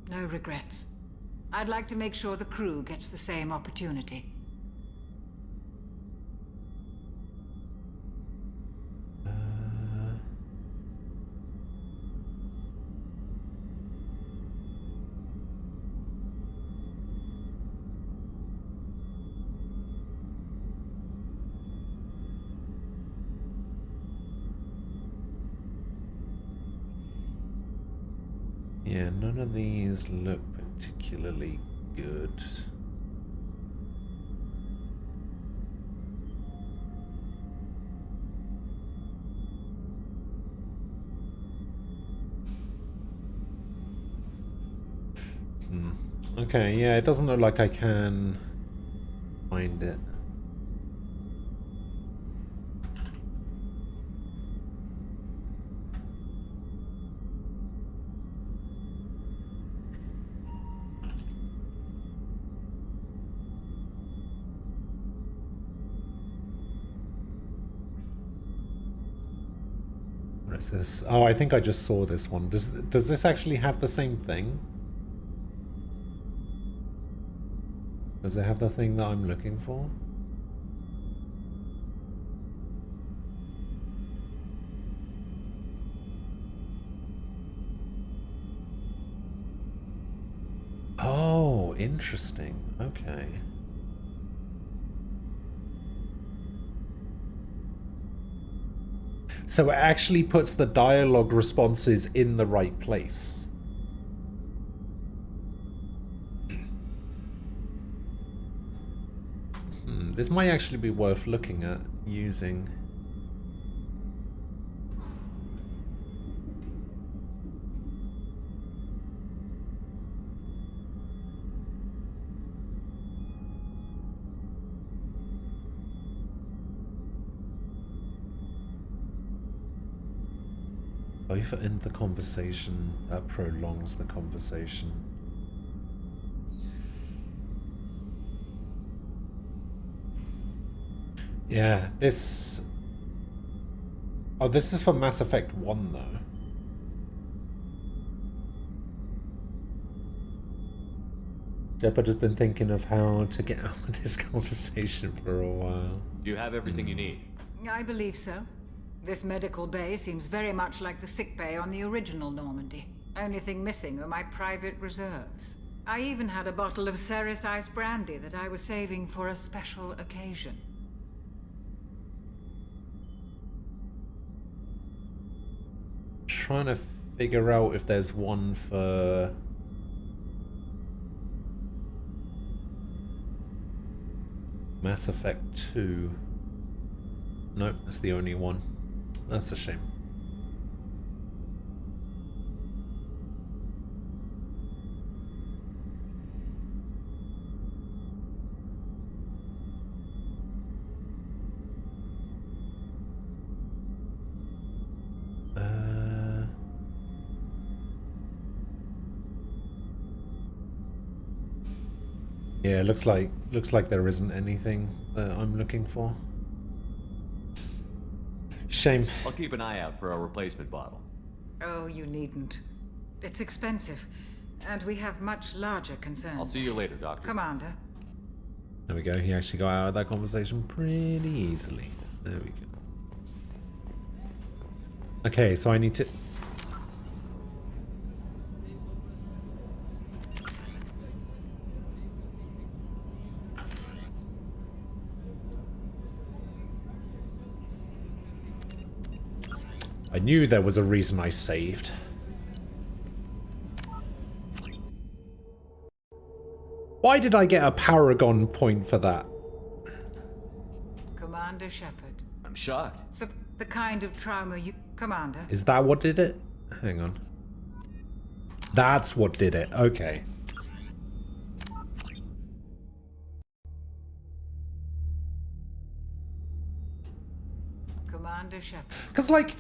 No regrets. I'd like to make sure the crew gets the same opportunity. Yeah, none of these look particularly good. Okay, yeah, it doesn't look like I can find it. What is this? Oh, I think I just saw this one. Does this actually have the same thing? Does it have the thing that I'm looking for? Oh, interesting. Okay. So it actually puts the dialogue responses in the right place. This might actually be worth looking at using. Both end the conversation, that prolongs the conversation. Yeah, this... Oh, this is for Mass Effect 1, though. Shepard has been thinking of how to get out of this conversation for a while. Do you have everything you need? I believe so. This medical bay seems very much like the sick bay on the original Normandy. Only thing missing are my private reserves. I even had a bottle of Ceres Ice brandy that I was saving for a special occasion. Trying to figure out if there's one for Mass Effect 2. Nope, that's the only one. That's a shame. Yeah, looks like there isn't anything that I'm looking for. Shame. I'll keep an eye out for a replacement bottle. Oh, you needn't. It's expensive, and we have much larger concerns. I'll see you later, Doctor. Commander. There we go. He actually got out of that conversation pretty easily. There we go. Okay, so I need to... I knew there was a reason I saved. Why did I get a Paragon point for that? Commander Shepard. I'm shocked. So, the kind of trauma you... Commander? Is that what did it? Hang on. That's what did it. Okay. Commander Shepard. Because, like,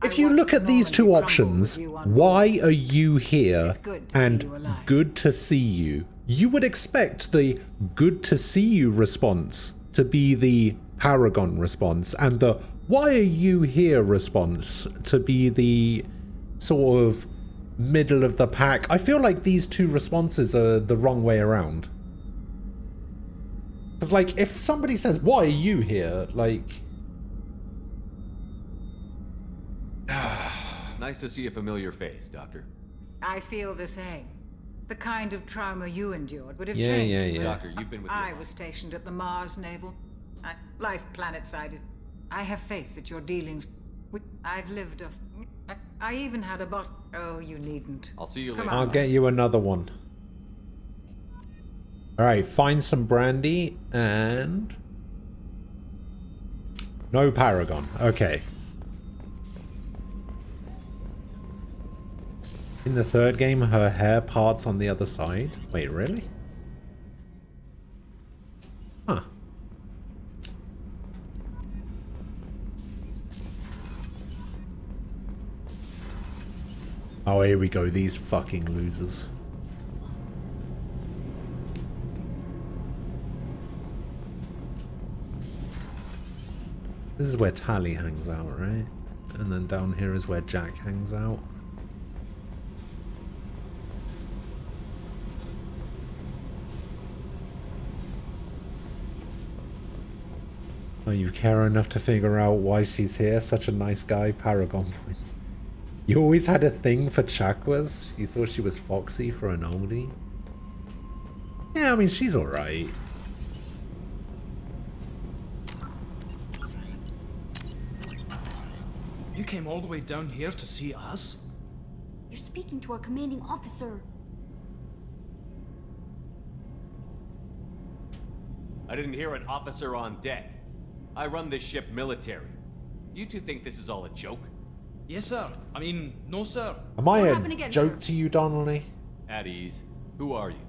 if you look at these two options, why are you here and good to see you, you would expect the good to see you response to be the Paragon response, and the why are you here response to be the sort of middle of the pack. I feel like these two responses are the wrong way around. Because, like, if somebody says, why are you here, like... Nice to see a familiar face, Doctor. I feel the same. The kind of trauma you endured would have Yeah, changed. yeah. Doctor, you've been with I was stationed at the Mars Naval. Life planet side. I have faith that your dealings... I've lived a... I even had a bot... Oh, you needn't. I'll see you Come later. I'll get you another one. Alright, find some brandy and... No Paragon. Okay. In the third game, her hair parts on the other side. Wait, really? Huh. Oh, here we go. These fucking losers. This is where Tally hangs out, right? And then down here is where Jack hangs out. Oh, you care enough to figure out why she's here? Such a nice guy. Paragon points. You always had a thing for chakras? You thought she was foxy for an oldie? Yeah, I mean, she's alright. You came all the way down here to see us? You're speaking to our commanding officer. I didn't hear an officer on deck. I run this ship military. Do you two think this is all a joke? Yes, sir. I mean, no, sir. Am I a joke to you, Donnelly? At ease. Who are you?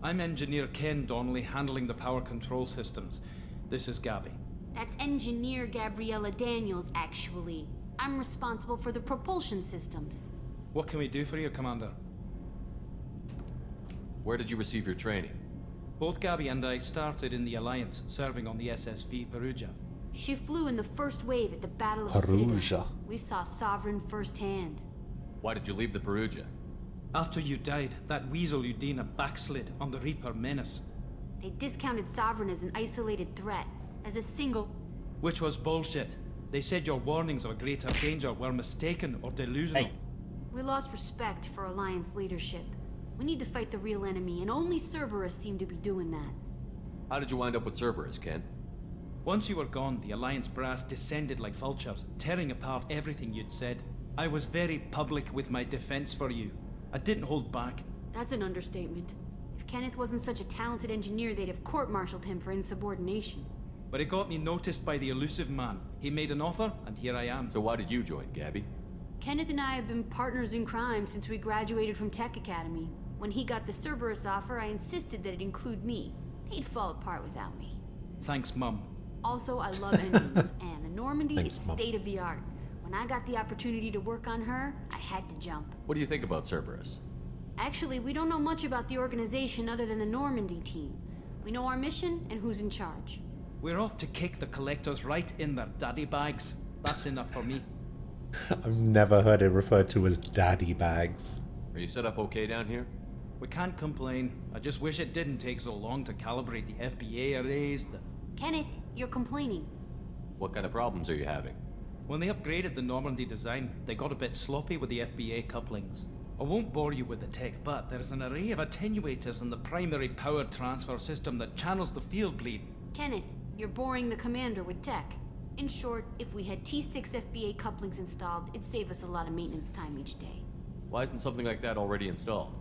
I'm Engineer Ken Donnelly, handling the power control systems. This is Gabby. That's Engineer Gabriella Daniels, actually. I'm responsible for the propulsion systems. What can we do for you, Commander? Where did you receive your training? Both Gabby and I started in the Alliance, serving on the SSV Perugia. She flew in the first wave at the Battle of Perugia. the Citadel. We saw Sovereign firsthand. Why did you leave the Perugia? After you died, that weasel Udina backslid on the Reaper Menace. They discounted Sovereign as an isolated threat, as a single... Which was bullshit. They said your warnings of a greater danger were mistaken or delusional. Hey. We lost respect for Alliance leadership. We need to fight the real enemy, and only Cerberus seemed to be doing that. How did you wind up with Cerberus, Ken? Once you were gone, the Alliance brass descended like vultures, tearing apart everything you'd said. I was very public with my defense for you. I didn't hold back. That's an understatement. If Kenneth wasn't such a talented engineer, they'd have court-martialed him for insubordination. But it got me noticed by the elusive man. He made an offer, and here I am. So why did you join, Gabby? Kenneth and I have been partners in crime since we graduated from Tech Academy. When he got the Cerberus offer, I insisted that it include me. He'd fall apart without me. Thanks, Mum. Also, I love engines, and the Normandy Thanks, is Mom. state-of-the-art. When I got the opportunity to work on her, I had to jump. What do you think about Cerberus? Actually, we don't know much about the organization other than the Normandy team. We know our mission and who's in charge. We're off to kick the Collectors right in their daddy bags. That's enough for me. I've never heard it referred to as daddy bags. Are you set up okay down here? We can't complain. I just wish it didn't take so long to calibrate the FBA arrays. Kenneth, you're complaining. What kind of problems are you having? When they upgraded the Normandy design, they got a bit sloppy with the FBA couplings. I won't bore you with the tech, but there's an array of attenuators in the primary power transfer system that channels the field bleed. Kenneth, you're boring the commander with tech. In short, if we had T6 FBA couplings installed, it'd save us a lot of maintenance time each day. Why isn't something like that already installed?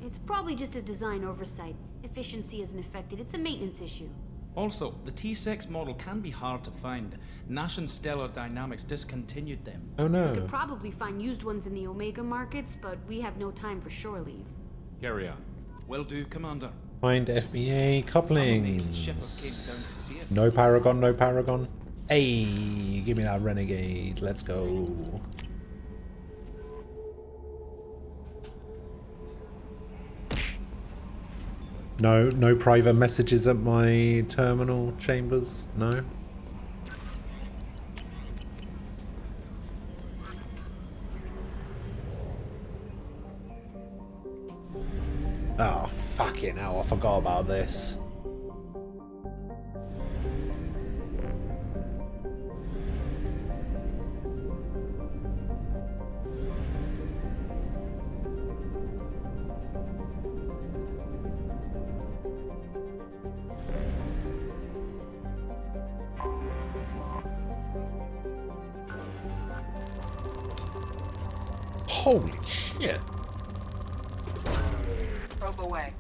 It's probably just a design oversight. Efficiency isn't affected, it's a maintenance issue. Also, the T6 model can be hard to find. Nash and Stellar Dynamics discontinued them. Oh no. We could probably find used ones in the Omega markets, but we have no time for shore leave. Carry on. Will do, Commander. Find FBA couplings. Shepard came down to see it. No Paragon, no Paragon. Hey, give me that Renegade. Let's go. No private messages at my terminal chambers. No. Oh, fucking hell, I forgot about this. Holy shit. Probe away.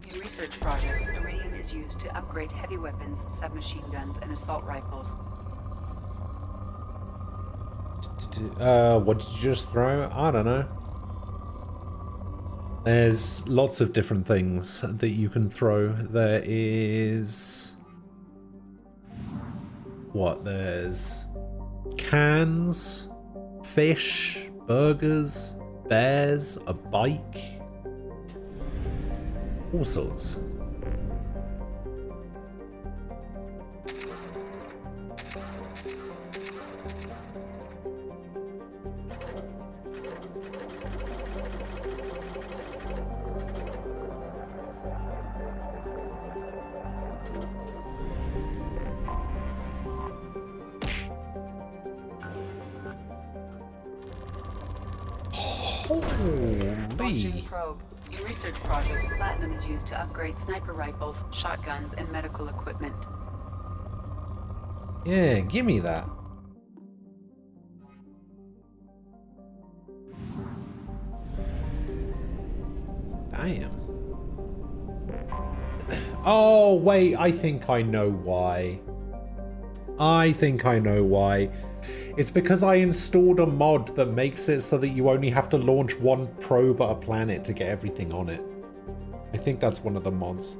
In research projects, iridium is used to upgrade heavy weapons, submachine guns, and assault rifles. What did you just throw? I don't know. There's lots of different things that you can throw. There is... What? There's cans, fish, burgers, bears, a bike, all sorts. Launching probe. In research projects, platinum is used to upgrade sniper rifles, shotguns, and medical equipment. Yeah, give me that. Damn. Oh, wait, I think I know why. It's because I installed a mod that makes it so that you only have to launch one probe at a planet to get everything on it. I think that's one of the mods.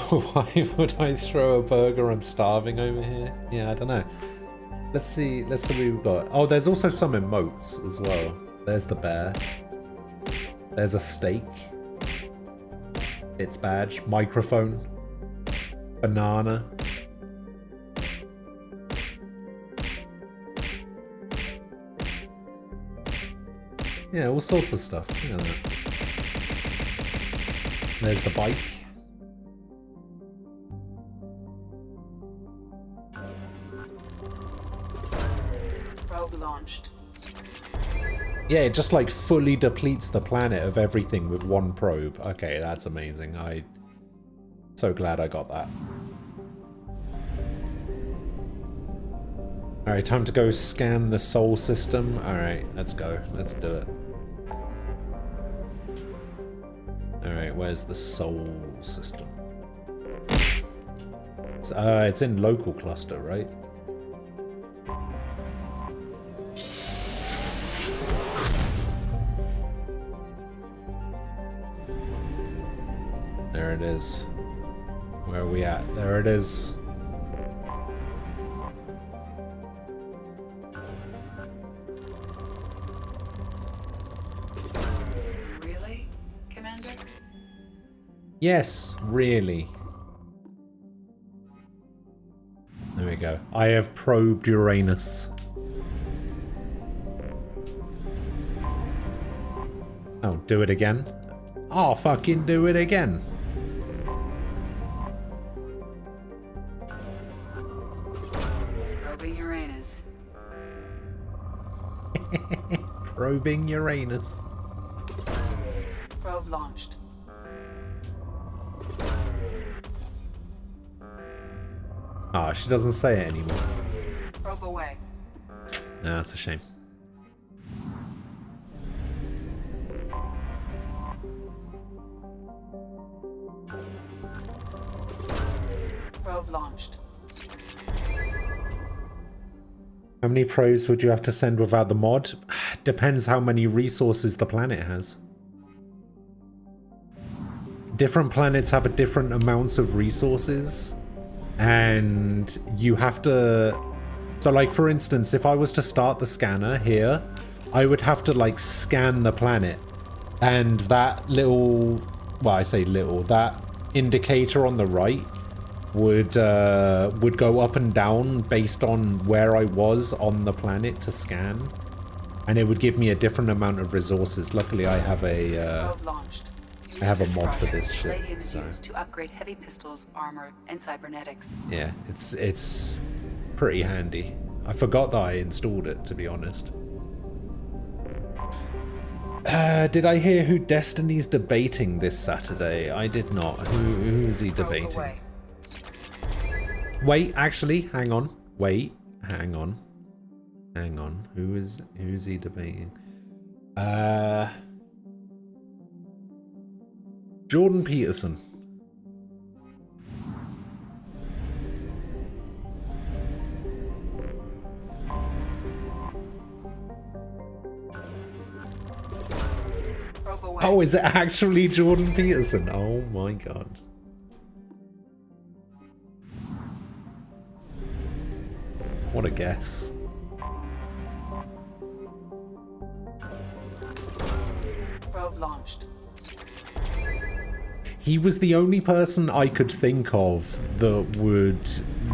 Why would I throw a burger? I'm starving over here. Yeah, I don't know. Let's see what we've got. Oh, there's also some emotes as well. There's the bear. There's a steak. Its badge. Microphone. Banana. Yeah, all sorts of stuff. Look at that. There's the bike. Probe launched. Yeah, it just like fully depletes the planet of everything with one probe. Okay, that's amazing. I'm so glad I got that. Alright, time to go scan the Sol system. Alright, let's go. Let's do it. Alright, where's the Sol system? It's in local cluster, right? There it is. Where are we at? There it is. Really, Commander? Yes, really. There we go. I have probed Uranus. Oh, do it again? I'll fucking do it again. Probing Uranus. Probing Uranus. Probe launched. Ah, she doesn't say it anymore. Probe away. Nah, that's a shame. Probe launched. How many probes would you have to send without the mod? Depends how many resources the planet has. Different planets have a different amounts of resources, and you have to... So like for instance, if I was to start the scanner here, I would have to like scan the planet, and that little, well I say little, that indicator on the right would go up and down based on where I was on the planet to scan, and it would give me a different amount of resources. Luckily I have a mod for this shit. So. To upgrade heavy pistols, armor, and cybernetics. Yeah, it's pretty handy. I forgot that I installed it, to be honest. Did I hear who Destiny's debating this Saturday? I did not. Who is he debating? Wait, actually, hang on. Wait, hang on. Hang on. Who is he debating? Jordan Peterson. Oh, is it actually Jordan Peterson? Oh my god. What a guess. Probe launched. He was the only person I could think of that would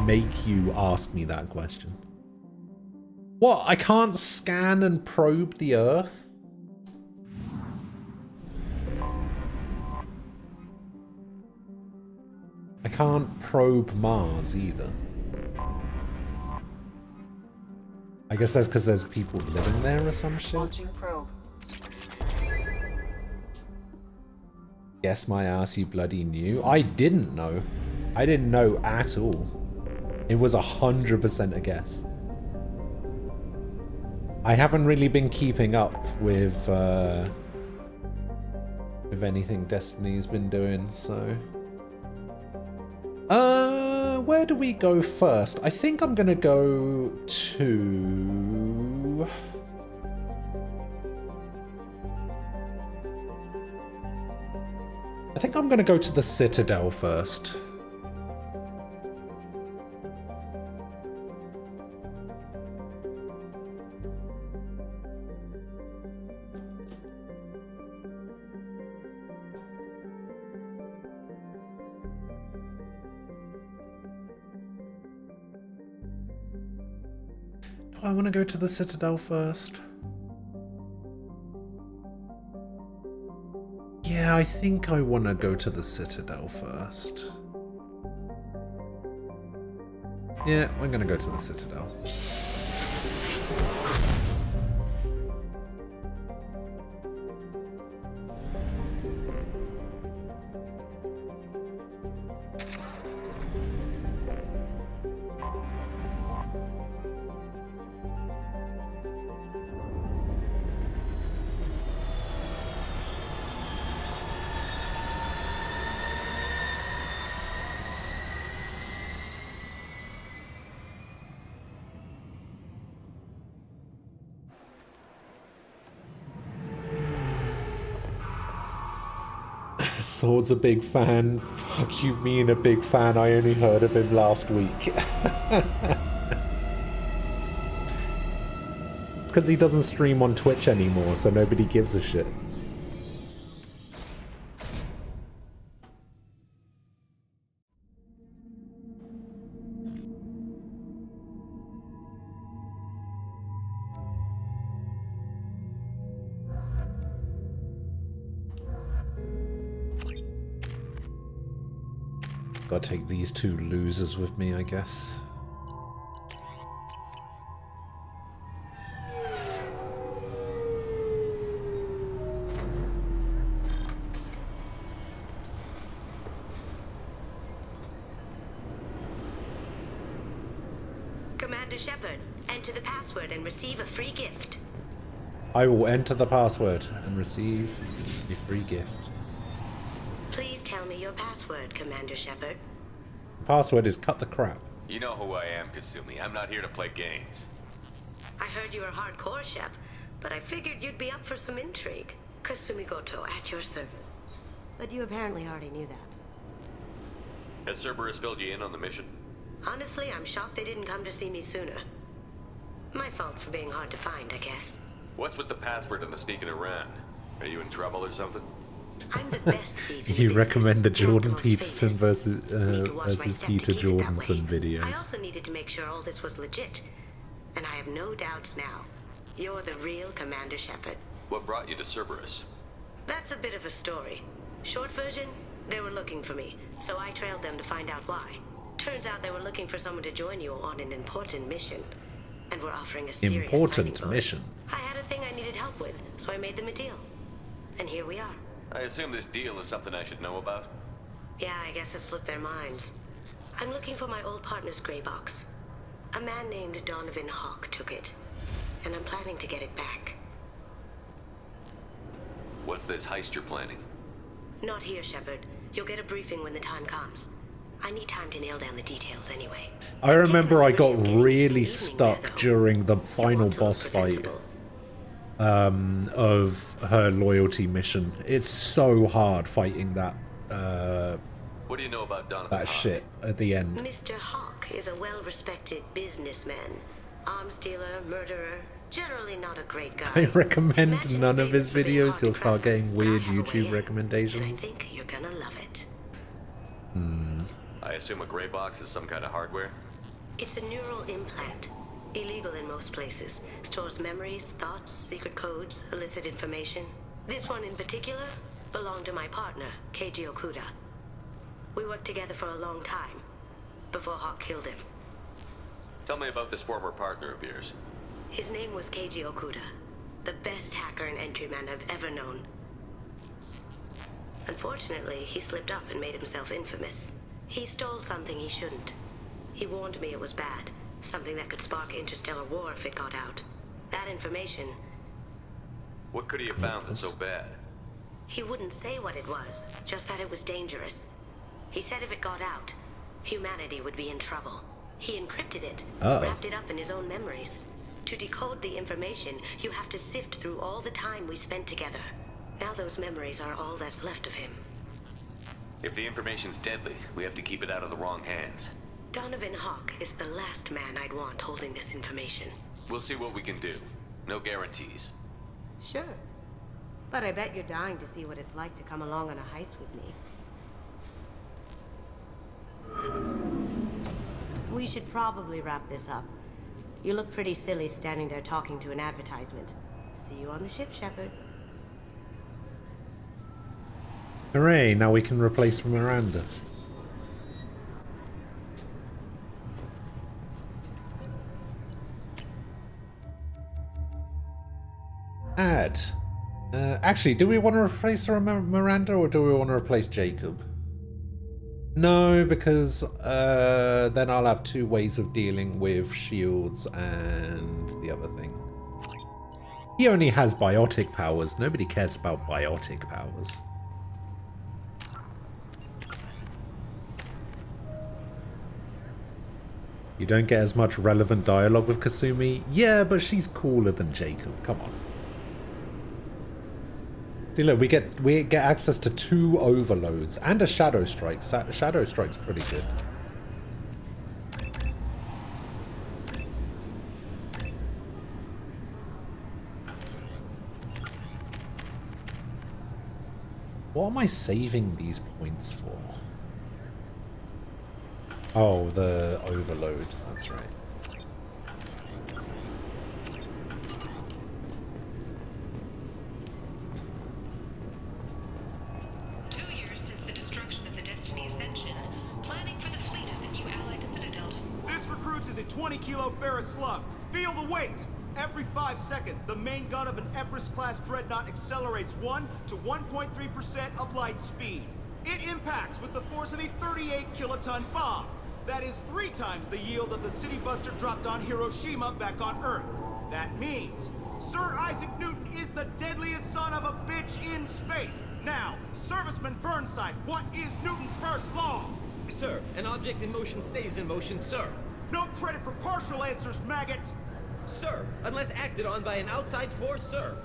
make you ask me that question. What? I can't scan and probe the Earth? I can't probe Mars either. I guess that's because there's people living there or some shit. Launching probe. Guess my ass you bloody knew. I didn't know. I didn't know at all. It was 100% a guess. I haven't really been keeping up with anything Destiny's been doing, so... where do we go first? I think I'm gonna go to... I think I'm gonna go to the Citadel first. Do I want to go to the Citadel first? Yeah, I think I want to go to the Citadel first. Yeah, we're going to go to the Citadel. Sword's a big fan. Fuck you, me and a big fan. I only heard of him last week. Because he doesn't stream on Twitch anymore, so nobody gives a shit. Gotta take these two losers with me, I guess. Commander Shepard, enter the password and receive a free gift. I will enter the password and receive a free gift. Please tell me your password, Commander Shepard. Password is cut the crap. You know who I am, Kasumi. I'm not here to play games. I heard you were hardcore, Shep, but I figured you'd be up for some intrigue. Kasumi Goto, at your service. But you apparently already knew that. Has Cerberus filled you in on the mission? Honestly, I'm shocked they didn't come to see me sooner. My fault for being hard to find, I guess. What's with the password and the sneaking around? Are you in trouble or something? I'm the best thief in You the recommend the business, Jordan most Peterson famous. versus Peter Jordanson I videos. also needed to make sure all this was legit. And I have no doubts now. You're the real Commander Shepard. What brought you to Cerberus? That's a bit of a story. Short version, they were looking for me, so I trailed them to find out why. Turns out they were looking for someone to join you on an important mission. And were offering a serious Important signing mission? bonus. I had a thing I needed help with, so I made them a deal. And here we are. I assume this deal is something I should know about? Yeah, I guess it slipped their minds. I'm looking for my old partner's gray box. A man named Donovan Hawk took it, and I'm planning to get it back. What's this heist you're planning? Not here, Shepard. You'll get a briefing when the time comes. I need time to nail down the details anyway. I remember I got really stuck during the final boss fight of her loyalty mission. It's so hard fighting that What do you know about Donovan that Hawk? shit at the end. Mr. Hawk is a well-respected businessman. Arms dealer, murderer, generally not a great guy. I recommend none of his videos. You'll start getting weird YouTube And I recommendations. think you're gonna love it. I assume a gray box is some kind of hardware? It's a neural implant. Illegal in most places. Stores memories, thoughts, secret codes, illicit information. This one in particular belonged to my partner, Keiji Okuda. We worked together for a long time, before Hawk killed him. Tell me about this former partner of yours. His name was Keiji Okuda, the best hacker and entryman I've ever known. Unfortunately, he slipped up and made himself infamous. He stole something he shouldn't. He warned me it was bad, something that could spark interstellar war if it got out. That information... What could he have found that's so bad? He wouldn't say what it was, just that it was dangerous. He said if it got out, humanity would be in trouble. He encrypted it, wrapped it up in his own memories. To decode the information, you have to sift through all the time we spent together. Now those memories are all that's left of him. If the information's deadly, we have to keep it out of the wrong hands. Donovan Hawk is the last man I'd want holding this information. We'll see what we can do. No guarantees. Sure. But I bet you're dying to see what it's like to come along on a heist with me. We should probably wrap this up. You look pretty silly standing there talking to an advertisement. See you on the ship, Shepard. Hooray, now we can replace Miranda. Add. Actually, do we want to replace Miranda or do we want to replace Jacob? No, because then I'll have two ways of dealing with shields and the other thing. He only has biotic powers. Nobody cares about biotic powers. You don't get as much relevant dialogue with Kasumi? Yeah, but she's cooler than Jacob. Come on. See, look, we get access to 2 overloads and a Shadow Strike. Shadow Strike's pretty good. What am I saving these points for? Oh, the overload. That's right. This recruits is a 20-kilo ferrous slug. Feel the weight! Every 5 seconds, the main gun of an Everest-class dreadnought accelerates 1 to 1.3% of light speed. It impacts with the force of a 38-kiloton bomb. That is 3 times the yield of the city buster dropped on Hiroshima back on Earth. That means Sir Isaac Newton is the deadliest son of a bitch in space. Now, Serviceman Burnside, what is Newton's first law? Sir, an object in motion stays in motion, sir. No credit for partial answers, maggot! Sir, unless acted on by an outside force, sir.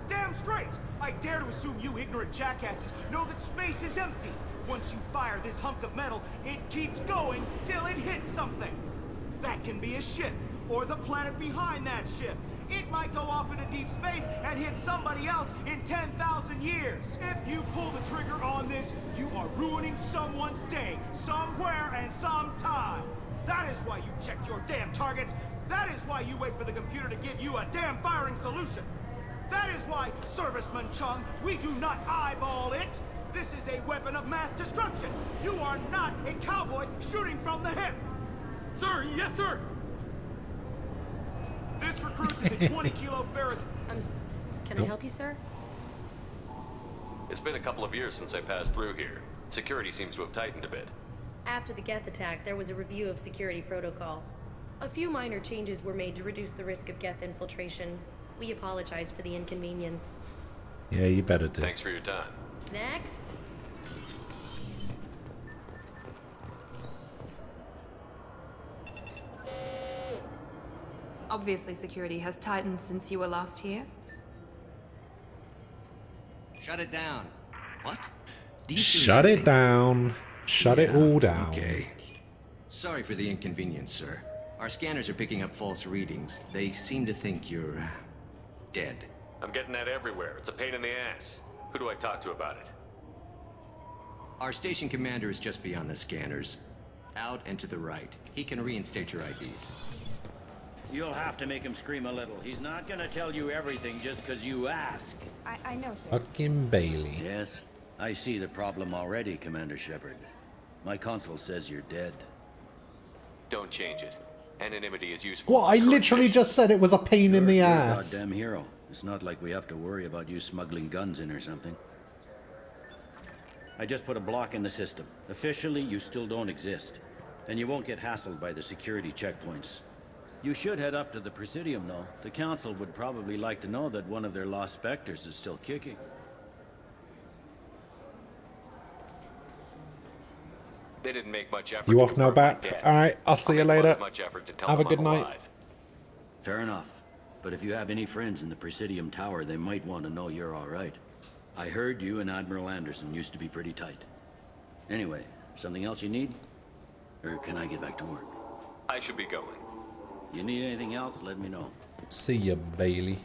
Damn straight! I dare to assume you ignorant jackasses know that space is empty. Once you fire this hunk of metal, it keeps going till it hits something. That can be a ship, or the planet behind that ship. It might go off into deep space and hit somebody else in 10,000 years. If you pull the trigger on this, you are ruining someone's day, somewhere and sometime. That is why you check your damn targets. That is why you wait for the computer to give you a damn firing solution. That is why, Serviceman Chung, we do not eyeball it. This is a weapon of mass destruction. You are not a cowboy shooting from the hip. Sir, yes, sir. This recruit is a 20-kilo Ferris. Can I help you, sir? It's been a couple of years since I passed through here. Security seems to have tightened a bit. After the Geth attack, there was a review of security protocol. A few minor changes were made to reduce the risk of Geth infiltration. We apologize for the inconvenience. Yeah, you better do. Thanks for your time. Next. Obviously, security has tightened since you were last here. Shut it down. What? Shut it down. Shut it all down. Okay. Sorry for the inconvenience, sir. Our scanners are picking up false readings. They seem to think you're dead. I'm getting that everywhere. It's a pain in the ass. Who do I talk to about it? Our station commander is just beyond the scanners. Out and to the right. He can reinstate your IDs. You'll have to make him scream a little. He's not gonna tell you everything just because you ask. I know, sir. Fucking Bailey. Yes, I see the problem already, Commander Shepard. My console says you're dead. Don't change it. Anonymity is useful. What? I literally just said it was a pain in the You're ass. a goddamn hero. It's not like we have to worry about you smuggling guns in or something. I just put a block in the system. Officially, you still don't exist. And you won't get hassled by the security checkpoints. You should head up to the Presidium, though. The Council would probably like to know that one of their lost specters is still kicking. They didn't make much effort. You off now, Bat? Alright, I'll see you later. Have a good night. Fair enough. But if you have any friends in the Presidium Tower, they might want to know you're alright. I heard you and Admiral Anderson used to be pretty tight. Anyway, something else you need? Or can I get back to work? I should be going. You need anything else, let me know. See ya, Bailey.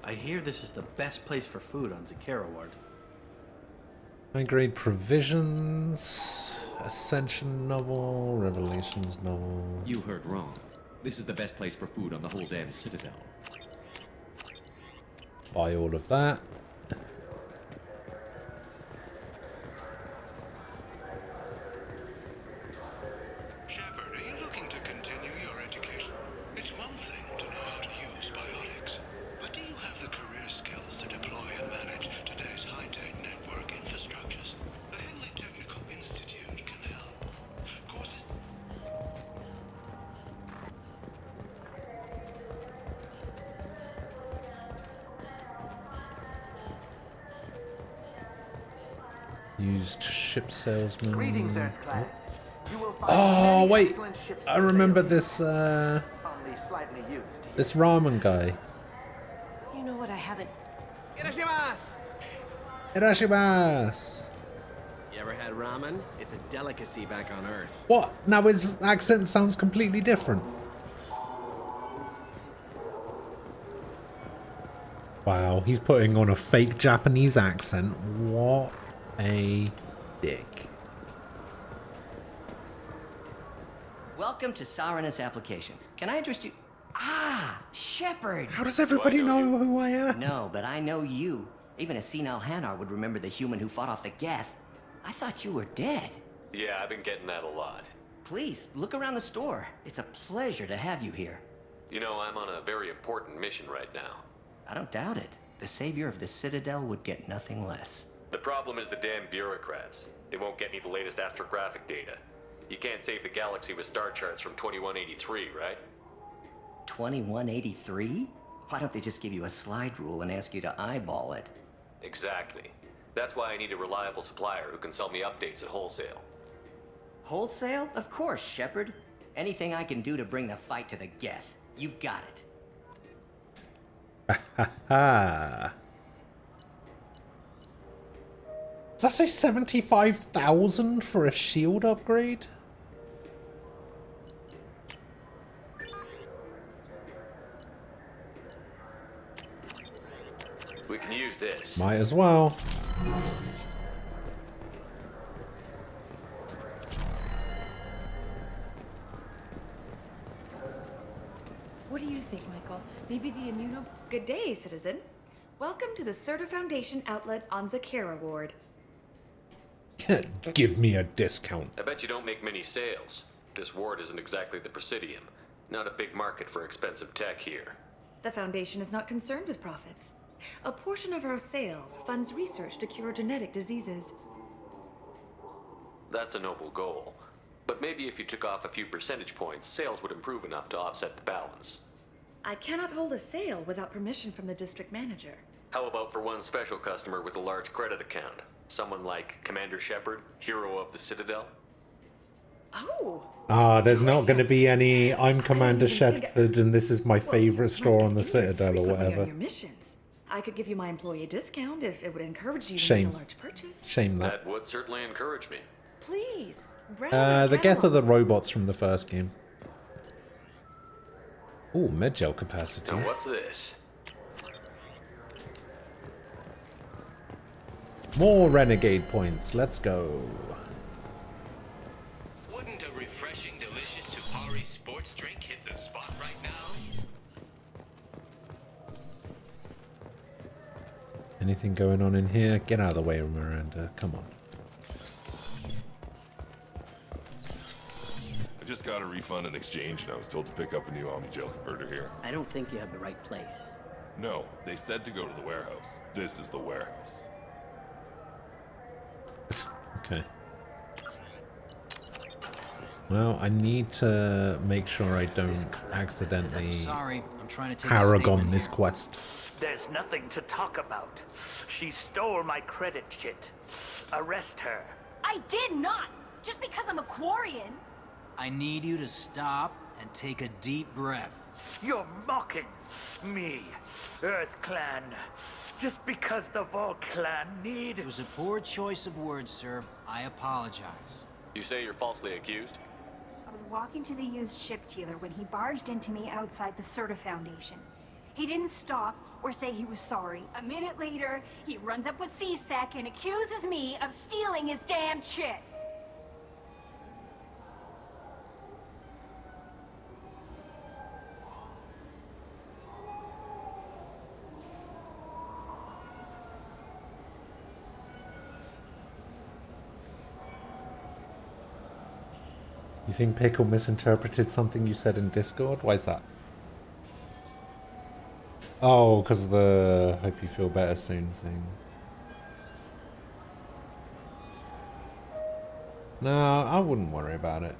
I hear this is the best place for food on Zakera Ward. High grade provisions, Ascension novel, Revelations novel. You heard wrong. This is the best place for food on the whole damn Citadel. Buy all of that. Shepard, are you looking to continue your education? It's one thing to know how to use biotics, but do you have the career skills to deploy and manage today's high-tech network infrastructures? The Henley Technical Institute can help. Courses... Used ship salesman. Greetings, Earth Clan. Oh wait, I remember this this ramen guy. You know what I haven't... Irashimasu. You ever had ramen? It's a delicacy back on Earth. What? Now his accent sounds completely different. Wow, he's putting on a fake Japanese accent. What a dick. Welcome to Saranus Applications. Can I interest you? Ah, Shepard! How does everybody know who I am? No, but I know you. Even a senile Hanar would remember the human who fought off the Geth. I thought you were dead. Yeah, I've been getting that a lot. Please, look around the store. It's a pleasure to have you here. You know, I'm on a very important mission right now. I don't doubt it. The savior of the Citadel would get nothing less. The problem is the damn bureaucrats. They won't get me the latest astrographic data. You can't save the galaxy with star charts from 2183, right? 2183? Why don't they just give you a slide rule and ask you to eyeball it? Exactly. That's why I need a reliable supplier who can sell me updates at wholesale. Wholesale? Of course, Shepard. Anything I can do to bring the fight to the Geth. You've got it. Ha. Does that say 75,000 for a shield upgrade? We can use this. Might as well. What do you think, Michael? Maybe the immuno... Good day, citizen. Welcome to the Certa Foundation outlet on Zakera Ward. Give me a discount. I bet you don't make many sales. This ward isn't exactly the Presidium. Not a big market for expensive tech here. The Foundation is not concerned with profits. A portion of our sales funds research to cure genetic diseases. That's a noble goal. But maybe if you took off a few percentage points, sales would improve enough to offset the balance. I cannot hold a sale without permission from the district manager. How about for one special customer with a large credit account? Someone like Commander Shepard, hero of the Citadel? Oh! There's not going to be any I'm Commander Shepard and this is my favorite store on the Citadel or whatever. On your missions. I could give you my employee discount if it would encourage you to Shame. make a large purchase. Shame that. That would certainly encourage me. Please, browse The Geth are catalog. the robots from the first game. Ooh, medgel capacity. Now what's this? More Renegade points. Let's go. Wouldn't a refreshing, delicious Chupari sports drink hit the spot right now? Anything going on in here? Get out of the way, Miranda. Come on. I just got a refund in exchange, and I was told to pick up a new Omni-Gel converter here. I don't think you have the right place. No, they said to go to the warehouse. This is the warehouse. Okay. Well, I need to make sure I don't accidentally Sorry, I'm trying to take a Paragon statement this here. quest. There's nothing to talk about. She stole my credit chit. Arrest her. I did not! Just because I'm a Quarian. I need you to stop and take a deep breath. You're mocking me, Earth Clan. Just because the Vault Clan need... It was a poor choice of words, sir. I apologize. You say you're falsely accused? I was walking to the used ship dealer when he barged into me outside the Certa Foundation. He didn't stop or say he was sorry. A minute later, he runs up with C-Sec and accuses me of stealing his damn shit. You think Pickle misinterpreted something you said in Discord? Why is that? Oh, because of the hope you feel better soon thing. No, I wouldn't worry about it.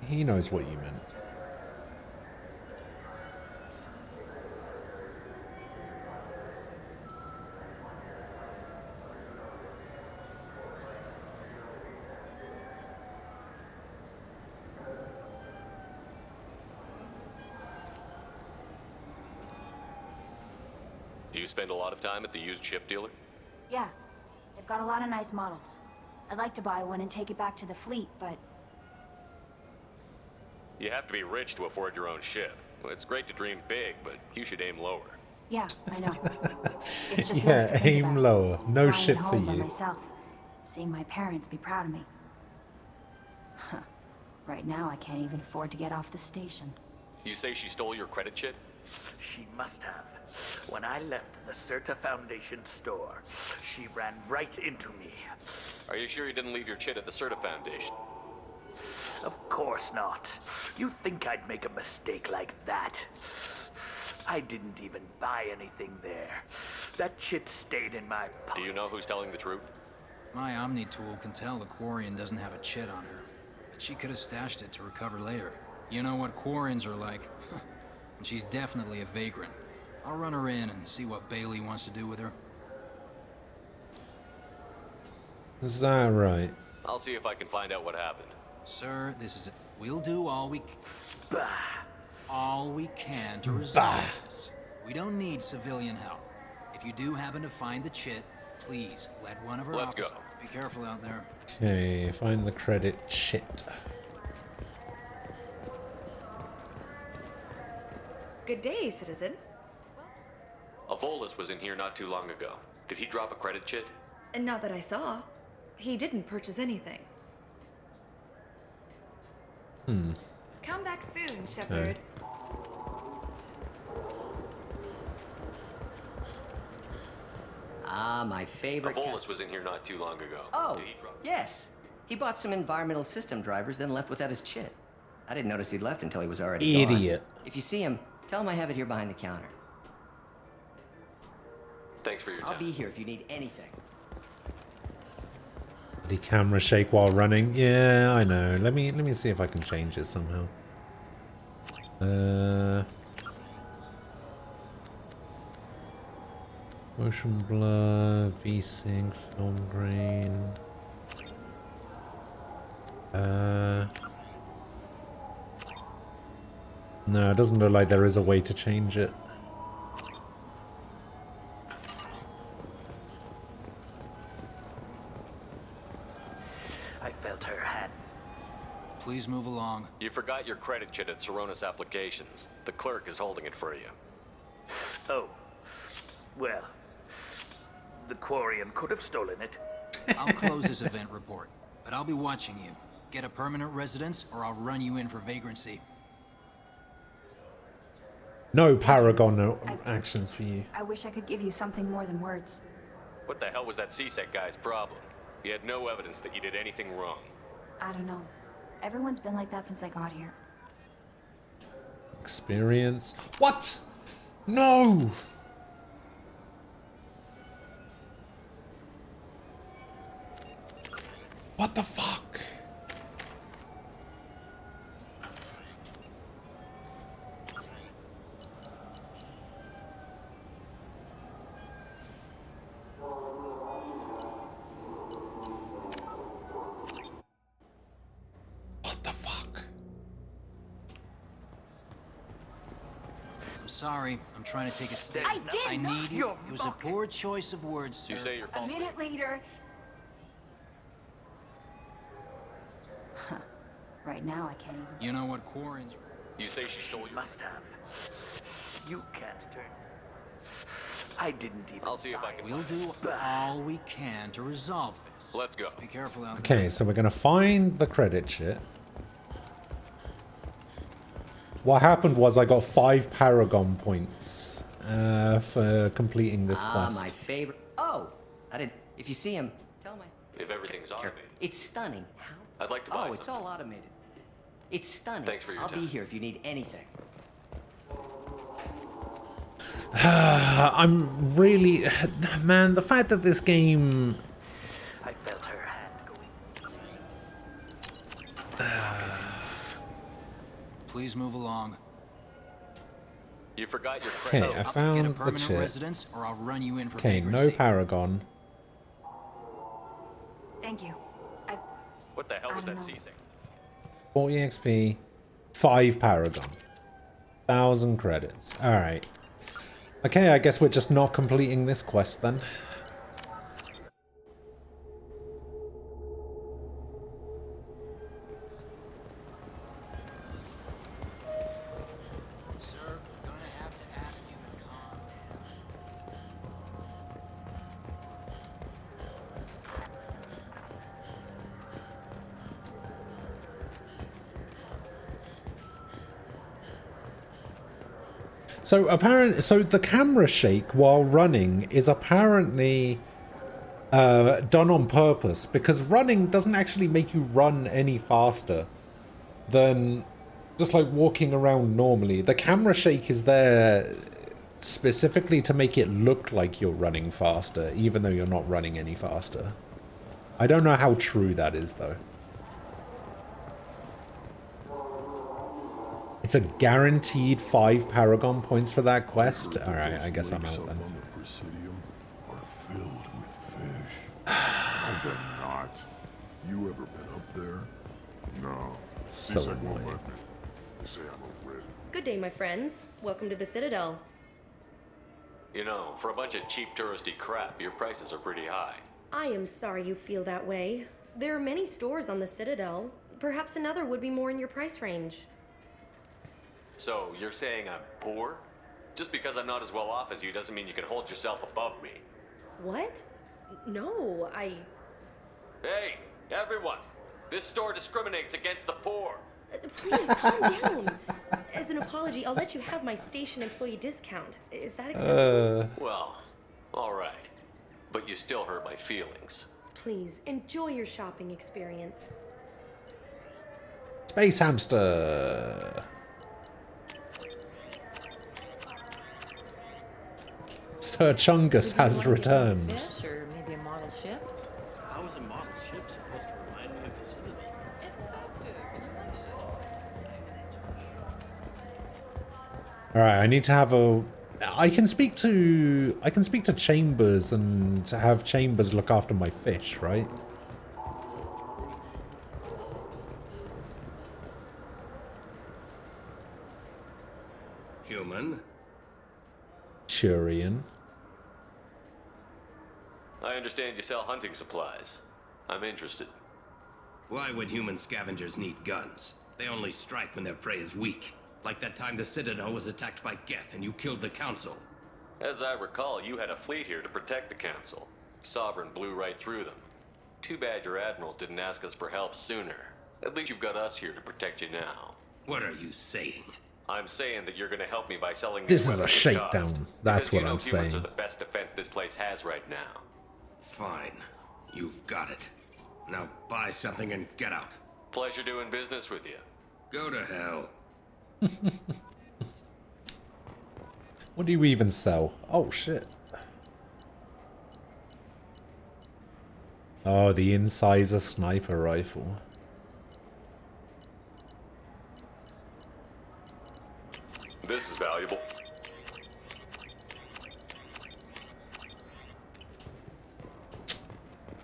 He knows what you meant. Do you spend a lot of time at the used ship dealer? Yeah, they've got a lot of nice models. I'd like to buy one and take it back to the fleet, but You have to be rich to afford your own ship. Well, it's great to dream big, but you should aim lower. yeah, I know. It's just nice to Yeah, think aim about lower. No flying ship for home by you. myself, seeing my parents be proud of me. Huh. Right now, I can't even afford to get off the station. You say she stole your credit chit? She must have. When I left the Certa Foundation store, she ran right into me. Are you sure you didn't leave your chit at the Certa Foundation? Of course not. You think I'd make a mistake like that? I didn't even buy anything there. That chit stayed in my pocket. Do you know who's telling the truth? My Omni tool can tell the Quarian doesn't have a chit on her, but she could have stashed it to recover later. You know what Quarrens are like. And she's definitely a vagrant. I'll run her in and see what Bailey wants to do with her. Is that right? I'll see if I can find out what happened. Sir, this is it. We'll do all we can to resolve this. We don't need civilian help. If you do happen to find the chit, please let one of our officers... Be careful out there. Okay, find the credit chit. Good day, citizen. Avolis was in here not too long ago. Did he drop a credit chit? And not that I saw. He didn't purchase anything. Come back soon, Shepard. Ah, my favorite... Avolis was in here not too long ago. Oh, yes. He bought some environmental system drivers, then left without his chit. I didn't notice he'd left until he was already gone. Idiot. If you see him, tell him I have it here behind the counter. Thanks for your time. I'll be here if you need anything. The camera shake while running. Yeah, I know. Let me see if I can change it somehow. Motion blur, VSync, film grain. No, it doesn't look like there is a way to change it. I felt her hand. Please move along. You forgot your credit chit at Seronis Applications. The clerk is holding it for you. Oh. Well. The Quarian could have stolen it. I'll close this event report, but I'll be watching you. Get a permanent residence, or I'll run you in for vagrancy. No Paragon actions for you. I wish I could give you something more than words. What the hell was that CSEC guy's problem? He had no evidence that you did anything wrong. I don't know. Everyone's been like that since I got here. Experience. What? No! What the fuck? What the fuck? I'm sorry. I'm trying to take a step. I did I not- need you. It was a poor choice of words, sir. You say you're A false. minute later... Right now, I can't even... You know what Quarrens... You say she stole your... Must have. You can't turn. I didn't even... I'll see if I can... We'll do all we can to resolve this. Let's go. Be careful out there. Okay, so we're gonna find the credit shit. What happened was I got 5 Paragon points for completing this quest. Ah, my favorite... Oh! I didn't... If you see him, tell him I... If everything's automated. It's stunning. How? I'd like to buy Oh, it's all automated. It's stunning. Thanks for your I'll time. be here if you need anything. I'm really... Man, the fact that this game... I felt her hand going. Please move along. You forgot your Okay, credit. I Get a found the permanent chit. residence, or I'll run you in for Okay, vagrancy. no Paragon. Thank you. What the hell was I that don't know. CSEC? 40 XP, 5 Paragon. 1,000 credits. Alright. Okay, I guess we're just not completing this quest then. Sir, I'm gonna have to ask you to calm down. So the camera shake while running is apparently done on purpose, because running doesn't actually make you run any faster than just like walking around normally. The camera shake is there specifically to make it look like you're running faster, even though you're not running any faster. I don't know how true that is though. It's a guaranteed 5 Paragon points for that quest. Alright, I guess I'm out then. Oh, they're not. You ever been up there? No. So These ain't gonna annoying. let me. They say I'm a red. Good day, my friends. Welcome to the Citadel. You know, for a bunch of cheap touristy crap, your prices are pretty high. I am sorry you feel that way. There are many stores on the Citadel. Perhaps another would be more in your price range. So, you're saying I'm poor? Just because I'm not as well off as you doesn't mean you can hold yourself above me. What? No, Hey, everyone! This store discriminates against the poor! Please, calm down. As an apology, I'll let you have my station employee discount. Is that acceptable? Well, alright. But you still hurt my feelings. Please, enjoy your shopping experience. Space hamster. Sir Chungus has returned. Fish or maybe a model ship? How is a model ship supposed to remind me of the Citadel? It's festive, and you like ships. All right, I need to have a. I can speak to Chambers and to have Chambers look after my fish, right? Human. Turian. I understand you sell hunting supplies. I'm interested. Why would human scavengers need guns? They only strike when their prey is weak. Like that time the Citadel was attacked by Geth and you killed the Council. As I recall, you had a fleet here to protect the Council. Sovereign blew right through them. Too bad your admirals didn't ask us for help sooner. At least you've got us here to protect you now. What are you saying? I'm saying that you're going to help me by selling This these is a weapons at cost. shakedown. That's Because you what know I'm humans saying. are the best defense this place has right now. Fine. You've got it. Now buy something and get out. Pleasure doing business with you. Go to hell. What do you even sell? Oh shit. Oh, the incisor sniper rifle. This is valuable.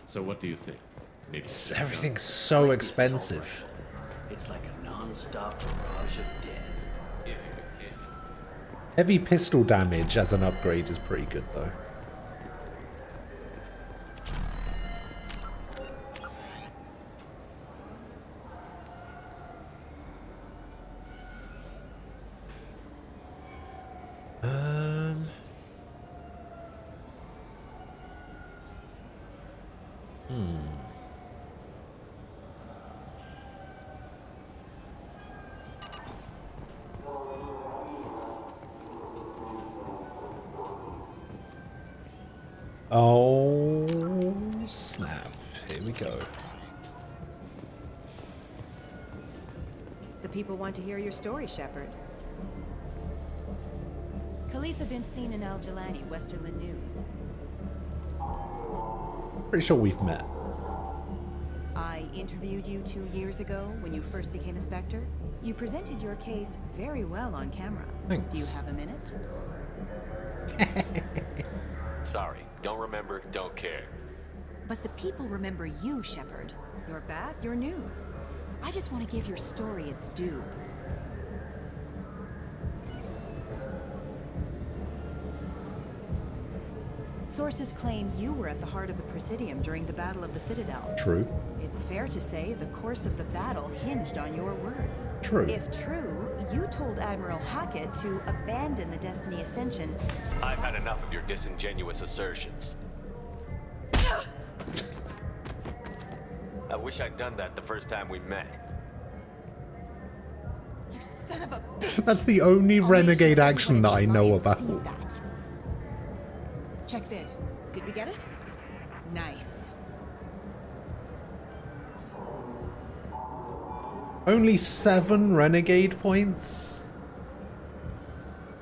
So what do you think? Maybe Everything's so expensive. It's like a non-stop barrage of death. Heavy pistol damage as an upgrade is pretty good though. Oh, snap. Here we go. The people want to hear your story, Shepard. Khaleesa been seen in Al Jalani, Westerland News. Pretty sure we've met. I interviewed you 2 years ago when you first became a Spectre. You presented your case very well on camera. Thanks. Do you have a minute? Sorry, don't remember, don't care. But the people remember you, Shepard. Your bat, your news. I just want to give your story its due. Sources claim you were at the heart of the Presidium during the Battle of the Citadel. True. It's fair to say the course of the battle hinged on your words. True. If true, you told Admiral Hackett to abandon the Destiny Ascension. I've had enough of your disingenuous assertions. I wish I'd done that the first time we met. You son of a... That's the only Renegade action that I know about. Check vid. Did we get it? Nice. Only 7 Renegade points?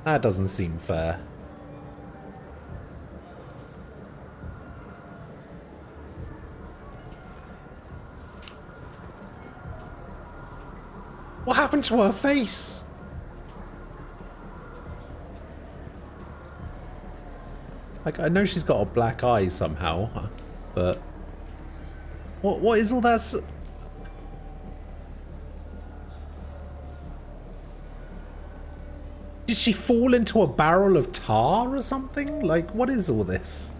That doesn't seem fair. What happened to her face? Like, I know she's got a black eye somehow, but... What is all that... Did she fall into a barrel of tar or something? Like, what is all this?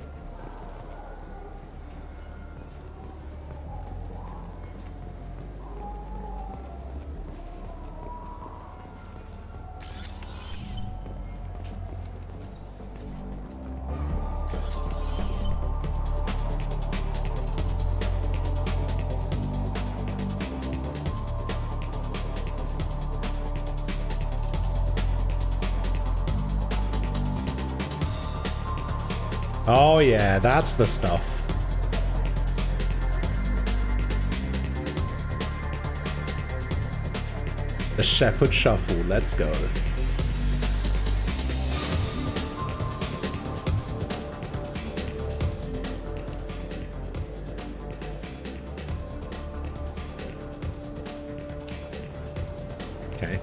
Oh yeah, that's the stuff. The Shepherd Shuffle, let's go. Okay.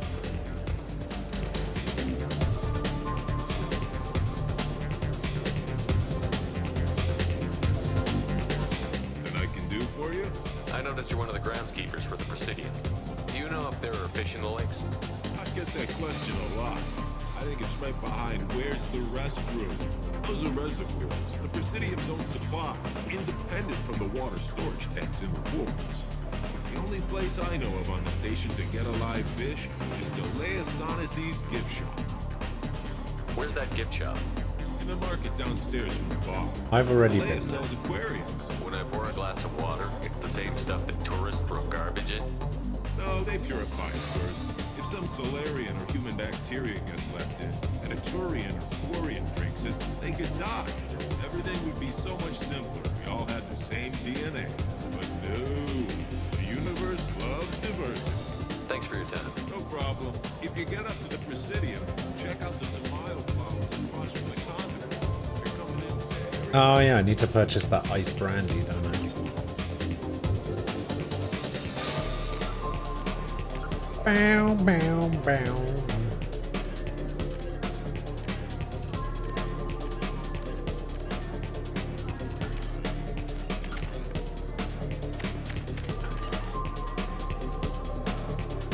I noticed you're one of the groundskeepers for the Presidium. Do you know if there are fish in the lakes? I get that question a lot. I think it's right behind where's the restroom. Those are reservoirs, the Presidium's own supply, independent from the water storage tanks in the woods. The only place I know of on the station to get a live fish is Delea Sonesi's gift shop. Where's that gift shop? In the market downstairs from the bar. I've already Delea been there. sells aquariums. When I pour a glass of water, it's the same stuff that tourists throw garbage in? No, they purify it first. If some Solarian or human bacteria gets left in, and a Turian or Quarian drinks it, they could die. Everything would be so much simpler if we all had the same DNA. But no, the universe loves diversity. Thanks for your time. No problem. If you get up to the Presidium, check out the Demaio flowers across from the convent. You're coming in today. Oh yeah, I need to purchase that ice brandy, don't I? Bow, bow, bow.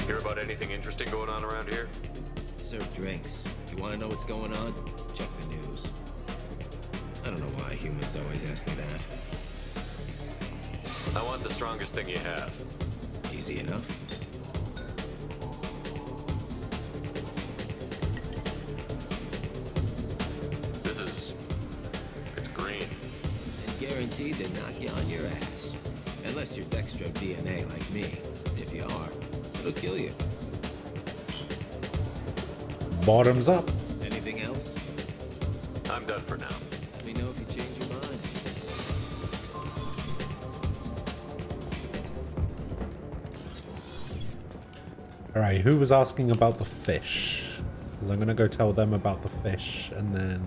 Hear about anything interesting going on around here? Serve drinks. You want to know what's going on? Check the news. I don't know why humans always ask me that. I want the strongest thing you have. Easy enough. It's green. And guaranteed to knock you on your ass. Unless you're dextro DNA like me. If you are, it'll kill you. Bottoms up. Anything else? I'm done for now. Let me know if you change your mind. Alright, who was asking about the fish? Because I'm going to go tell them about the fish and then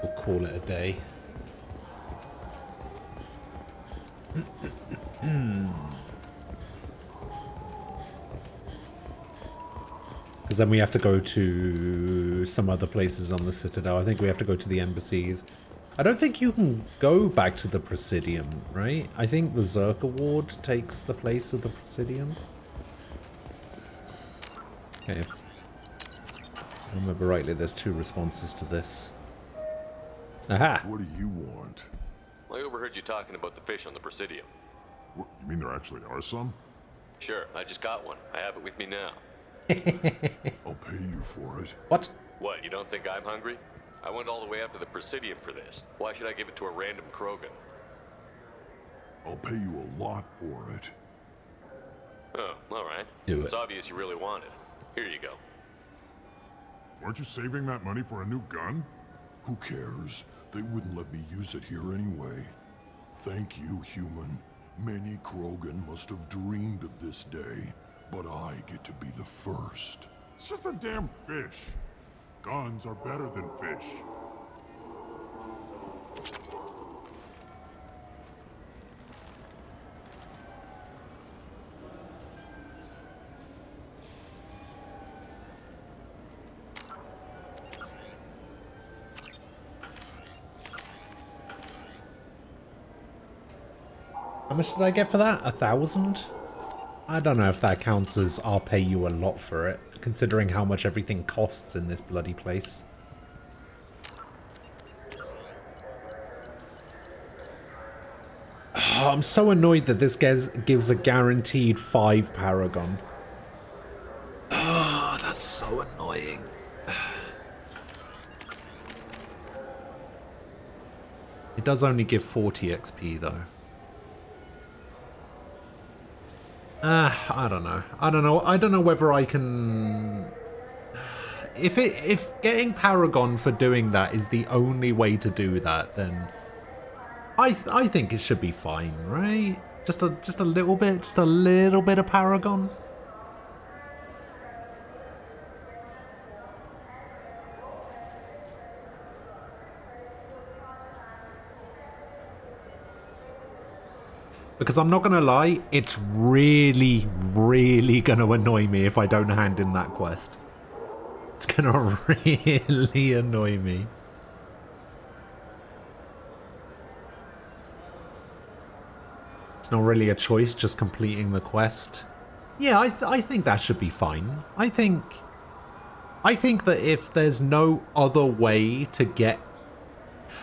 we'll call it a day. Because then we have to go to some other places on the Citadel. I think we have to go to the embassies. I don't think you can go back to the Presidium, right? I think the Zerk Award takes the place of the Presidium. Okay. If I remember rightly, there's 2 responses to this. Aha! What do you want? I overheard you talking about the fish on the Presidium. What, you mean there actually are some? Sure, I just got one. I have it with me now. I'll pay you for it. What? What, you don't think I'm hungry? I went all the way up to the Presidium for this. Why should I give it to a random Krogan? I'll pay you a lot for it. Oh, alright. Do it. It's obvious you really want it. Here you go. Weren't you saving that money for a new gun? Who cares? They wouldn't let me use it here anyway. Thank you, human. Many Krogan must have dreamed of this day, but I get to be the first. It's just a damn fish. Guns are better than fish. How much did I get for that? 1,000? I don't know if that counts as I'll pay you a lot for it, considering how much everything costs in this bloody place. Oh, I'm so annoyed that this gives a guaranteed 5 Paragon. Oh, that's so annoying. It does only give 40 XP though. I don't know. I don't know whether I can... If getting Paragon for doing that is the only way to do that, then I think it should be fine, right? Just a little bit of Paragon. Because I'm not going to lie, it's really, really going to annoy me if I don't hand in that quest. It's going to really annoy me. It's not really a choice, just completing the quest. Yeah, I think that should be fine. I think that if there's no other way to get...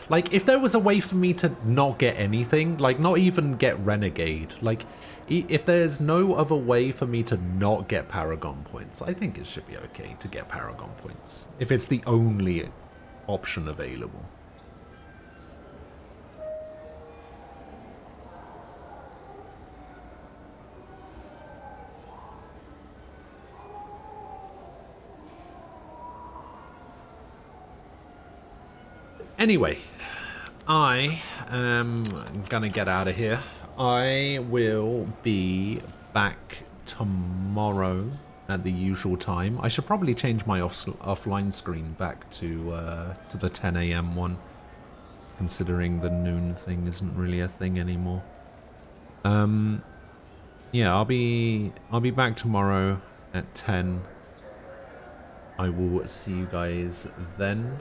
Like, if there was a way for me to not get anything, like, not even get Renegade, like, if there's no other way for me to not get Paragon points, I think it should be okay to get Paragon points, if it's the only option available. Anyway, I am gonna get out of here. I will be back tomorrow at the usual time. I should probably change my offline screen back to the 10 AM one, considering the noon thing isn't really a thing anymore. Yeah, I'll be back tomorrow at 10. I will see you guys then.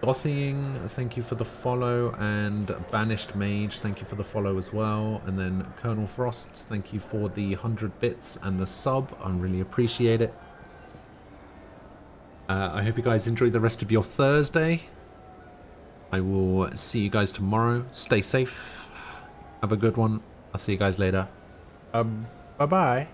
Gothying, thank you for the follow, and Banished Mage, thank you for the follow as well, and then Colonel Frost, thank you for the 100 bits and the sub, I really appreciate it. I hope you guys enjoy the rest of your Thursday. I will see you guys tomorrow. Stay safe, have a good one, I'll see you guys later. Bye-bye.